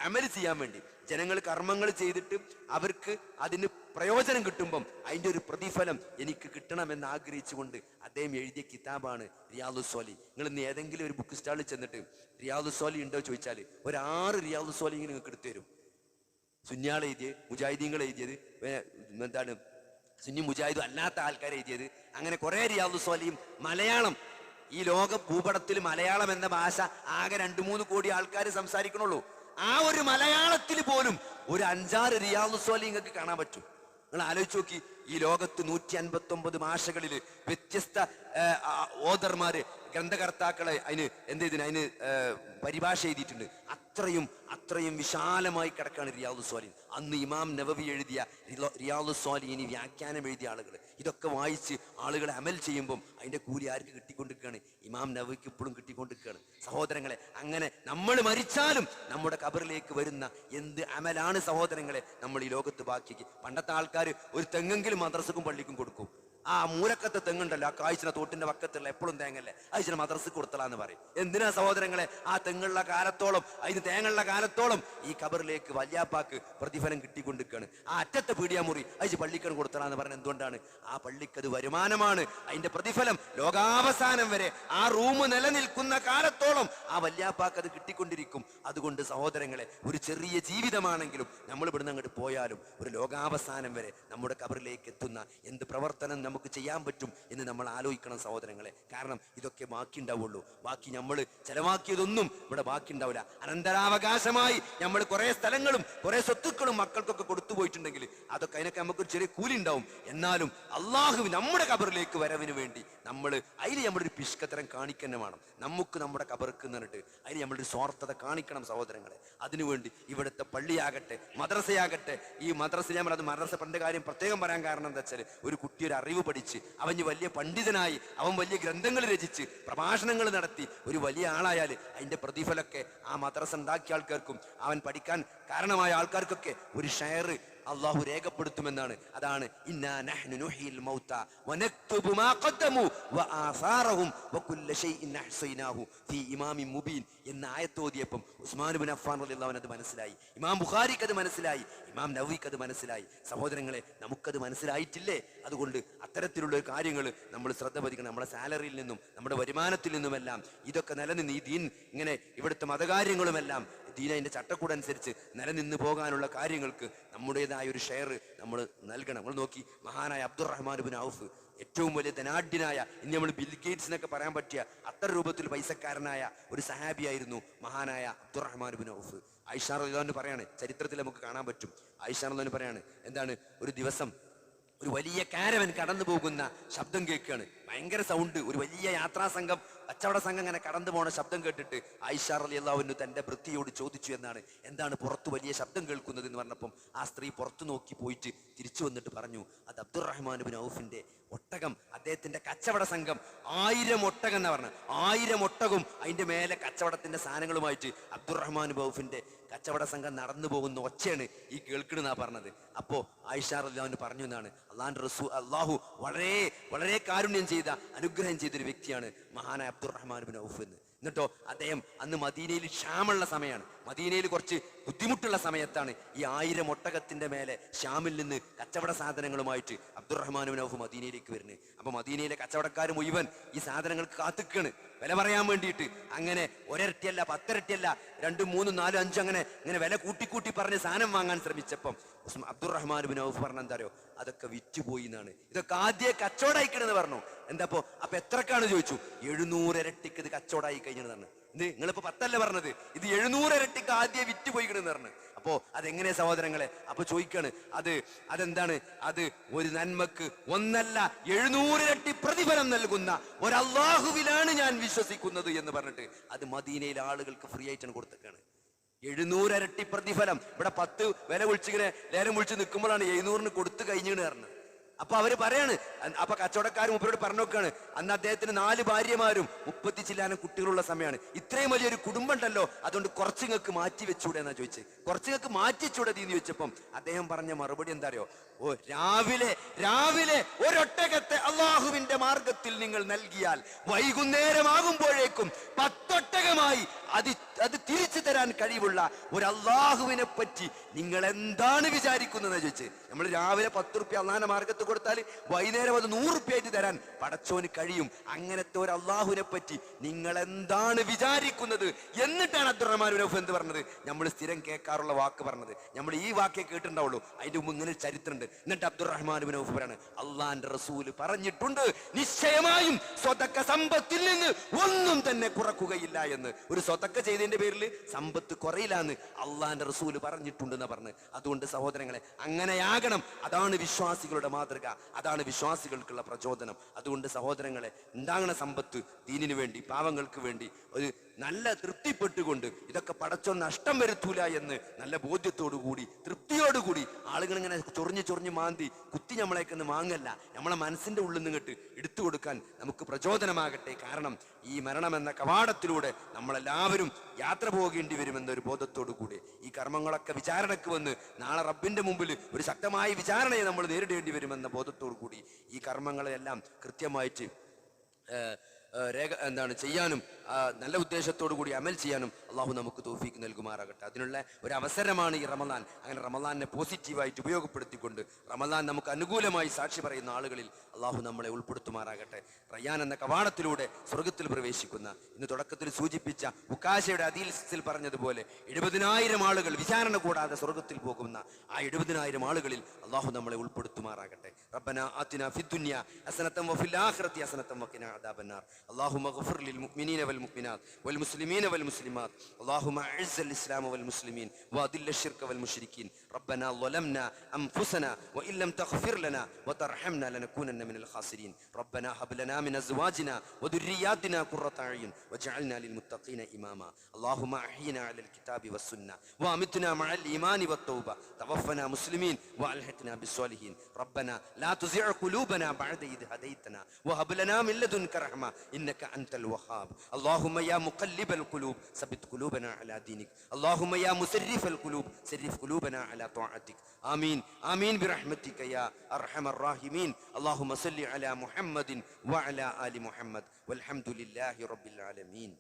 അമൽ ചെയ്യാൻ വേണ്ടി, ജനങ്ങൾ കർമ്മങ്ങൾ ചെയ്തിട്ട് അവർക്ക് അതിന് പ്രയോജനം കിട്ടുമ്പം അതിന്റെ ഒരു പ്രതിഫലം എനിക്ക് കിട്ടണമെന്ന് ആഗ്രഹിച്ചുകൊണ്ട് അദ്ദേഹം എഴുതിയ കിതാബാണ് റിയാദുസ് സ്വാലിഹീൻ. നിങ്ങൾ ഇന്ന് ഏതെങ്കിലും ഒരു ബുക്ക് സ്റ്റാളിൽ ചെന്നിട്ട് റിയാദുസ് സ്വാലിഹീൻ ഉണ്ടോ ചോദിച്ചാൽ ഒരു 6 റിയാദുസ് സ്വാലിഹീൻ നിങ്ങൾക്ക് എടുത്തു തരും. സുന്നിയാൾ എഴുതിയത്, മുജാഹിദീങ്ങൾ എഴുതിയത്, എന്താണ് സുന്നി മുജാഹിദും അല്ലാത്ത ആൾക്കാർ എഴുതിയത്, അങ്ങനെ കുറെ റിയാദുസ് സ്വാലിഹീൻ മലയാളം, ഈ ലോക ഭൂപടത്തിൽ മലയാളം എന്ന ഭാഷ ആകെ 2-3 കോടി ആൾക്കാർ സംസാരിക്കണുള്ളൂ. ആ ഒരു മലയാളത്തിൽ പോലും ഒരു 5-6 റിയാദുസ് സ്വാലിഹീൻ നിങ്ങൾക്ക് കാണാൻ പറ്റും. നിങ്ങൾ ആലോചിച്ച് നോക്കി, ഈ ലോകത്ത് 159 ഭാഷകളിൽ വ്യത്യസ്ത ഓദർമാര്, ഗ്രന്ഥകർത്താക്കളെ അതിന് പരിഭാഷ എഴുതിയിട്ടുണ്ട്. അത്രയും വിശാലമായി കിടക്കാണ് റിയാദുസ് സ്വാലിഹീൻ. അന്ന് ഇമാം നവവി എഴുതിയ റിയാദുസ് സ്വാലിഹീൻ വ്യാഖ്യാനം എഴുതിയ ആളുകൾ ഇതൊക്കെ വായിച്ച് ആളുകൾ അമൽ ചെയ്യുമ്പം അതിന്റെ കൂലി ആർക്ക് കിട്ടിക്കൊണ്ടിരിക്കുകയാണ്? ഇമാം നവവിക്ക് ഇപ്പോഴും കിട്ടിക്കൊണ്ടിരിക്കുകയാണ്. സഹോദരങ്ങളെ, അങ്ങനെ നമ്മൾ മരിച്ചാലും നമ്മുടെ ഖബറിലേക്ക് വരുന്ന എന്ത് അമലാണ് സഹോദരങ്ങളെ നമ്മൾ ഈ ലോകത്ത് ബാക്കിക്ക്. പണ്ടത്തെ ആൾക്കാർ ഒരു തെങ്ങെങ്കിലും മദ്രസക്കും പള്ളിക്കും കൊടുക്കും. ആ മൂലക്കത്തെ തെങ്ങുണ്ടല്ലോ, ആ കാഴ്ച തോട്ടിന്റെ പക്കത്തുള്ള എപ്പോഴും തേങ്ങല്ലേ, അതിന് മദ്രസ കൊടുത്തലാന്ന് പറയും. എന്തിനാ സഹോദരങ്ങളെ? ആ തെങ്ങുള്ള കാലത്തോളം, അതിന് തേങ്ങുള്ള കാലത്തോളം ഈ ഖബറിലേക്ക് വല്യാപ്പാക്ക് പ്രതിഫലം കിട്ടിക്കൊണ്ടിരിക്കുകയാണ്. ആ അറ്റത്തെ പീടിയാമുറി അതിന് പള്ളിക്കണ് കൊടുത്തലാന്ന് പറഞ്ഞ എന്തുകൊണ്ടാണ്? ആ പള്ളിക്കത് വരുമാനമാണ്. അതിന്റെ പ്രതിഫലം ലോകാവസാനം വരെ ആ റൂം നിലനിൽക്കുന്ന കാലത്തോളം ആ വല്യാപ്പാക്ക് അത് കിട്ടിക്കൊണ്ടിരിക്കും. അതുകൊണ്ട് സഹോദരങ്ങളെ, ഒരു ചെറിയ ജീവിതമാണെങ്കിലും നമ്മൾ ഇവിടുന്ന് അങ്ങോട്ട് പോയാലും ഒരു ലോകാവസാനം വരെ നമ്മുടെ ഖബറിലേക്ക് എത്തുന്ന എന്ത് പ്രവർത്തനം നമുക്ക് ചെയ്യാൻ പറ്റും എന്ന് നമ്മൾ ആലോചിക്കണം സഹോദരങ്ങളെ. കാരണം ഇതൊക്കെ ബാക്കി ഉണ്ടാവുള്ളൂ. ബാക്കി നമ്മൾ ചെലവാക്കിയതൊന്നും ഇവിടെ ബാക്കി ഉണ്ടാവില്ല. അനന്തരാവകാശമായി നമ്മൾ കുറെ സ്ഥലങ്ങളും കുറെ സ്വത്തുക്കളും മക്കൾക്കൊക്കെ കൊടുത്തു പോയിട്ടുണ്ടെങ്കിൽ അതിനൊക്കെ നമുക്കൊരു ചെറിയ കൂലി ഉണ്ടാവും. എന്നാലും അള്ളാഹു നമ്മുടെ ഖബറിലേക്ക് വരവിന് വേണ്ടി അതിൽ നമ്മളൊരു പിഷ്കത്തരം കാണിക്കന്നെ വേണം. നമുക്ക് നമ്മുടെ ഖബർക്ക് നിന്നിട്ട് അതിന് നമ്മളൊരു സ്വാർത്ഥത കാണിക്കണം സഹോദരങ്ങളെ. അതിനുവേണ്ടി ഇവിടുത്തെ പള്ളിയാകട്ടെ, മദ്രസയാകട്ടെ, ഈ മദ്രസ, ഞാൻ അത് മദ്രസ പണ്ട് കാര്യം പ്രത്യേകം പറയാൻ കാരണം എന്താ വെച്ചാൽ, ഒരു കുട്ടി ഒരു അറിവ് പഠിച്ച് അവന് വലിയ പണ്ഡിതനായി അവൻ വലിയ ഗ്രന്ഥങ്ങൾ രചിച്ച് പ്രഭാഷണങ്ങൾ നടത്തി ഒരു വലിയ ആളായാൽ അതിന്റെ പ്രതിഫലമൊക്കെ ആ മദ്രസ ഉണ്ടാക്കിയ ആൾക്കാർക്കും അവൻ പഠിക്കാൻ കാരണമായ ആൾക്കാർക്കൊക്കെ ഒരു ഷെയർ അള്ളാഹു രേഖപ്പെടുത്തുമെന്നാണ്. അതാണ് ഇന്നാ നഹ്നു നുഹ്യിൽ മൗത വനക്തുബു മാ ഖദ്ദമു വആസാറഹും വകുല്ല ഷൈഇൻ അഹ്സൈനാഹു ഫീ ഇമാമിൻ മുബീൻ എന്ന ആയത്ത് ഓതിയപ്പം ഉസ്മാൻ ഇബ്നു അഫ്ഫാൻ റളിയല്ലാഹു അൻഹു അത് മനസ്സിലായി, ഇമാം ബുഖാരിക്ക് അത് മനസ്സിലായി, ഇമാം നവവിക്ക് അത് മനസ്സിലായി. സഹോദരങ്ങളെ, നമുക്കത് മനസ്സിലായിട്ടില്ലേ? അതുകൊണ്ട് അത്തരത്തിലുള്ള കാര്യങ്ങൾ നമ്മൾ ശ്രദ്ധ പതിക്കണം. നമ്മുടെ സാലറിയിൽ നിന്നും നമ്മുടെ വരുമാനത്തിൽ നിന്നുമെല്ലാം ഇതൊക്കെ നിലനിന്ന് ഈ ദീൻ ഇങ്ങനെ ഇവിടുത്തെ മതകാര്യങ്ങളുമെല്ലാം ദീൻ അതിന്റെ ചട്ടക്കൂടനുസരിച്ച് നിലനിന്ന് പോകാനുള്ള കാര്യങ്ങൾക്ക് നമ്മുടേതായ ഒരു ഷെയർ നമ്മൾ നൽകണം. നമ്മൾ നോക്കി, മഹാനായ അബ്ദുറഹ്മാൻ ഇബ്നു ഔഫ്, ഏറ്റവും വലിയ ധനാഢ്യനായ, ഇനി നമ്മൾ ബിൽ ഗേറ്റ്സ് എന്നൊക്കെ പറയാൻ പറ്റിയ അത്ര രൂപത്തിൽ പൈസക്കാരനായ ഒരു സഹാബിയായിരുന്നു മഹാനായ അബ്ദുറഹ്മാൻ ഇബ്നു ഔഫ്. ആയിഷ റളിയല്ലാഹു അൻഹ പറയാണ്, ചരിത്രത്തിൽ നമുക്ക് കാണാൻ പറ്റും. ആയിഷ റളിയല്ലാഹു അൻഹ പറയാണ്, എന്താണ്, ഒരു ദിവസം ഒരു വലിയ കാരവൻ കടന്നു പോകുന്ന ശബ്ദം കേൾക്കുകയാണ്. ഭയങ്കര സൗണ്ട്. ഒരു വലിയ യാത്രാ സംഘം, കച്ചവട സംഘം ഇങ്ങനെ കടന്നു പോണ ശബ്ദം കേട്ടിട്ട് ആയിഷ റളിയല്ലാഹു അൻഹ തന്റെ ഭൃത്യയോട് ചോദിച്ചു, എന്താണ് പുറത്ത് വലിയ ശബ്ദം കേൾക്കുന്നത് എന്ന് പറഞ്ഞപ്പം ആ സ്ത്രീ പുറത്തു നോക്കി പോയിട്ട് തിരിച്ചു വന്നിട്ട് പറഞ്ഞു, അത് അബ്ദുറഹ്മാൻ ഇബ്നു ഔഫിന്റെ ഒട്ടകം, അദ്ദേഹത്തിന്റെ കച്ചവട സംഘം 1000 ഒട്ടകം എന്ന് പറഞ്ഞു. 1000 ഒട്ടകവും അതിന്റെ മേലെ കച്ചവടത്തിന്റെ സാധനങ്ങളുമായിട്ട് അബ്ദുറഹ്മാൻ ഇബ്നു ഔഫിന്റെ കച്ചവട സംഘം നടന്നു പോകുന്ന ഒച്ചയാണ് ഈ കേൾക്കണെന്നാ പറഞ്ഞത്. അപ്പോ ആയിഷ റളിയല്ലാഹു അൻഹ പറഞ്ഞു എന്നാണ്, അള്ളാഹു വളരെ വളരെ കാരുണ്യം ചെയ്ത, അനുഗ്രഹം ചെയ്തൊരു വ്യക്തിയാണ് മഹാനായ അബ്ദുറഹ്മാൻ ഇബ്നു ഔഫ് എന്ന്. എന്നിട്ടോ അദ്ദേഹം അന്ന് മദീനയിൽ ക്ഷാമുള്ള സമയമാണ്, മദീനയിൽ കുറച്ച് ബുദ്ധിമുട്ടുള്ള സമയത്താണ് ഈ 1000 ഒട്ടകത്തിന്റെ മേലെ ഷ്യാമിൽ നിന്ന് കച്ചവട സാധനങ്ങളുമായിട്ട് അബ്ദുറഹ്മാൻ ബിൻ ഔഫ് മദീനയിലേക്ക് വരുന്നത്. അപ്പൊ മദീനയിലെ കച്ചവടക്കാർ മുഴുവൻ ഈ സാധനങ്ങൾക്ക് കാത്തുക്കാണ് വില പറയാൻ വേണ്ടിയിട്ട്. അങ്ങനെ ഒരരട്ടിയല്ല 10 ഇരട്ടിയല്ല 2, 3, 4, 5 അങ്ങനെ വില കൂട്ടി പറഞ്ഞ് സാധനം വാങ്ങാൻ ശ്രമിച്ചപ്പം അബ്ദുറഹ്മാൻ ബിൻ ഔഫ് പറഞ്ഞ എന്താ അറിയോ, അതൊക്കെ വിറ്റുപോയി എന്നാണ്, ഇതൊക്കെ ആദ്യം കച്ചവടമായിക്കണെന്ന് പറഞ്ഞു. എന്താപ്പോ അപ്പൊ എത്രക്കാണ് ചോദിച്ചു, 700 ഇരട്ടിക്ക് ഇത് കച്ചവടമായി കഴിഞ്ഞതാണ്. ഇത് നിങ്ങളിപ്പോ 10 പറഞ്ഞത്, ഇത് 700 ഇരട്ടിക്ക് ആദ്യം വിറ്റ് പോയിക്കണെന്ന് പറഞ്ഞു. അപ്പോ അതെങ്ങനെ സഹോദരങ്ങളെ? അപ്പൊ ചോദിക്കാണ്, അതെന്താണ്? അത് ഒരു നന്മക്ക് 1 700 ഇരട്ടി പ്രതിഫലം നൽകുന്ന ഒരു അല്ലാഹുവിലാണ് ഞാൻ വിശ്വസിക്കുന്നത് എന്ന് പറഞ്ഞിട്ട് അത് മദീനയിലെ ആളുകൾക്ക് ഫ്രീ ആയിട്ടാണ് കൊടുത്തേക്കാണ്. 700 ഇരട്ടി പ്രതിഫലം. ഇവിടെ 10 വില വിളിച്ചിങ്ങനെ ലേലം വിളിച്ച് നിൽക്കുമ്പോഴാണ് 700 കൊടുത്തു കഴിഞ്ഞു പറഞ്ഞത്. അപ്പൊ അവര് പറയാണ്, അപ്പൊ കച്ചവടക്കാർ മൂപ്പരോട് പറഞ്ഞോക്കാണ്, അന്ന് അദ്ദേഹത്തിന് 4 ഭാര്യമാരും 30 ചില്ലാനും കുട്ടികളുള്ള സമയമാണ്. ഇത്രയും വലിയൊരു കുടുംബം ഉണ്ടല്ലോ, അതുകൊണ്ട് കുറച്ചിങ്ങൾക്ക് മാറ്റി വെച്ചൂടെ എന്നാ ചോദിച്ചത്. കുറച്ചിങ്ങൾക്ക് മാറ്റി വെച്ചൂടെ എന്ന് ചോദിച്ചപ്പം അദ്ദേഹം പറഞ്ഞ മറുപടി എന്താ അറിയോ, രാവിലെ ഒരൊട്ടകത്തെ അള്ളാഹുവിന്റെ മാർഗത്തിൽ നിങ്ങൾ നൽകിയാൽ വൈകുന്നേരമാകുമ്പോഴേക്കും 10 ഒട്ടകമായി അത് തിരിച്ചു തരാൻ കഴിവുള്ള ഒരു അള്ളാഹുവിനെ പറ്റി നിങ്ങൾ എന്താണ് വിചാരിക്കുന്നത് ചോദിച്ച്. നമ്മൾ രാവിലെ 10 റുപ്യ അള്ളാഹിന്റെ മാർഗത്ത് കൊടുത്താൽ വൈകുന്നേരം അത് 100 റുപ്യ ആയിട്ട് തരാൻ പടച്ചോന് കഴിയും. അങ്ങനത്തെ ഒരു അള്ളാഹുവിനെ പറ്റി നിങ്ങൾ എന്താണ് വിചാരിക്കുന്നത് എന്നിട്ടാണ് അബ്ദുറഹ്മാൻ ബിൻ ഔഫ് എന്ത് പറഞ്ഞത്, നമ്മൾ സ്ഥിരം കേൾക്കാറുള്ള വാക്ക് പറഞ്ഞത്. നമ്മൾ ഈ വാക്കേ കേട്ടിട്ടുണ്ടാവുള്ളൂ, അതിന്റെ മുമ്പ് ഇങ്ങനെ ചരിത്രമുണ്ട്. എന്നിട്ട് അബ്ദുറഹ്മാൻ ബിൻ ഔഫ് പറയാണ്, അള്ളാന്റെ റസൂല് പറഞ്ഞിട്ടുണ്ട്, നിശ്ചയമായും സ്വതക്ക സമ്പത്തിൽ നിന്ന് ഒന്നും തന്നെ കുറക്കുകയില്ല എന്ന്. ഒരു സ്വതക്ക ചെയ്തതിന്റെ പേരിൽ സമ്പത്ത് കുറയില്ലാന്ന് അള്ളാന്റെ റസൂല് പറഞ്ഞിട്ടുണ്ടെന്ന് പറഞ്ഞ്. അതുകൊണ്ട് സഹോദരങ്ങളെ അങ്ങനെയാകണം. അതാണ് വിശ്വാസികളുടെ മാതൃക, അതാണ് വിശ്വാസികൾക്കുള്ള പ്രചോദനം. അതുകൊണ്ട് സഹോദരങ്ങളെ, ഉണ്ടാകണ സമ്പത്ത് ദീനിനു വേണ്ടി, പാവങ്ങൾക്ക് വേണ്ടി ഒരു നല്ല തൃപ്തിപ്പെട്ടുകൊണ്ട്, ഇതൊക്കെ പടച്ചോൻ നഷ്ടം വരുത്തൂല എന്ന് നല്ല ബോധ്യത്തോടുകൂടി തൃപ്തിയോടുകൂടി ആളുകൾ ഇങ്ങനെ ചൊറിഞ്ഞ് മാന്തി കുത്തി നമ്മളേക്കൊന്ന് വാങ്ങല്ല, നമ്മളെ മനസ്സിന്റെ ഉള്ളിൽ നിന്നിട്ട് എടുത്തു കൊടുക്കാൻ നമുക്ക് പ്രചോദനമാകട്ടെ. കാരണം ഈ മരണം എന്ന കവാടത്തിലൂടെ നമ്മളെല്ലാവരും യാത്ര പോകേണ്ടി വരുമെന്നൊരു ബോധത്തോടു കൂടി ഈ കർമ്മങ്ങളൊക്കെ വിചാരണക്ക് വന്ന് നാളെ റബ്ബിന്റെ മുമ്പിൽ ഒരു ശക്തമായ വിചാരണയെ നമ്മൾ നേരിടേണ്ടി വരുമെന്ന ബോധത്തോടു കൂടി ഈ കർമ്മങ്ങളെല്ലാം കൃത്യമായിട്ട് ചെയ്യാനും നല്ല ഉദ്ദേശത്തോടു കൂടി അമൽ ചെയ്യാനും അള്ളാഹു നമുക്ക് തൗഫീക്ക് നൽകുമാറാകട്ടെ. അതിനുള്ള ഒരു അവസരമാണ് ഈ റമദാൻ. അങ്ങനെ റമദാനെ പോസിറ്റീവായിട്ട് ഉപയോഗപ്പെടുത്തിക്കൊണ്ട് റമദാൻ നമുക്ക് അനുകൂലമായി സാക്ഷി പറയുന്ന ആളുകളിൽ അള്ളാഹു നമ്മളെ ഉൾപ്പെടുത്തുമാറാകട്ടെ. റയ്യാൻ എന്ന കവാടത്തിലൂടെ സ്വർഗത്തിൽ പ്രവേശിക്കുന്ന, ഇന്ന് തുടക്കത്തിൽ സൂചിപ്പിച്ച ഉക്കാശയുടെ ഹദീസിൽ പറഞ്ഞതുപോലെ 70,000 ആളുകൾ വിചാരണ കൂടാതെ സ്വർഗത്തിൽ പോകുന്ന ആ 70,000 ആളുകളിൽ അള്ളാഹു നമ്മളെ ഉൾപ്പെടുത്തുമാറാകട്ടെ. റബ്ബനാ ആതിനാ ഫിദ്ദുനിയ ഹസനതൻ വഫിൽ ആഖിറതി ഹസനതൻ വഖിനാ അദാബന്നാർ. اللهم اغفر للمؤمنين والمؤمنات والمسلمين والمسلمات. اللهم اعز الاسلام والمسلمين واذل الشرك والمشركين. ربنا ظلمنا انفسنا وان لم تغفر لنا وترحمنا لنكونن من الخاسرين. ربنا هب لنا من ازواجنا وذرياتنا قرة اعين واجعلنا للمتقين اماما. اللهم احينا على الكتاب والسنه وامتنا مع الايمان والتوبه. توفنا مسلمين والحقنا بالصالحين. ربنا لا تزغ قلوبنا بعد إذ هديتنا وهب لنا من لدنك رحمة إنك أنت الوهاب. اللهم يا مقلب القلوب ثبت قلوبنا على دينك. اللهم يا مسرف القلوب صرف قلوبنا على طاعتك. آمين آمين برحمتك يا أرحم الراحمين. اللهم صل على محمد وعلى آل محمد والحمد لله رب العالمين.